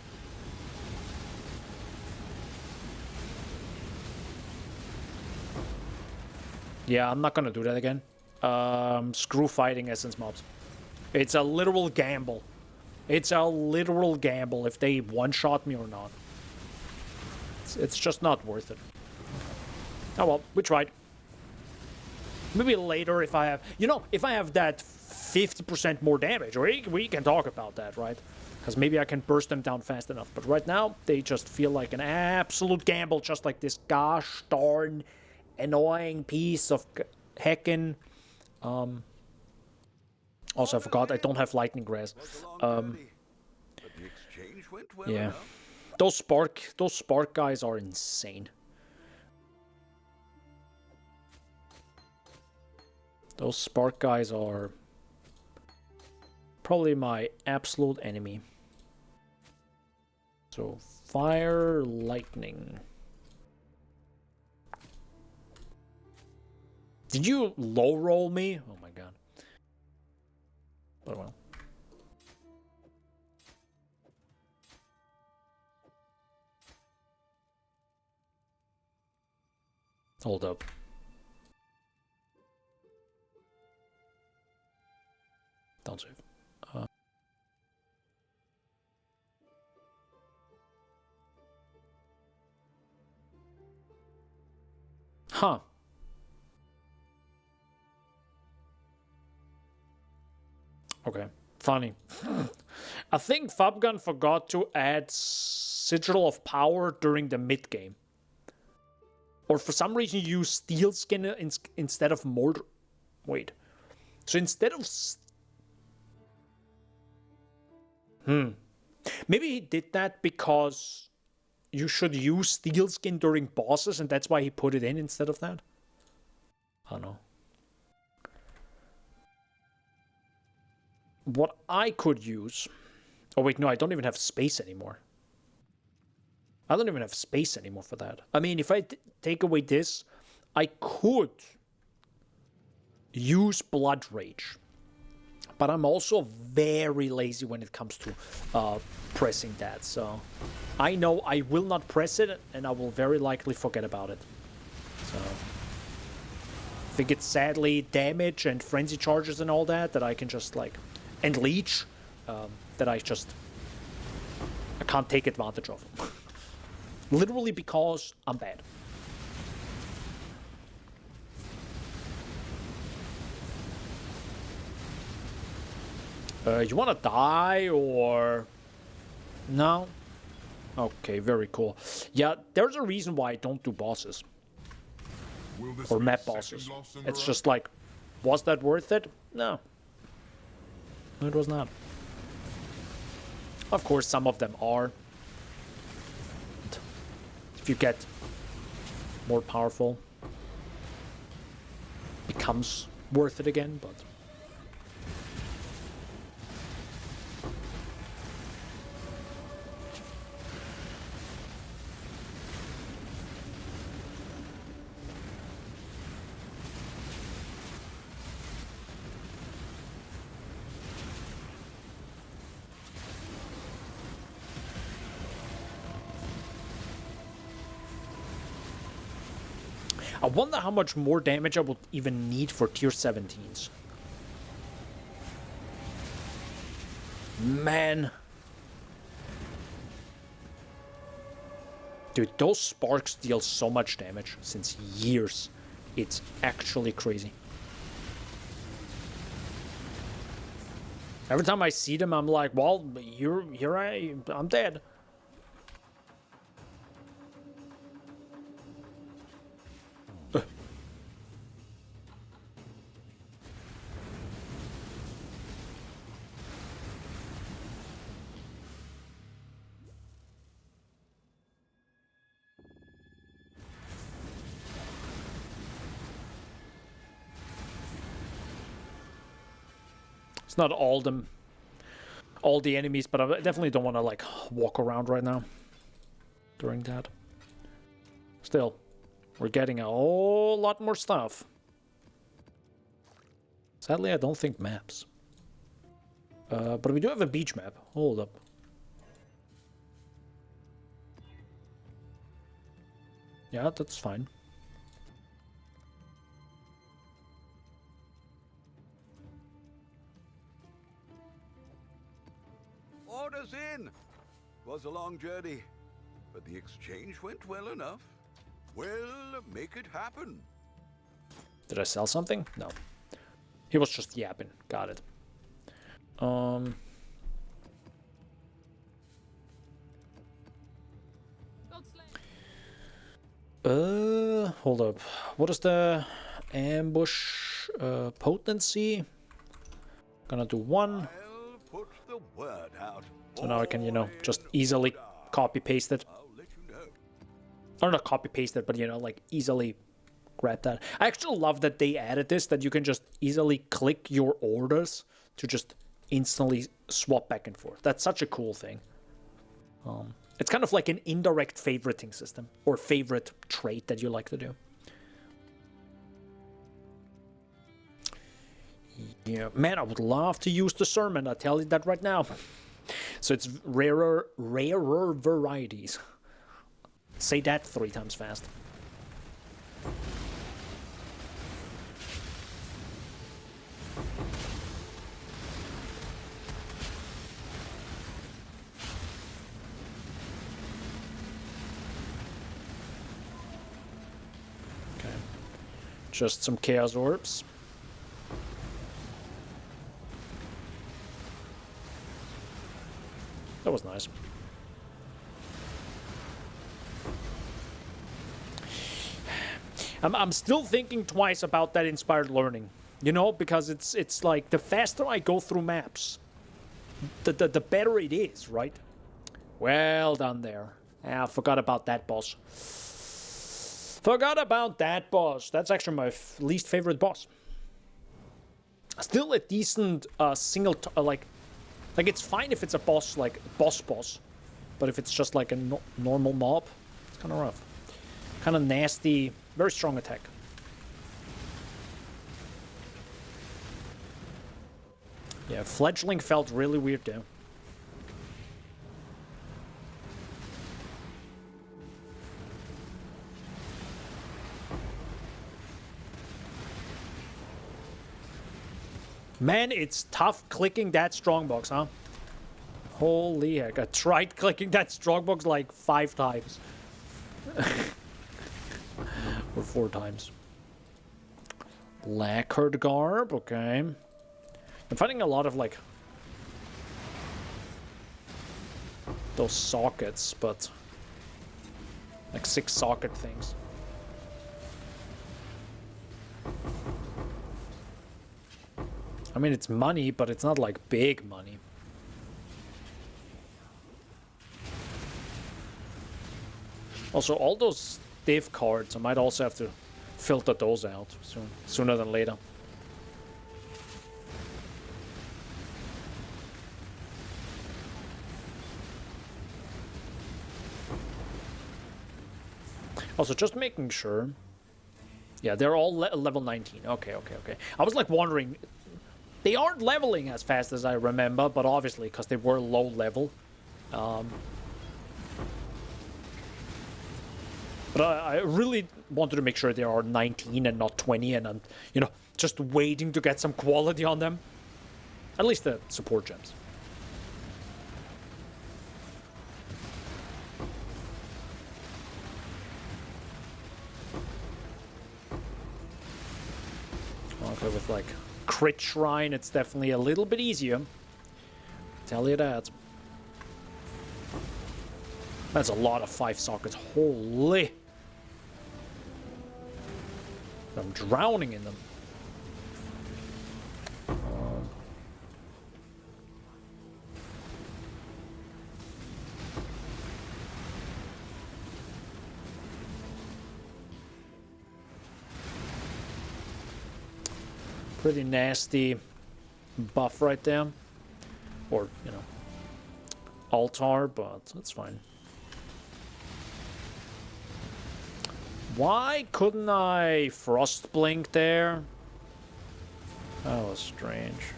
Yeah, I'm not gonna do that again. Screw fighting essence mobs. It's a literal gamble. It's a literal gamble if they one-shot me or not. It's just not worth it. Oh well, we tried. Maybe later if I have... You know, if I have that 50% more damage, we can talk about that, right? Because maybe I can burst them down fast enough. But right now, they just feel like an absolute gamble, just like this gosh darn annoying piece of heckin'... Also, I forgot, I don't have lightning grass. Yeah. Those spark guys are insane. Those spark guys are probably my absolute enemy. So, fire, lightning. Did you low roll me? Oh my god. But well. Hold up. Don't save. Huh. Okay. Funny. I think Fabgun forgot to add Sigil of Power during the mid game. Or for some reason you use Steel Skin instead of Mortar. Wait. So instead of... Maybe he did that because you should use Steel Skin during bosses and that's why he put it in instead of that? I don't know. What I could use... Oh wait, no, I don't even have space anymore. I don't even have space anymore for that. I mean, if I take away this, I could use Blood Rage. But I'm also very lazy when it comes to pressing that. So I know I will not press it, and I will very likely forget about it. So I think it's sadly damage and frenzy charges and all that I can just like... And leech that I can't take advantage of. Literally because I'm bad. You want to die or... No? Okay, very cool. Yeah, there's a reason why I don't do bosses. Or map bosses. It's just like, was that worth it? No. It was not. Of course, some of them are. If you get more powerful, becomes worth it again, but... I wonder how much more damage I would even need for tier 17s. Man. Dude, those sparks deal so much damage since years. It's actually crazy. Every time I see them, I'm like, well, I'm dead. Not all the enemies, but I definitely don't want to like walk around right now during that. Still, we're getting a whole lot more stuff. Sadly, I don't think maps. But we do have a beach map. Hold up. Yeah, that's fine. Orders in! Was a long journey, but the exchange went well enough. Well, make it happen. Did I sell something? No. He was just yapping. Got it. Hold up. What is the ambush potency? Gonna do 1. I'll put the word out. So now I can, you know, just easily copy paste it. I'll let you know. Or not copy paste it, but you know, like easily grab that. I actually love that they added this, that you can just easily click your orders to just instantly swap back and forth. That's such a cool thing. It's kind of like an indirect favoriting system or favorite trait that you like to do. Yeah, man, I would love to use the sermon. I'll tell you that right now. So it's rarer varieties. Say that 3 times fast. Just some Chaos Orbs. That was nice. I'm still thinking twice about that inspired learning, you know, because it's like the faster I go through maps, the better it is, right? Well done there. I forgot about that boss. Forgot about that boss. That's actually my least favorite boss. Still a decent single like it's fine if it's a boss like boss, but if it's just like a normal mob, it's kind of rough, kind of nasty. Very strong attack. Yeah, fledgling felt really weird there. Man, it's tough clicking that strongbox, huh? Holy heck, I tried clicking that strongbox like 5 times. Or 4 times. Lacquered garb, okay. I'm finding a lot of like those sockets, but like 6 socket things. I mean, it's money, but it's not like big money. Also, all those div cards, I might also have to filter those out soon, sooner than later. Also, just making sure. Yeah, they're all level 19. Okay. I was like wondering, they aren't leveling as fast as I remember, but obviously because they were low level. But I really wanted to make sure they are 19 and not 20, and I'm, you know, just waiting to get some quality on them. At least the support gems. Okay, with like crit shrine, it's definitely a little bit easier. Tell you that. That's a lot of 5 sockets. Holy. I'm drowning in them. Pretty nasty buff right there. Or, you know, altar, but that's fine. Why couldn't I frost blink there? That was strange.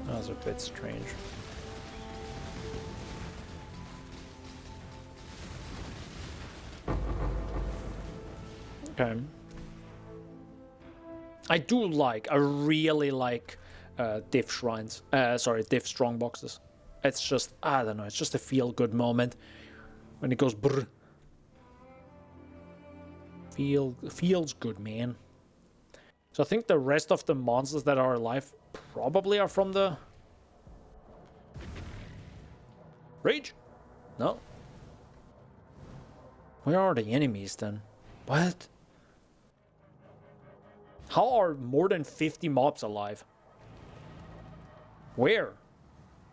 That was a bit strange. Okay. I really like diff shrines. Sorry, diff strong boxes. It's just, I don't know, it's just a feel-good moment when it goes brr. Feels good, man. So I think the rest of the monsters that are alive probably are from the Rage? No? Where are the enemies then? What? How are more than 50 mobs alive? Where?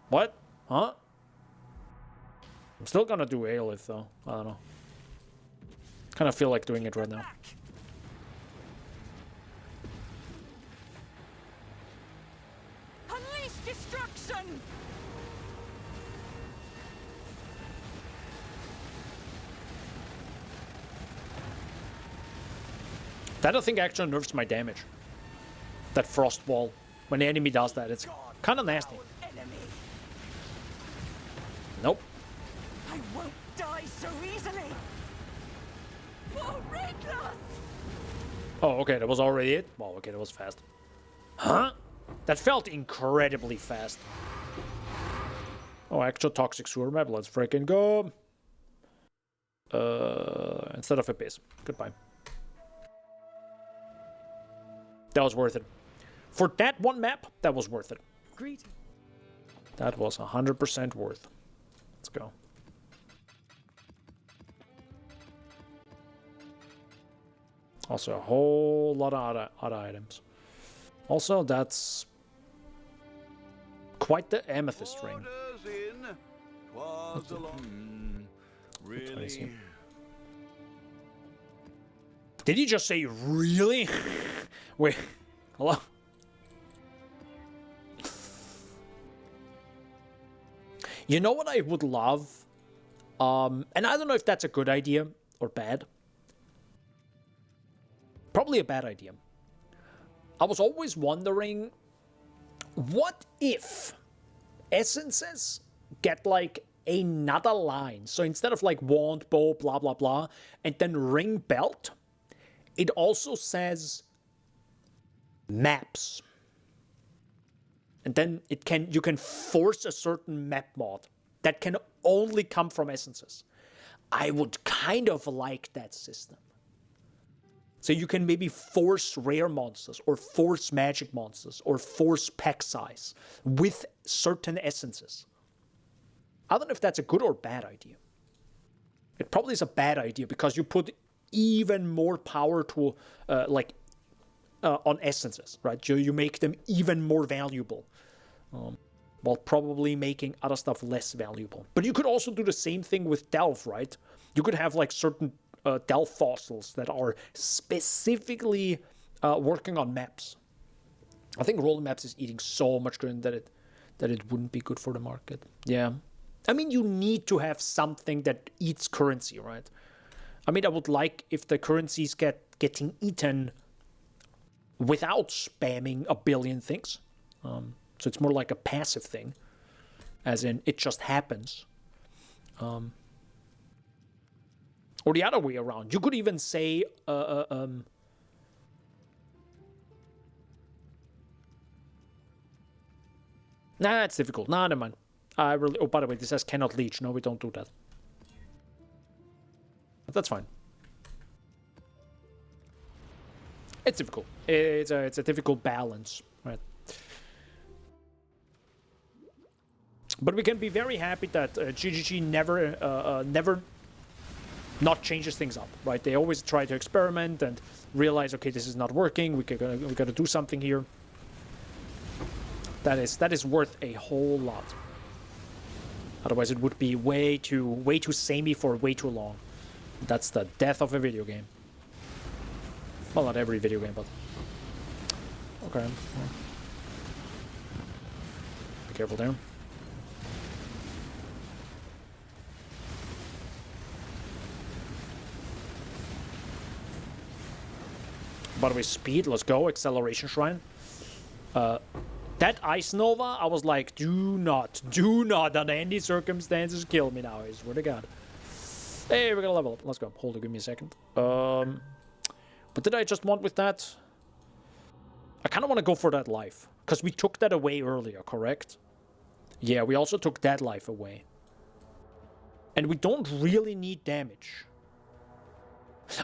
What? Huh? I'm still gonna do Aelith though. I don't know. Kind of feel like doing it right now. Unleash destruction! That I think actually nerfs my damage. That frost wall. When the enemy does that, it's kind of nasty. Nope. I won't die so easily. For Reckless! Oh, okay, that was already it? Well, okay, that was fast. Huh? That felt incredibly fast. Oh, actual toxic sewer map, let's freaking go. Instead of Abyss. Goodbye. That was worth it. For that one map, that was worth it. Greeting. That was 100% worth. Let's go. Also, a whole lot of other items. Also, that's quite the amethyst ring. Orders in. 'Twas a long... Really? Did he just say really? Wait, hello? You know what I would love? And I don't know if that's a good idea or bad. Probably a bad idea. I was always wondering, what if essences get like another line? So instead of like wand, bow, blah, blah, blah, and then ring belt, it also says maps. And then you can force a certain map mod that can only come from essences. I would kind of like that system. So you can maybe force rare monsters or force magic monsters or force pack size with certain essences. I don't know if that's a good or bad idea. It probably is a bad idea because you put even more power to on essences, right? You make them even more valuable, while probably making other stuff less valuable. But you could also do the same thing with Delve, right? You could have like certain Delve fossils that are specifically working on maps. I think rolling maps is eating so much grain that it wouldn't be good for the market. Yeah. I mean, you need to have something that eats currency, right? I mean, I would like if the currencies getting eaten without spamming a billion things. So it's more like a passive thing, as in it just happens. Or the other way around. You could even say, nah, it's difficult. Nah, never mind. Oh, by the way, this says cannot leech. No, we don't do that. But that's fine. It's difficult. It's a difficult balance, right? But we can be very happy that GGG never not changes things up, right? They always try to experiment and realize, okay, this is not working. We gotta do something here. That is worth a whole lot. Otherwise, it would be way too samey for way too long. That's the death of a video game. Well, not every video game, but okay. Be careful there. By the way, speed, let's go. Acceleration Shrine. That Ice Nova, I was like, do not under any circumstances kill me now, I swear to God. Hey, we're gonna level up. Let's go. Hold it, give me a second. What did I just want with that? I kind of want to go for that life. Because we took that away earlier, correct? Yeah, we also took that life away. And we don't really need damage.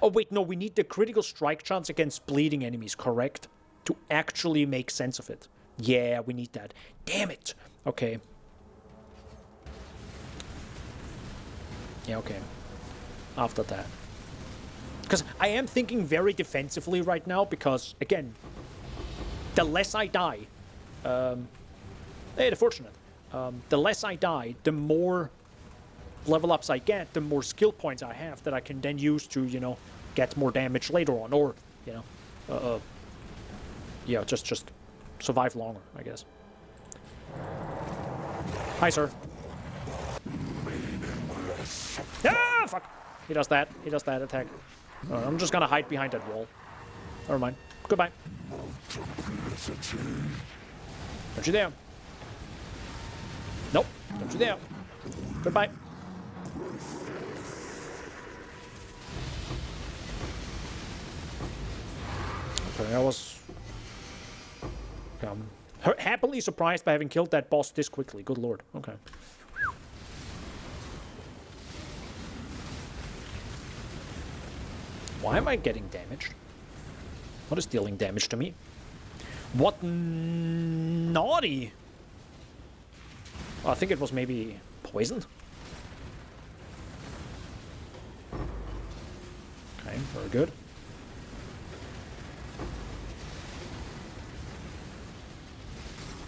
Oh, wait, no, we need the critical strike chance against bleeding enemies, correct? To actually make sense of it. Yeah, we need that. Damn it! Okay. Yeah, okay. After that. Because I am thinking very defensively right now, because, again, the less I die... hey, the Fortunate. The less I die, the more level ups I get, the more skill points I have that I can then use to, you know, get more damage later on, or, you know, yeah, just survive longer, I guess. Hi, sir. Ah, fuck! He does that. He does that attack. I'm just gonna hide behind that wall. Never mind. Goodbye. Don't you dare. Nope. Don't you dare. Goodbye. Okay, I was happily surprised by having killed that boss this quickly. Good lord. Okay. Why am I getting damaged? What is dealing damage to me? What naughty? Oh, I think it was maybe poisoned. Okay, very good.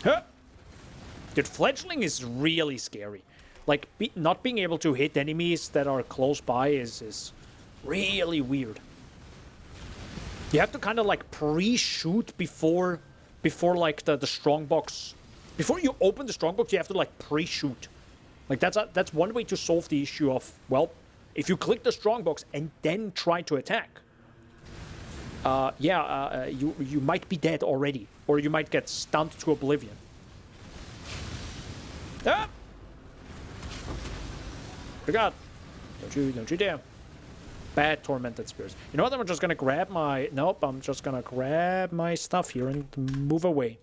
Huh. Dude, fledgling is really scary. Like, not being able to hit enemies that are close by is really weird. You have to kind of like pre-shoot before like the strongbox. Before you open the strongbox, you have to like pre-shoot. Like that's one way to solve the issue of, well, if you click the strongbox and then try to attack, you might be dead already, or you might get stunned to oblivion. Ah! Forgot. Don't you dare. Bad tormented spirits. You know what? I'm just gonna grab my... Nope, I'm just gonna grab my stuff here and move away.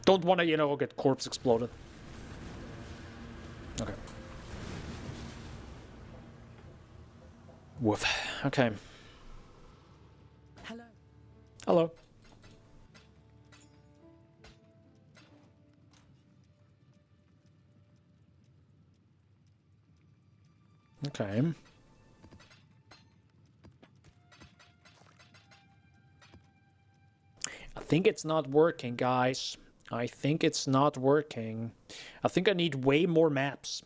Don't want to, you know, get corpse exploded. Okay. Woof. Okay. Hello. Hello. Okay. I think it's not working, guys. I think it's not working. I think I need way more maps.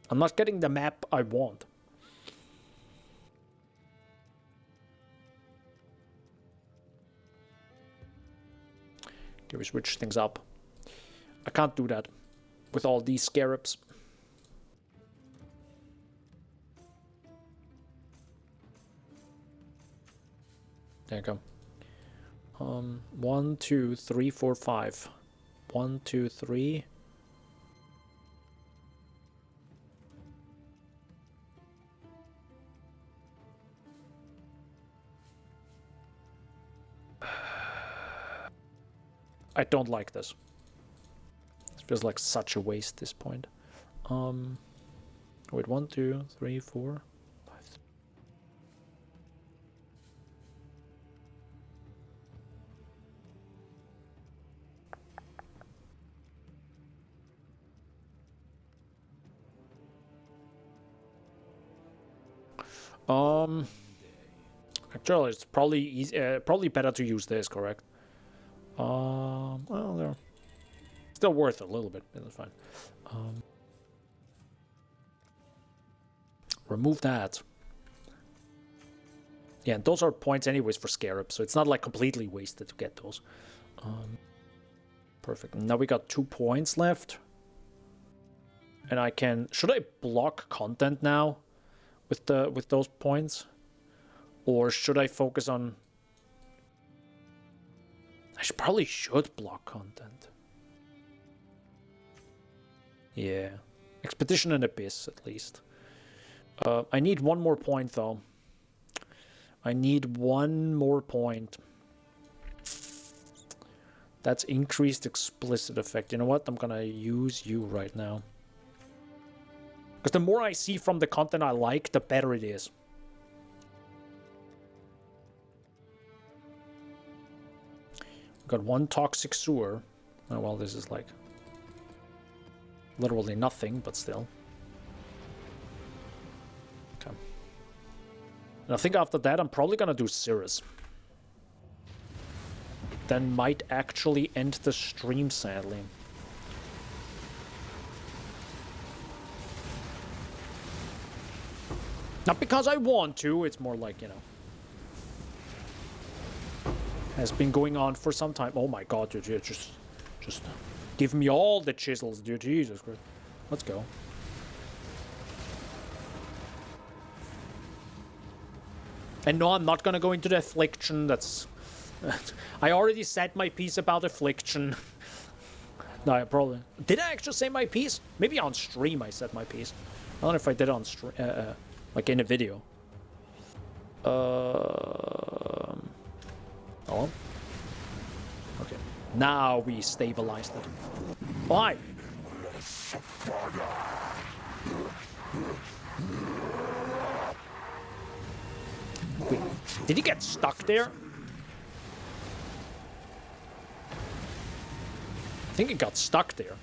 I'm not getting the map I want. Okay, we switch things up. I can't do that with all these scarabs. There you go. 1, 2, 3, 4, 5. 1, 2, 3. I don't like this. It feels like such a waste at this point. Wait, 1, 2, 3, 4, 5. Actually, it's probably easy, probably better to use this, correct? Well, they're still worth a little bit. That's fine. Remove that. Yeah, and those are points anyways for scarabs, so it's not like completely wasted to get those. Perfect. Now we got 2 points left. And I can... Should I block content now with those points? Or should I focus on... probably should block content. Yeah. Expedition and Abyss, at least. I need 1 more point, though. I need 1 more point. That's increased explicit effect. You know what? I'm gonna use you right now. Because the more I see from the content I like, the better it is. Got 1 toxic sewer. Oh, well, this is like literally nothing, but still. Okay. And I think after that, I'm probably gonna do Cirrus. Then might actually end the stream, sadly. Not because I want to, it's more like, you know. Has been going on for some time. Oh my god, dude, just give me all the chisels, dude. Jesus Christ. Let's go. And no, I'm not gonna go into the affliction. That's... I already said my piece about affliction. No, I probably... Did I actually say my piece? Maybe on stream I said my piece. I don't know if I did it on stream, like in a video. Oh. Okay. Now we stabilized it. Why? Did he get stuck there? I think he got stuck there.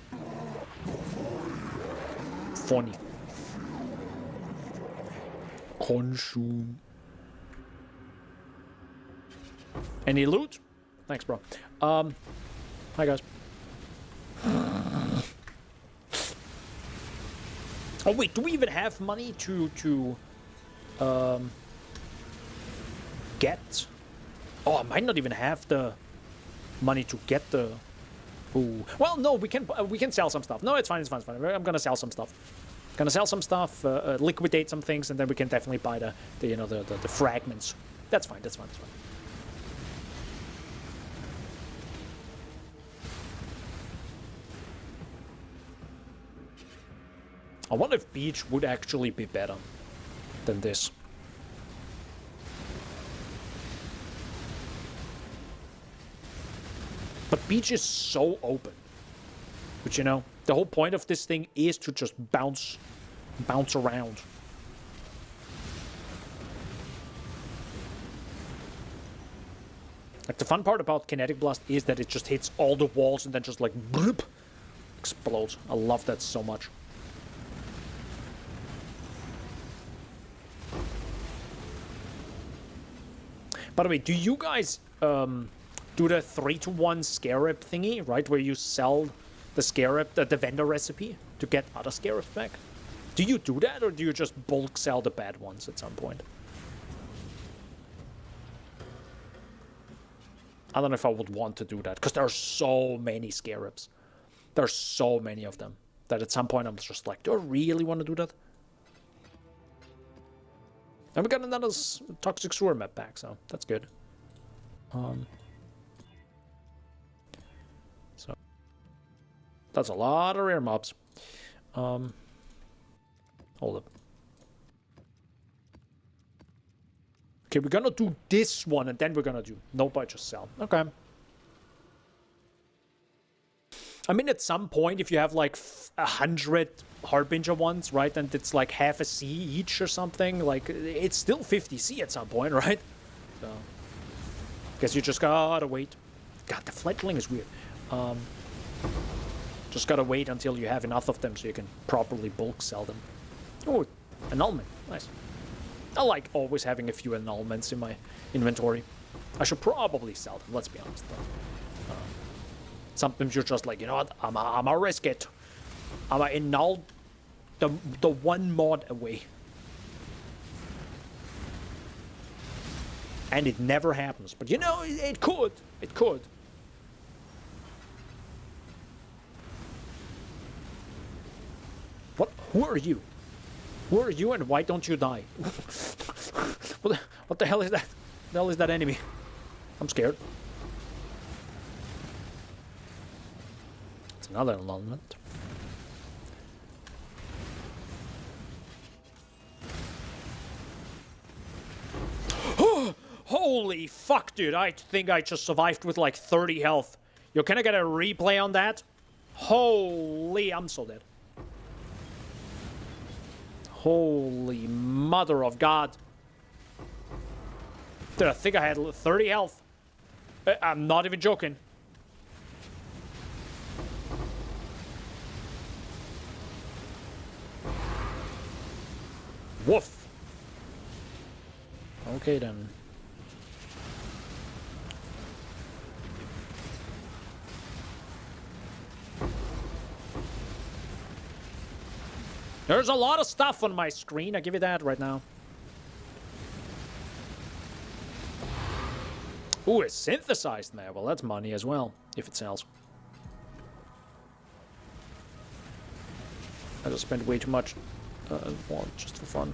Funny. Consume. Any loot? Thanks, bro. Hi, guys. Oh, wait, do we even have money to get? Oh, I might not even have the money to get the... Ooh. Well, no, we can sell some stuff. No, it's fine, it's fine, it's fine. I'm gonna sell some stuff. Gonna sell some stuff, liquidate some things, and then we can definitely buy the fragments. That's fine, that's fine, that's fine. I wonder if Beach would actually be better than this. But Beach is so open. But you know, the whole point of this thing is to just bounce around. Like, the fun part about Kinetic Blast is that it just hits all the walls and then just like bloop, explodes. I love that so much. By the way, do you guys do the 3-to-1 Scarab thingy, right? Where you sell the Scarab, the vendor recipe, to get other Scarabs back? Do you do that, or do you just bulk sell the bad ones at some point? I don't know if I would want to do that, because there are so many Scarabs. There are so many of them, that at some point I'm just like, do I really want to do that? And we got another Toxic Sewer map back, so that's good. So that's a lot of rare mobs. Hold up. Okay, we're gonna do this one, and then we're gonna do nope, I just sell. Okay. I mean, at some point, if you have like 100 Harbinger ones, right, and it's like half a C each or something, like, it's still 50 C at some point, right? So, guess you just gotta wait. God, the fledgling is weird. Just gotta wait until you have enough of them so you can properly bulk sell them. Oh, annulment, nice. I like always having a few annulments in my inventory. I should probably sell them, let's be honest, though. Sometimes you're just like, you know what, I'ma risk it. I'ma annul the one mod away. And it never happens. But you know, it could. It could. What? Who are you? Who are you, and why don't you die? What the hell is that? The hell is that enemy? I'm scared. It's another annulment. Holy fuck, dude. I think I just survived with like 30 health. Yo, can I get a replay on that? Holy, I'm so dead. Holy mother of God. Dude, I think I had 30 health. I'm not even joking. Woof. Okay, then. There's a lot of stuff on my screen, I give you that right now. Ooh, it's synthesized now. Well, that's money as well, if it sells. I just spent way too much, well, just for fun.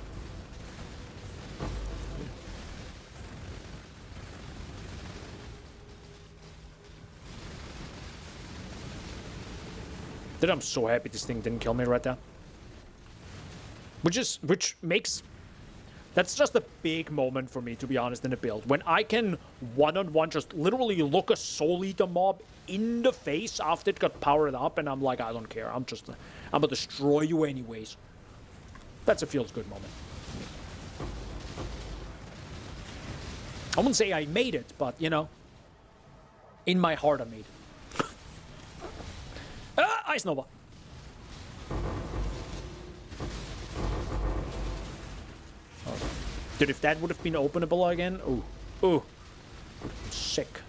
Dude, I'm so happy this thing didn't kill me right there. Which makes... That's just a big moment for me, to be honest, in a build. When I can one-on-one just literally look a Soul Eater mob in the face after it got powered up, and I'm like, I don't care. I'm gonna destroy you anyways. That's a feels good moment. I wouldn't say I made it, but, you know, in my heart I made it. Ice Nova. Oh. Dude, if that would have been openable again, ooh, sick.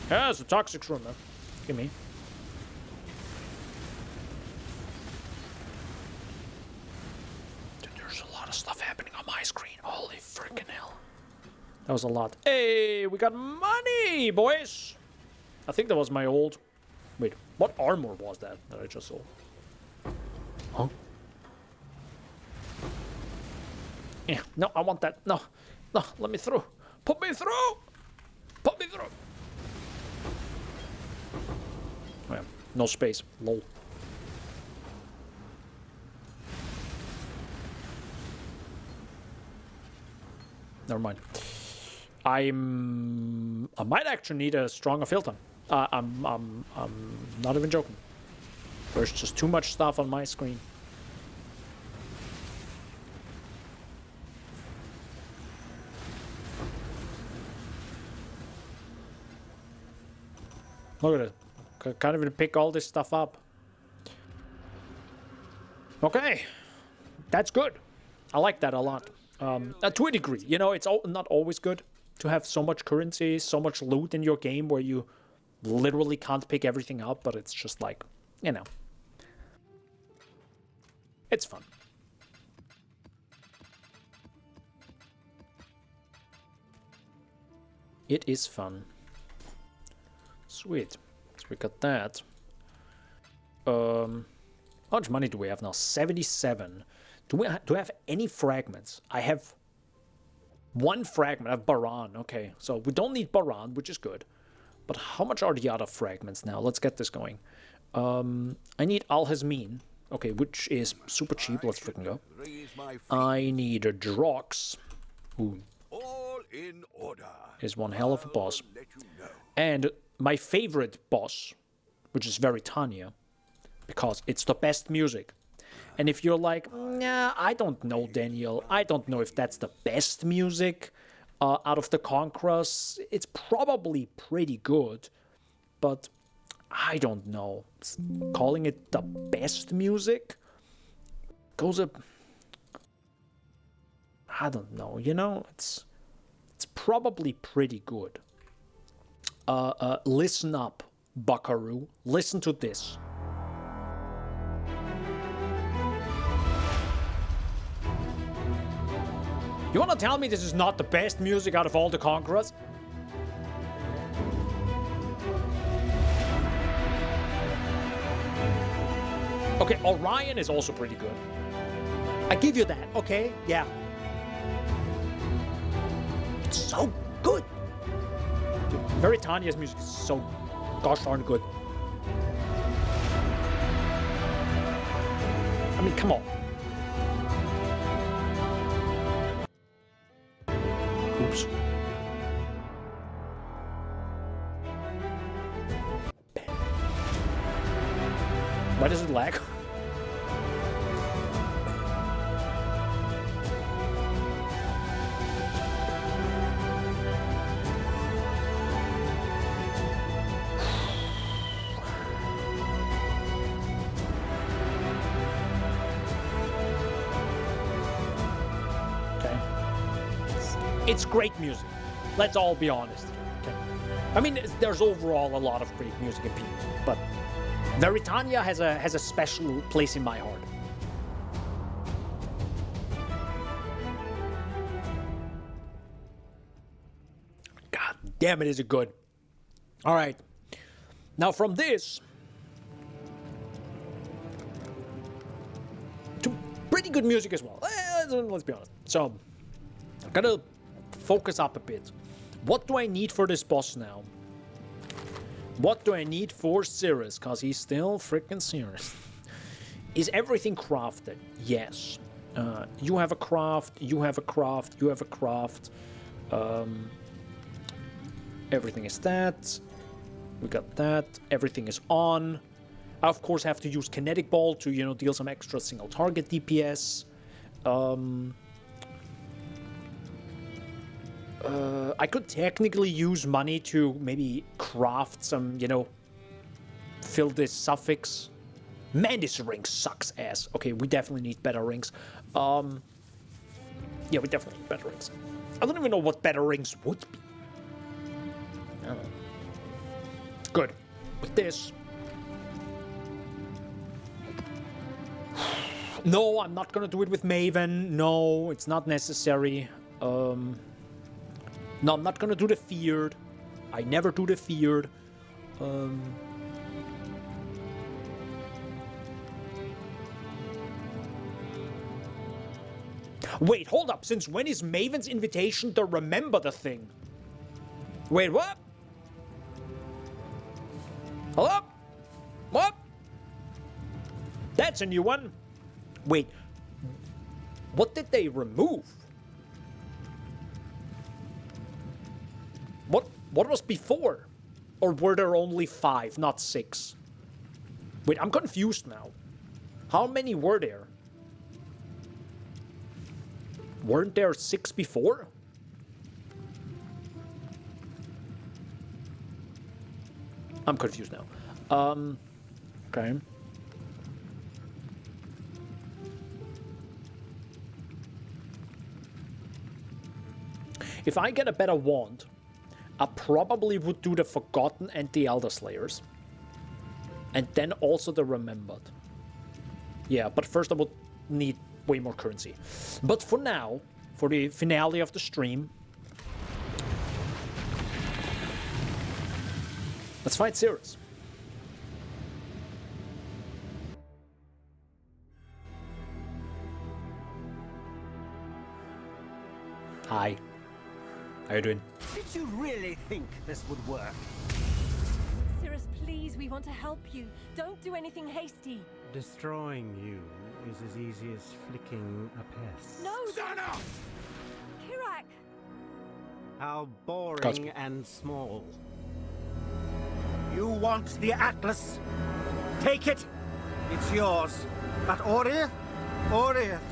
Yeah, it's a toxic room, man. Give me. Dude, there's a lot of stuff happening on my screen. Holy freaking hell. That was a lot. Hey, we got money, boys! I think that was my old... Wait, what armor was that I just saw? Huh? Yeah, no, I want that. No, let me through. Put me through! Put me through! Oh, yeah. No space. Lol. Never mind. I might actually need a stronger filter. I'm not even joking. There's just too much stuff on my screen. Look at it. Can't even pick all this stuff up. Okay. That's good. I like that a lot. To a degree. You know, it's not always good to have so much currency, so much loot in your game where you literally can't pick everything up, but it's just like, you know. It's fun. It is fun. Sweet. So we got that. How much money do we have now? 77. Do I have any fragments? I have one fragment. I have Baran. Okay, so we don't need Baran, which is good. But how much are the other fragments now? Let's get this going. I need Al-Hazmin. Okay, which is super cheap. Let's freaking go. I need a Drox, who All in order. is one hell of a boss. And my favorite boss, which is Veritania, because it's the best music. And if you're like, nah, I don't know, Daniel. I don't know if that's the best music out of the Conquerors. It's probably pretty good, but I don't know. Calling it the best music goes up. I don't know. You know, it's probably pretty good. Listen up, Buckaroo. Listen to this. You want to tell me this is not the best music out of all the Conquerors? Okay, Orion is also pretty good. I give you that, okay? Yeah. It's so good. Dude, Veritania's music is so gosh darn good. I mean, come on. Oops. Why does it lag? It's great music. Let's all be honest. Okay. I mean, there's overall a lot of great music in P, but Veritania has a special place in my heart. God damn it, is it good? All right. Now from this to pretty good music as well. Let's be honest. So I'm gonna focus up a bit. What do I need for this boss now? What do I need for Cirrus? Because he's still freaking Cirrus. Is everything crafted? Yes. You have a craft, you have a craft, you have a craft. Everything is that. We got that. Everything is on. I, of course, have to use Kinetic Ball to, you know, deal some extra single target DPS. I could technically use money to maybe craft some, you know, fill this suffix. Man, this ring sucks ass. Okay, we definitely need better rings. Yeah, we definitely need better rings. I don't even know what better rings would be. I don't know. Good. With this. No, I'm not gonna do it with Maven. No, it's not necessary. No, I'm not gonna do the Feared. I never do the Feared. Wait, hold up. Since when is Maven's invitation the Remember the thing? Wait, what? Hello? What? That's a new one. Wait. What did they remove? What was before? Or were there only 5, not 6? Wait, I'm confused now. How many were there? Weren't there 6 before? I'm confused now. Okay. If I get a better wand, I probably would do the Forgotten and the Elder Slayers. And then also the Remembered. Yeah, but first I would need way more currency. But for now, for the finale of the stream, let's fight Cirrus. Hi. How you doing? Did you really think this would work? Cirrus, please, we want to help you. Don't do anything hasty. Destroying you is as easy as flicking a pest. No! Stand up! Kirak! How boring Godspeed. and small. You want the Atlas? Take it. It's yours. But Orith,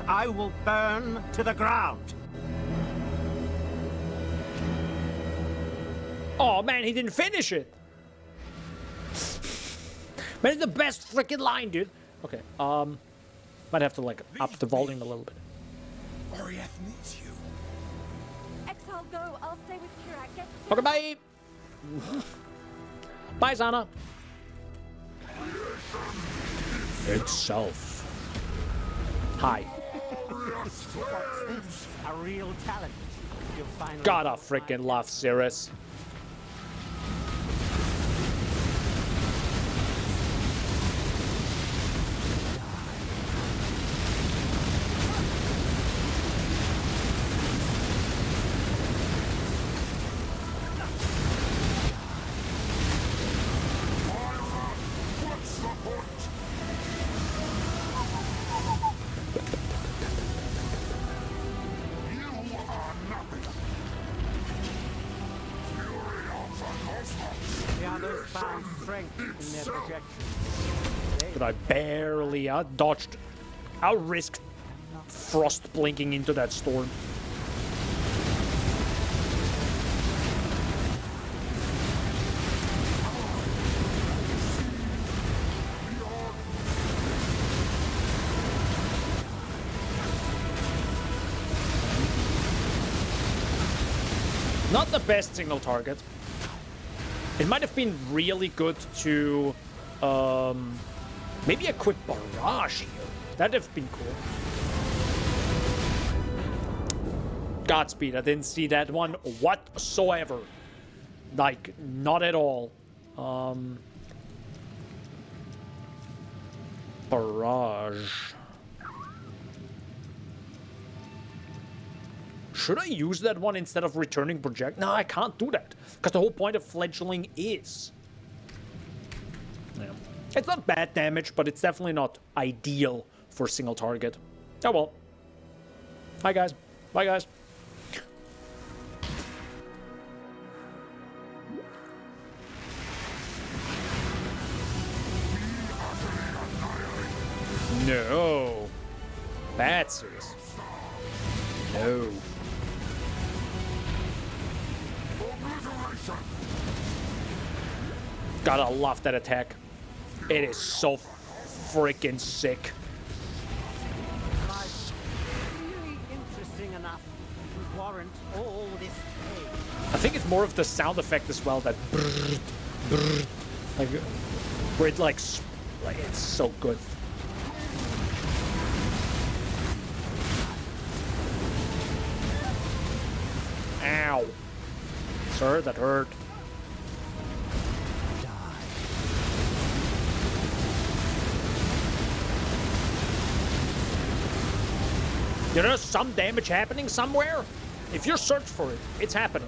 I will burn to the ground. Oh man, he didn't finish it. Man, it's the best freaking line, dude. Okay, might have to like up the volume a little bit. Oriath needs you. Exile, go. I'll stay with Kirak. Get Okay, bye. Bye, Zana. Itself. Hi. What's this? A real talent. You'll finally Gotta freaking love Cirrus. What's the point? You are nothing. Fury of the cosmos. The others found strength in their projections. But I barely dodged. I risked frost blinking into that storm. Not the best single target. It might have been really good to maybe equip Barrage here. That'd have been cool. Godspeed, I didn't see that one whatsoever. Like, not at all. Barrage. Should I use that one instead of returning project? No, I can't do that. Because the whole point of fledgling is... Yeah. It's not bad damage, but it's definitely not ideal for single target. Oh well. Bye guys. Bye guys. No. Bad Cirrus. No. Gotta love that attack. It is so freaking sick. Really interesting enough to warrant all this pain. I think it's more of the sound effect as well, that brrrt, brrrt, like where it like it's so good. Ow. Sir, that hurt. You know, some damage happening somewhere? If you search for it, it's happening.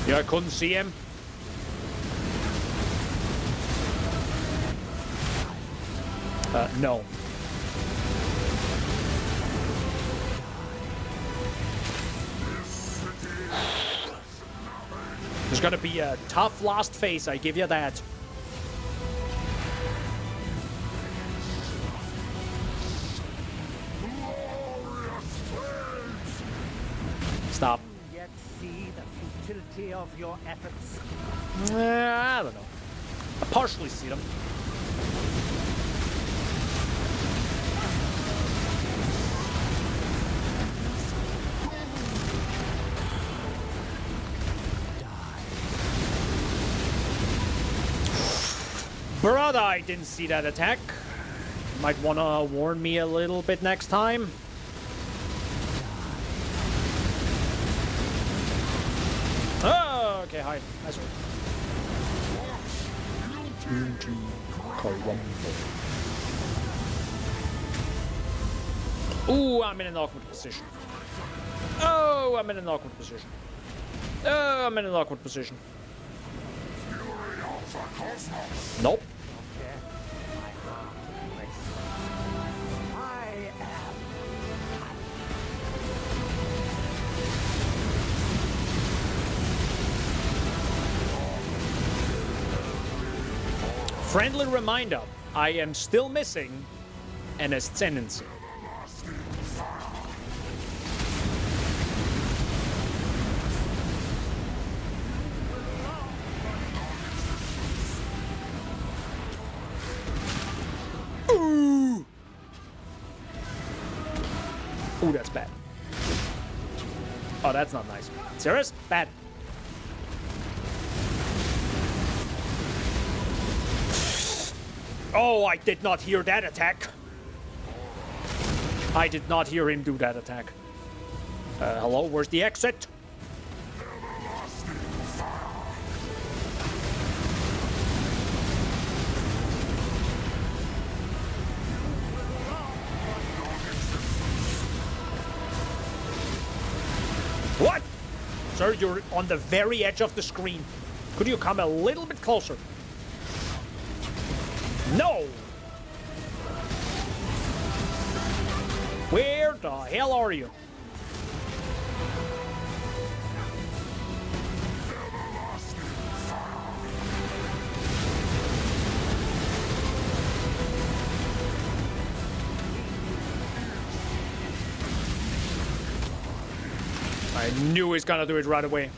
Yeah, I couldn't see him. No. There's gonna be a tough last phase, I give you that. Stop. Yet see the futility of your efforts. I don't know. I partially see them. Brother, I didn't see that attack. Might wanna warn me a little bit next time. Oh, okay, hi. Nice one. Ooh, I'm in an awkward position. Oh, I'm in an awkward position. Oh, I'm in an awkward position. Nope. I am. Friendly reminder, I am still missing an ascendancy. Ooh! Ooh, that's bad. Oh, that's not nice. Serious? Bad. Oh, I did not hear that attack. I did not hear him do that attack. Hello, where's the exit? What? Sir, you're on the very edge of the screen. Could you come a little bit closer? No! Where the hell are you? I knew he was gonna do it right away.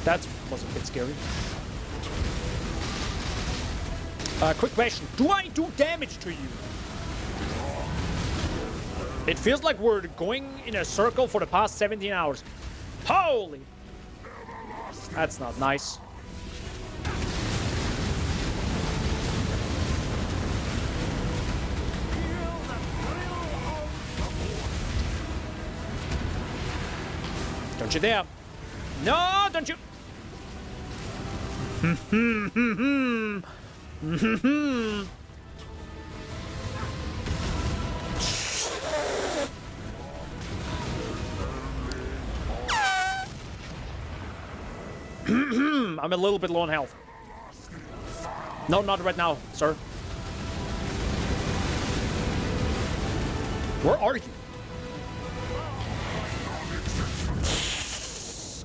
That was a bit scary. Quick question. Do I do damage to you? It feels like we're going in a circle for the past 17 hours. Holy! That's not nice. Don't you dare. No, don't you. I'm a little bit low on health. No, not right now, sir. Where are you?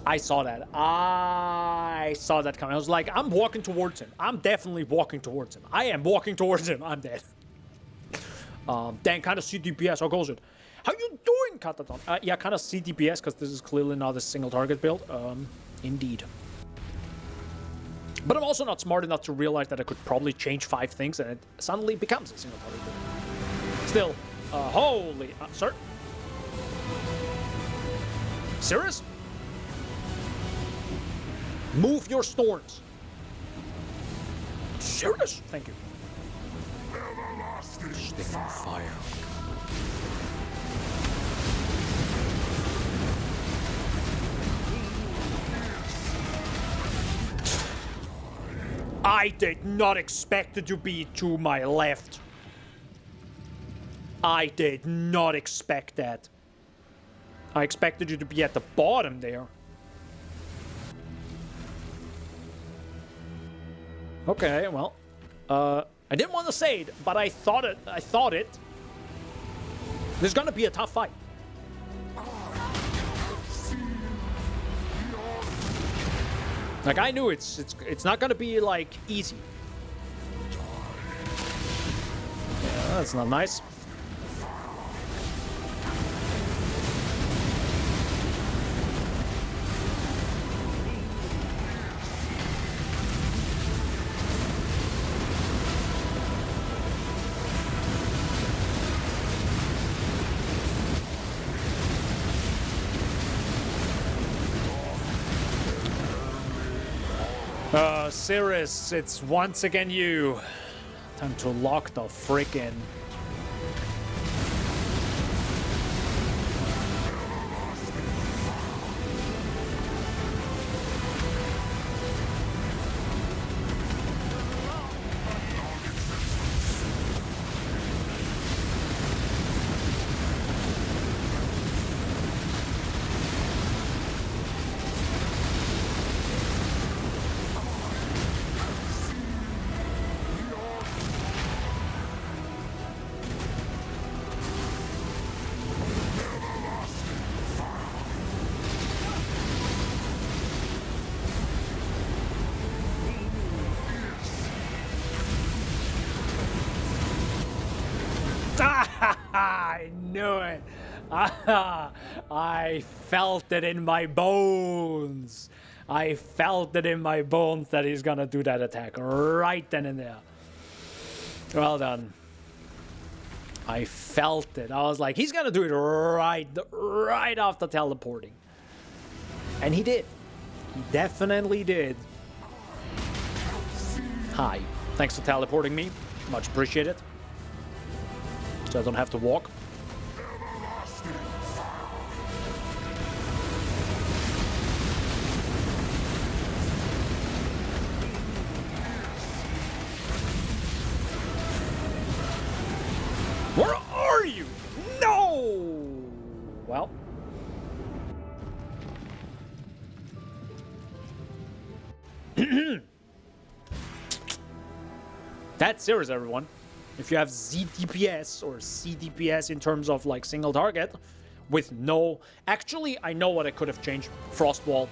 I saw that. I saw that coming. I was like, I'm walking towards him. I'm definitely walking towards him. I am walking towards him. I'm dead. Dang, kind of CDPS. How goes it? How you doing, Kataton? Yeah, kind of CDPS, because this is clearly not a single target build. Indeed. But I'm also not smart enough to realize that I could probably change 5 things and it suddenly becomes a single target build. Still, holy... sir? Serious? Move your storms. Serious? Thank you. Stick on fire. I did not expect it to be to my left. I did not expect that. I expected you to be at the bottom there. Okay, well, I didn't want to say it, but I thought it. There's gonna be a tough fight. Like, I knew it's not gonna be like easy. Yeah, that's not nice. Cirrus, it's once again you. Time to lock the frickin'. I knew it. I felt it in my bones. I felt it in my bones that he's gonna do that attack right then and there. Well done. I felt it. I was like, he's gonna do it right after teleporting. And he did. He definitely did. Hi. Thanks for teleporting me. Much appreciated. So I don't have to walk. Where are you? No! Well. That's serious, everyone. If you have ZDPS or CDPS in terms of like single target with no... Actually, I know what I could have changed. Frost Wall.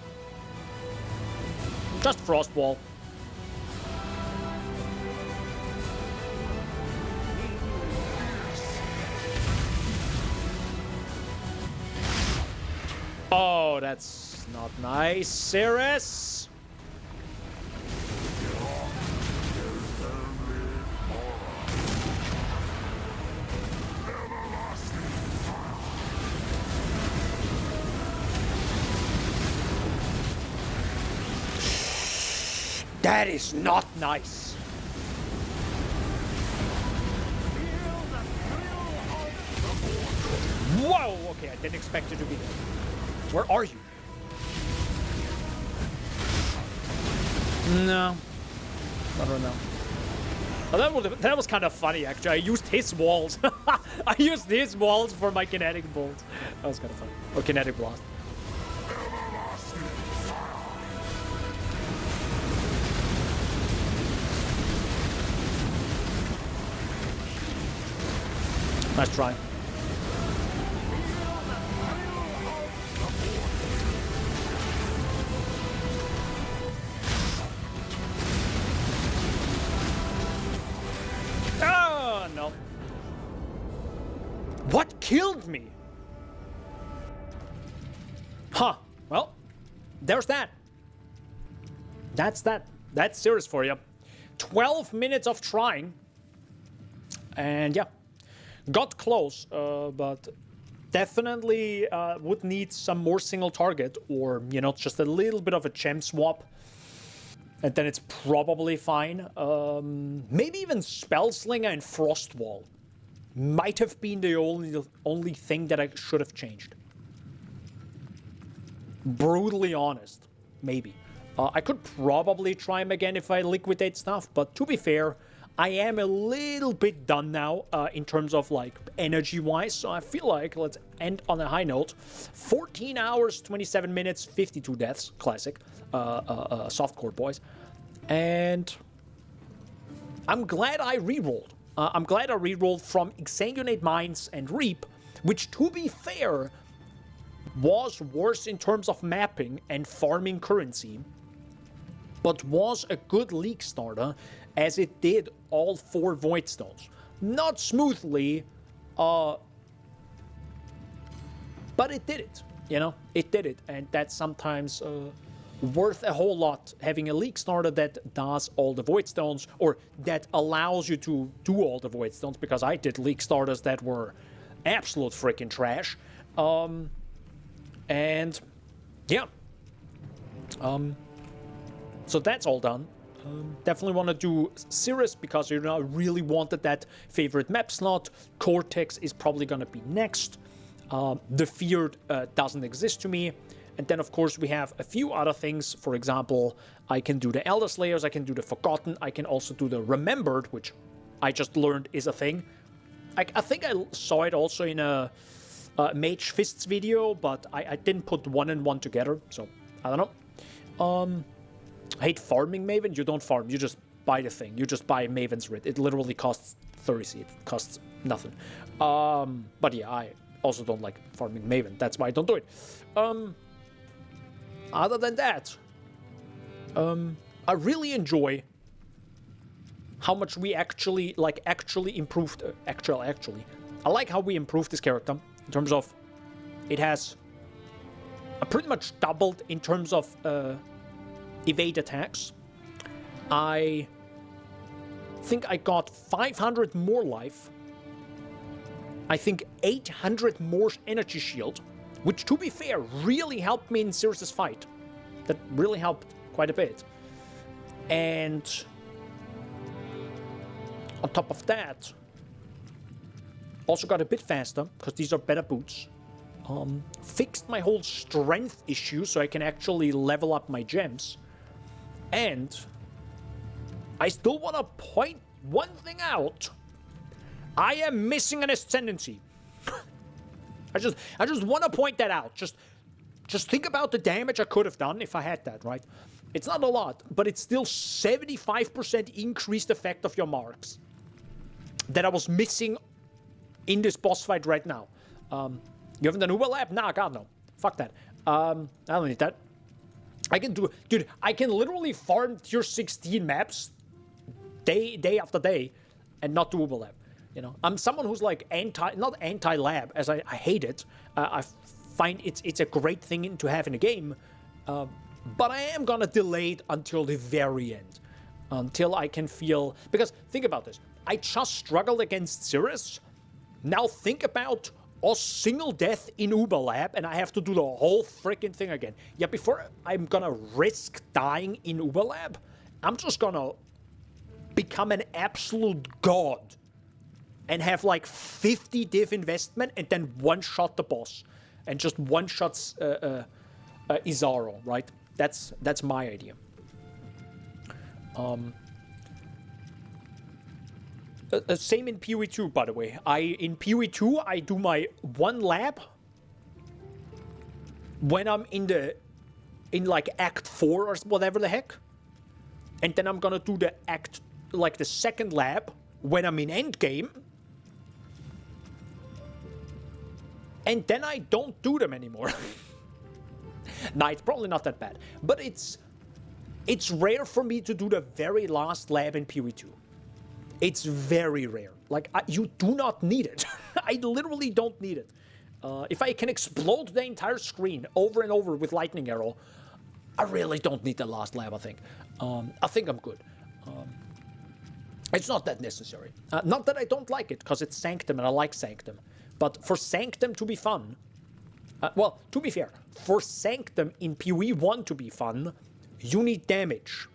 Just Frost Wall. Oh, that's not nice, Cirrus. That is not nice. Whoa! Okay, I didn't expect you to be there. Where are you? No. I don't know. Oh, that was kind of funny, actually. I used his walls. I used his walls for my kinetic bolt. That was kind of funny. Or kinetic blast. Nice try. killed me. Huh. Well, there's that. That's that. That's serious for you. 12 minutes of trying. And yeah, got close, but definitely would need some more single target or, you know, just a little bit of a gem swap. And then it's probably fine. Maybe even Spellslinger and Frostwall might have been the only thing that I should have changed. Brutally honest, maybe. I could probably try him again if I liquidate stuff, but to be fair, I am a little bit done now in terms of like energy-wise, so I feel like let's end on a high note. 14 hours, 27 minutes, 52 deaths, classic, softcore boys, and I'm glad I rerolled. I'm glad I rerolled from Exsanguinate Minds and Reap, which, to be fair, was worse in terms of mapping and farming currency, but was a good league starter as it did all 4 Void Stones. Not smoothly, but it did it, you know? It did it, and that's sometimes worth a whole lot, having a league starter that does all the Void Stones, or that allows you to do all the Void Stones, because I did league starters that were absolute freaking trash. And yeah, so that's all done. Definitely want to do Cirrus because, you know, I really wanted that favorite map slot. Cortex is probably going to be next. The Feared doesn't exist to me. And then, of course, we have a few other things. For example, I can do the Elder Slayers, I can do the Forgotten, I can also do the Remembered, which I just learned is a thing. I think I saw it also in a Mage Fists video, but I didn't put 1 and 1 together, so I don't know. I hate farming Maven. You don't farm, you just buy the thing. You just buy Maven's Writ. It literally costs 30, it costs nothing. But yeah, I also don't like farming Maven. That's why I don't do it. Other than that, I really enjoy how much we actually improved. Actually, I like how we improved this character in terms of it has pretty much doubled in terms of evade attacks. I think I got 500 more life. I think 800 more energy shield, which, to be fair, really helped me in Cirrus's fight. That really helped quite a bit. And on top of that, also got a bit faster, because these are better boots. Fixed my whole strength issue, so I can actually level up my gems. And I still want to point one thing out. I am missing an ascendancy. I just want to point that out. Just think about the damage I could have done if I had that, right? It's not a lot, but it's still 75% increased effect of your marks that I was missing in this boss fight right now. You haven't done Uber Lab? Nah, God, no. Fuck that. I don't need that. I can do... Dude, I can literally farm tier 16 maps day after day and not do Uber Lab. You know, I'm someone who's like not anti-lab, as I hate it. I find it's a great thing to have in a game. But I am gonna delay it until the very end. Until I can feel... Because think about this. I just struggled against Cirrus. Now think about a single death in Uber Lab, and I have to do the whole freaking thing again. Yeah, before I'm gonna risk dying in Uber Lab, I'm just gonna become an absolute god and have like 50 div investment and then one-shot the boss. And just one-shots Izaro, right? That's my idea. Same in PoE2, by the way. In PoE2, I do my 1 lab when I'm in like Act 4 or whatever the heck. And then I'm gonna do the second lab when I'm in Endgame. And then I don't do them anymore. Nah, it's probably not that bad. But it's rare for me to do the very last lab in PoE2. It's very rare. Like, you do not need it. I literally don't need it. If I can explode the entire screen over and over with lightning arrow, I really don't need the last lab, I think. I think I'm good. It's not that necessary. Not that I don't like it, because it's Sanctum and I like Sanctum. But for Sanctum to be fun, well, to be fair, for Sanctum in PoE 1 to be fun, you need damage.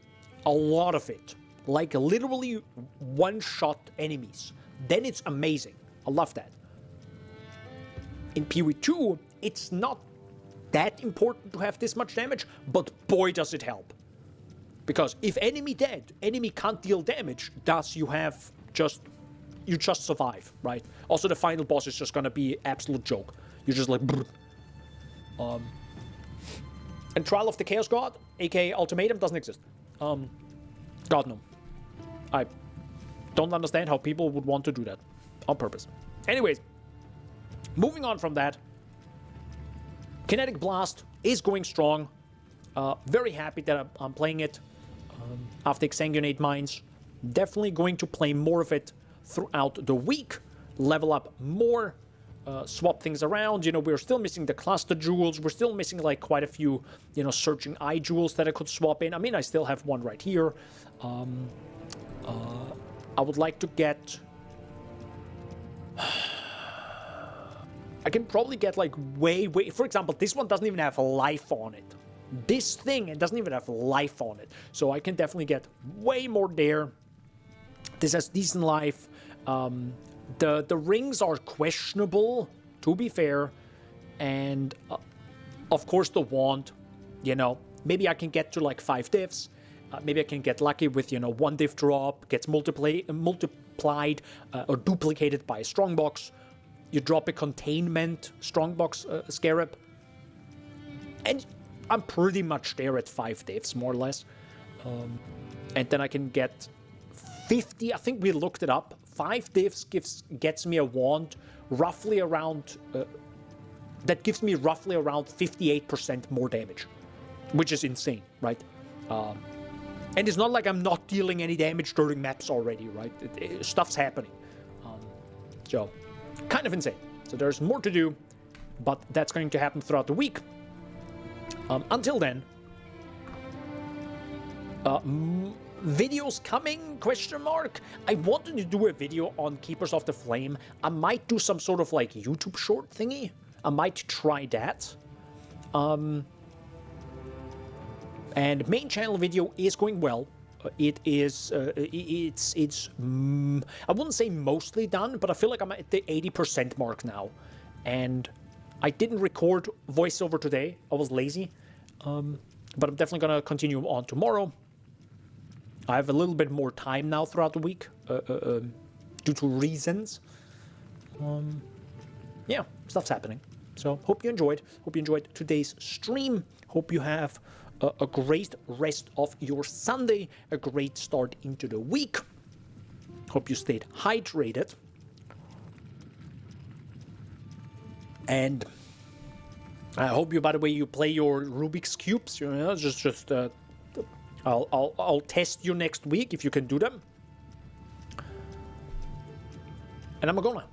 A lot of it. Like literally one-shot enemies. Then it's amazing. I love that. In PoE 2, it's not that important to have this much damage, but boy does it help. Because if enemy dead, enemy can't deal damage, thus you just survive, right? Also the final boss is just gonna be absolute joke. You're just like brr. And Trial of the Chaos God, aka Ultimatum, doesn't exist. God no. I don't understand how people would want to do that on purpose. Anyways, moving on from that, Kinetic Blast is going strong. Very happy that I'm playing it after Exsanguinate Mines. Definitely going to play more of it throughout the week. Level up more, swap things around. You know, we're still missing the cluster jewels. We're still missing like quite a few, you know, searching eye jewels that I could swap in. I mean, I still have one right here. I would like to get... I can probably get like way... For example, this one doesn't even have life on it. This thing, it doesn't even have life on it. So I can definitely get way more there. This has decent life. The rings are questionable, to be fair. And of course the wand, you know, maybe I can get to like 5 diffs. Maybe I can get lucky with, you know, 1 diff drop, gets multiplied or duplicated by a strongbox. You drop a containment strongbox scarab. And I'm pretty much there at 5 diffs, more or less. And then I can get 50, I think we looked it up. 5 diffs gets me a wand roughly around... that gives me roughly around 58% more damage. Which is insane, right? And it's not like I'm not dealing any damage during maps already, right? Stuff's happening. So, kind of insane. So there's more to do, but that's going to happen throughout the week. Until then, videos coming, question mark. I wanted to do a video on Keepers of the Flame. I might do some sort of like YouTube short thingy. I might try that. And main channel video is going well. It is, it's I wouldn't say mostly done, but I feel like I'm at the 80% mark now. And I didn't record voiceover today. I was lazy. But I'm definitely going to continue on tomorrow. I have a little bit more time now throughout the week, due to reasons. Yeah, stuff's happening. So, hope you enjoyed. Hope you enjoyed today's stream. Hope you have a great rest of your Sunday, a great start into the week. Hope you stayed hydrated. And I hope you, by the way, you play your Rubik's Cubes. You know, I'll test you next week if you can do them. And I'm gonna.